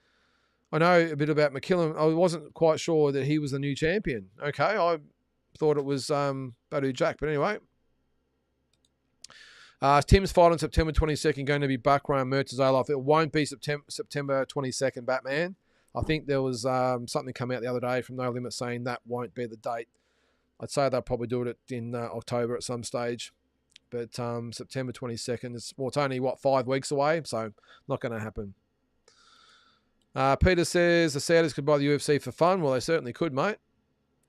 I know a bit about McKillian. I wasn't quite sure that he was the new champion. Okay. I thought it was Badu Jack. But anyway. Tim's fight on September 22nd going to be Bakram Murtazalov. It won't be September 22nd, Batman. I think there was something come out the other day from No Limit saying that won't be the date. I'd say they'll probably do it in October at some stage. But September 22nd, it's only, 5 weeks away? So not going to happen. Peter says the Saudis could buy the UFC for fun. Well, they certainly could, mate.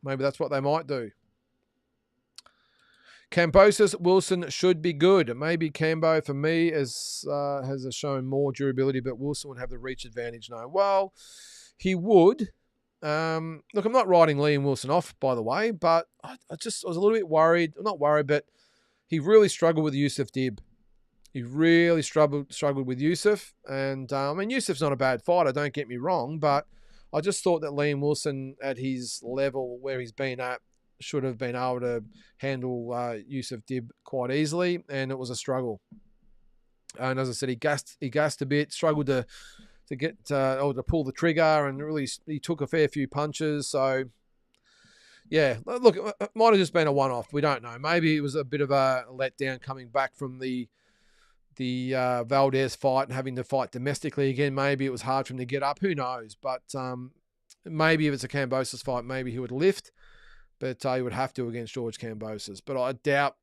Maybe that's what they might do. Kambosos Wilson should be good. Maybe Cambo, for me, has shown more durability, but Wilson would have the reach advantage. No, well, he would. Look, I'm not writing Liam Wilson off, by the way, but I was a little bit worried. I'm not worried, but he really struggled with Yusuf Dib. He really struggled with Yusuf. And, Yusuf's not a bad fighter, don't get me wrong, but I just thought that Liam Wilson, at his level where he's been at, should have been able to handle Yusuf Dib quite easily, and it was a struggle. And as I said, he gassed a bit, struggled to get or to pull the trigger, and really he took a fair few punches. So yeah, look, it might have just been a one-off. We don't know. Maybe it was a bit of a letdown coming back from the Valdez fight and having to fight domestically again. Maybe it was hard for him to get up. Who knows? But maybe if it's a Kambosos fight, maybe he would lift. But he would have to against George Kambosos. But I doubt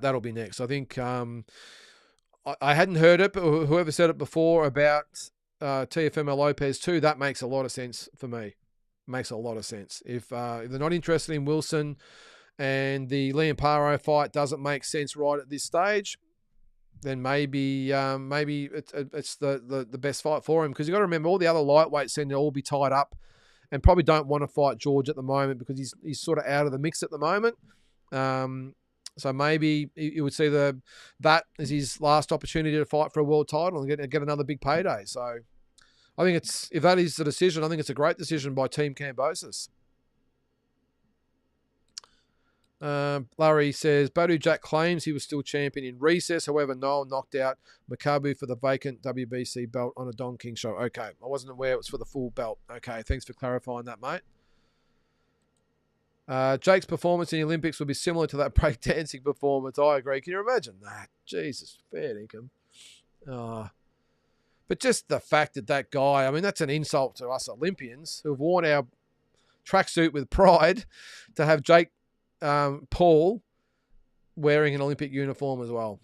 that'll be next. I think I hadn't heard it, but whoever said it before about Teofimo Lopez too, that makes a lot of sense for me. Makes a lot of sense. If they're not interested in Wilson and the Liam Paro fight doesn't make sense right at this stage, then maybe it's the best fight for him, because you've got to remember all the other lightweights seem to all be tied up and probably don't want to fight George at the moment because he's sort of out of the mix at the moment. So maybe you would see that as his last opportunity to fight for a world title and get another big payday. So I think if that is the decision, I think it's a great decision by Team Kambosos. Larry says, Badu Jack claims he was still champion in recess. However, Noel knocked out Makabu for the vacant WBC belt on a Don King show. Okay, I wasn't aware it was for the full belt. Okay, thanks for clarifying that, mate. Jake's performance in the Olympics would be similar to that breakdancing performance. I agree. Can you imagine that? Jesus, fair income. But just the fact that guy, that's an insult to us Olympians who have worn our tracksuit with pride, to have Jake Paul wearing an Olympic uniform as well.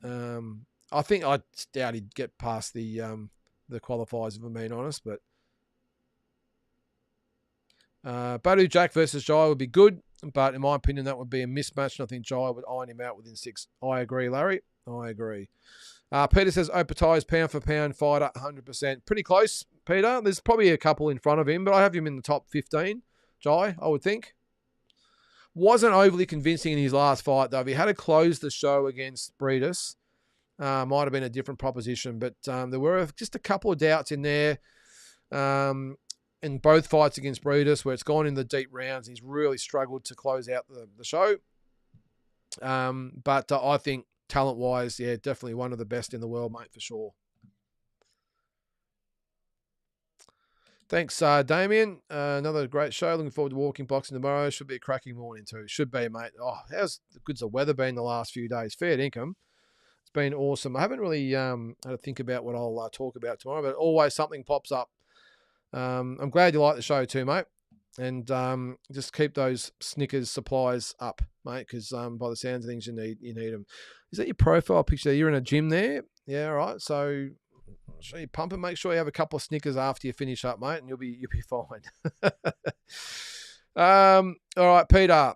I think I doubt he'd get past the qualifiers, if I'm being honest. But Badu Jack versus Jai would be good, but in my opinion, that would be a mismatch. And I think Jai would iron him out within 6. I agree, Larry. I agree. Peter says Opatai is pound for pound fighter, 100%. Pretty close, Peter. There's probably a couple in front of him, but I have him in the top 15. Jai, I would think. Wasn't overly convincing in his last fight, though. If he had to close the show against Breedis, might have been a different proposition. But there were just a couple of doubts in there in both fights against Breedis, where it's gone in the deep rounds. He's really struggled to close out the show. But I think talent-wise, yeah, definitely one of the best in the world, mate, for sure. Thanks, Damien. Another great show. Looking forward to walking boxing tomorrow. Should be a cracking morning too. Should be, mate. Oh, how's good's the weather been the last few days? Fair income. It's been awesome. I haven't really had to think about what I'll talk about tomorrow, but always something pops up. I'm glad you like the show too, mate. And just keep those Snickers supplies up, mate, because by the sounds of things, you need them. Is that your profile picture? You're in a gym there? Yeah, all right. So show you pumping. Make sure you have a couple of Snickers after you finish up, mate, and you'll be fine. All right, Peter.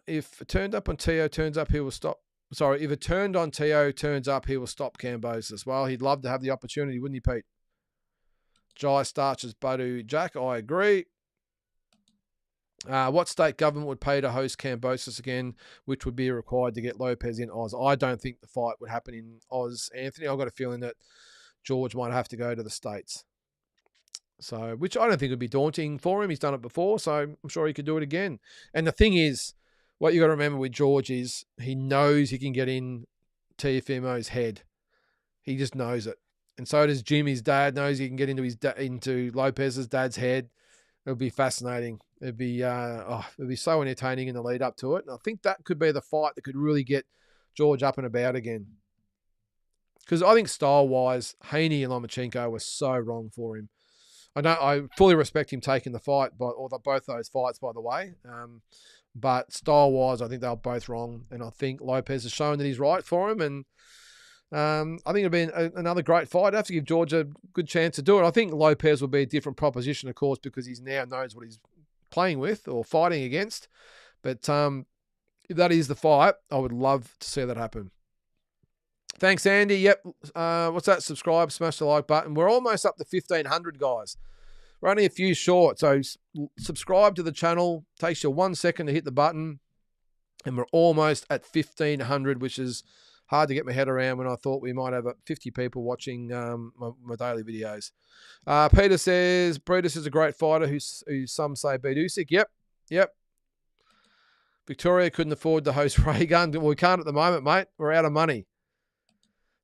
If it turned up on Teo turns up, he will stop. Sorry, if it turned on Teo turns up, he will stop Kambosos. Well, he'd love to have the opportunity, wouldn't he, Pete? Jai starches Badu Jack. I agree. What state government would pay to host Kambosos again, which would be required to get Lopez in Oz? I don't think the fight would happen in Oz, Anthony. I've got a feeling that George might have to go to the States. So, which I don't think would be daunting for him. He's done it before, so I'm sure he could do it again. And the thing is, what you got to remember with George is he knows he can get in Teofimo's head. He just knows it. And so does Jim. His dad knows he can get into Lopez's dad's head. It'll be fascinating. It'd be so entertaining in the lead up to it. And I think that could be the fight that could really get George up and about again. Because I think style-wise, Haney and Lomachenko were so wrong for him. I fully respect him taking the fight, both those fights, by the way. But style-wise, I think they were both wrong. And I think Lopez has shown that he's right for him. And I think it'll be another great fight. I'd have to give George a good chance to do it. I think Lopez will be a different proposition, of course, because he now knows what he's playing with or fighting against. But if that is the fight, I would love to see that happen. Thanks, Andy. Yep. What's that? Subscribe, smash the like button. We're almost up to 1,500, guys. We're only a few short, so subscribe to the channel. Takes you 1 second to hit the button, and we're almost at 1,500, which is hard to get my head around when I thought we might have 50 people watching my daily videos. Peter says, Brutus is a great fighter who some say beat Usyk. Yep. Victoria couldn't afford to host Raygun. Well, we can't at the moment, mate. We're out of money.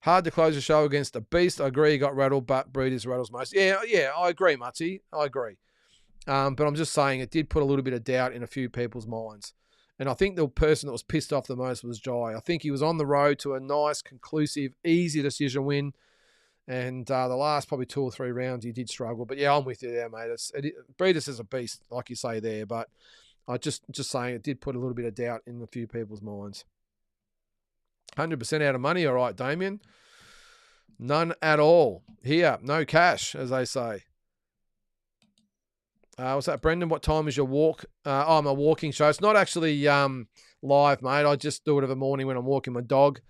Hard to close the show against a beast. I agree he got rattled, but Breeders rattles most. Yeah, I agree, Mutsy. I agree. But I'm just saying it did put a little bit of doubt in a few people's minds. And I think the person that was pissed off the most was Jai. I think he was on the road to a nice, conclusive, easy decision win. And the last probably 2 or 3 rounds, he did struggle. But yeah, I'm with you there, mate. Breeders is a beast, like you say there. But I just saying it did put a little bit of doubt in a few people's minds. 100% out of money. All right, Damien. None at all. Here, no cash, as they say. What's that, Brendan? What time is your walk? I'm a walking show. It's not actually live, mate. I just do it every morning when I'm walking my dog.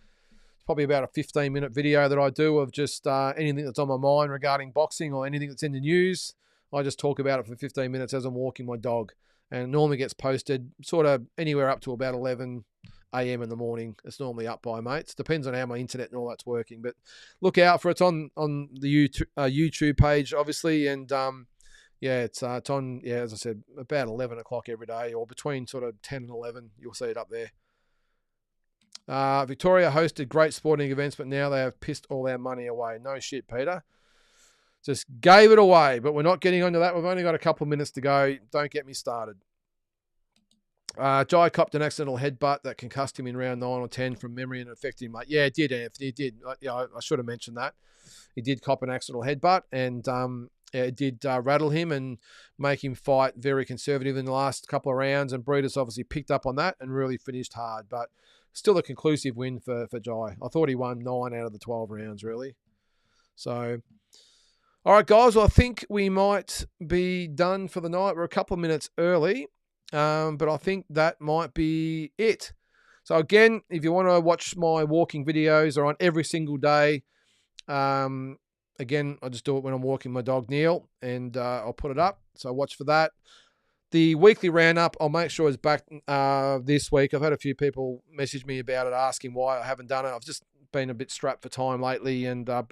It's probably about a 15-minute video that I do of just anything that's on my mind regarding boxing or anything that's in the news. I just talk about it for 15 minutes as I'm walking my dog. And it normally gets posted sort of anywhere up to about 11 a.m. in the morning. It's normally up by, mates. Depends on how my internet and all that's working. But look out for it. It's on the YouTube page, obviously. And it's on, as I said, about 11 o'clock every day, or between sort of 10 and 11. You'll see it up there. Victoria hosted great sporting events, but now they have pissed all our money away. No shit, Peter. Just gave it away, but we're not getting onto that. We've only got a couple of minutes to go. Don't get me started. Jai copped an accidental headbutt that concussed him in round 9 or 10 from memory and affected him. Yeah, it did, Anthony. It did. I should have mentioned that. He did cop an accidental headbutt, and it did rattle him and make him fight very conservative in the last couple of rounds. And Breeders obviously picked up on that and really finished hard. But still a conclusive win for Jai. I thought he won 9 out of the 12 rounds, really. So, all right, guys. Well, I think we might be done for the night. We're a couple of minutes early. But I think that might be it. So again, if you want to watch my walking videos, they're on every single day. Again, I just do it when I'm walking my dog Neil, and I'll put it up. So watch for that. The weekly roundup, I'll make sure is back this week. I've had a few people message me about it, asking why I haven't done it. I've just been a bit strapped for time lately, and I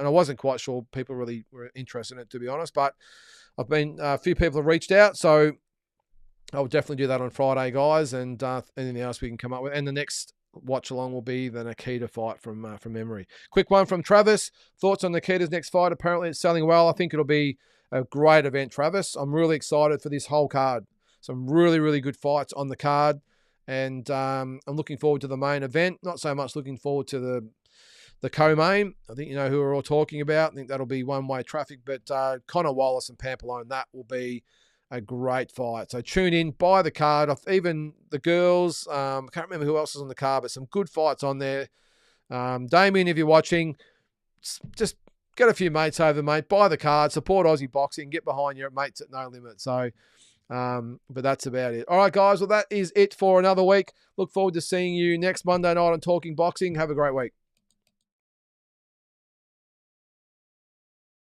wasn't quite sure people really were interested in it, to be honest. But a few people have reached out, so I'll definitely do that on Friday, guys, and anything else we can come up with. And the next watch along will be the Nikita fight from memory. Quick one from Travis. Thoughts on Nikita's next fight? Apparently it's selling well. I think it'll be a great event, Travis. I'm really excited for this whole card. Some really, really good fights on the card. And I'm looking forward to the main event. Not so much looking forward to the co-main. I think you know who we're all talking about. I think that'll be one-way traffic. But Conor Wallace and Pampalone, that will be a great fight. So tune in, buy the card. Even the girls, I can't remember who else is on the card, but some good fights on there. Damien, if you're watching, just get a few mates over, mate. Buy the card, support Aussie boxing, get behind your mates at No Limit. So, but that's about it. All right, guys. Well, that is it for another week. Look forward to seeing you next Monday night on Talking Boxing. Have a great week.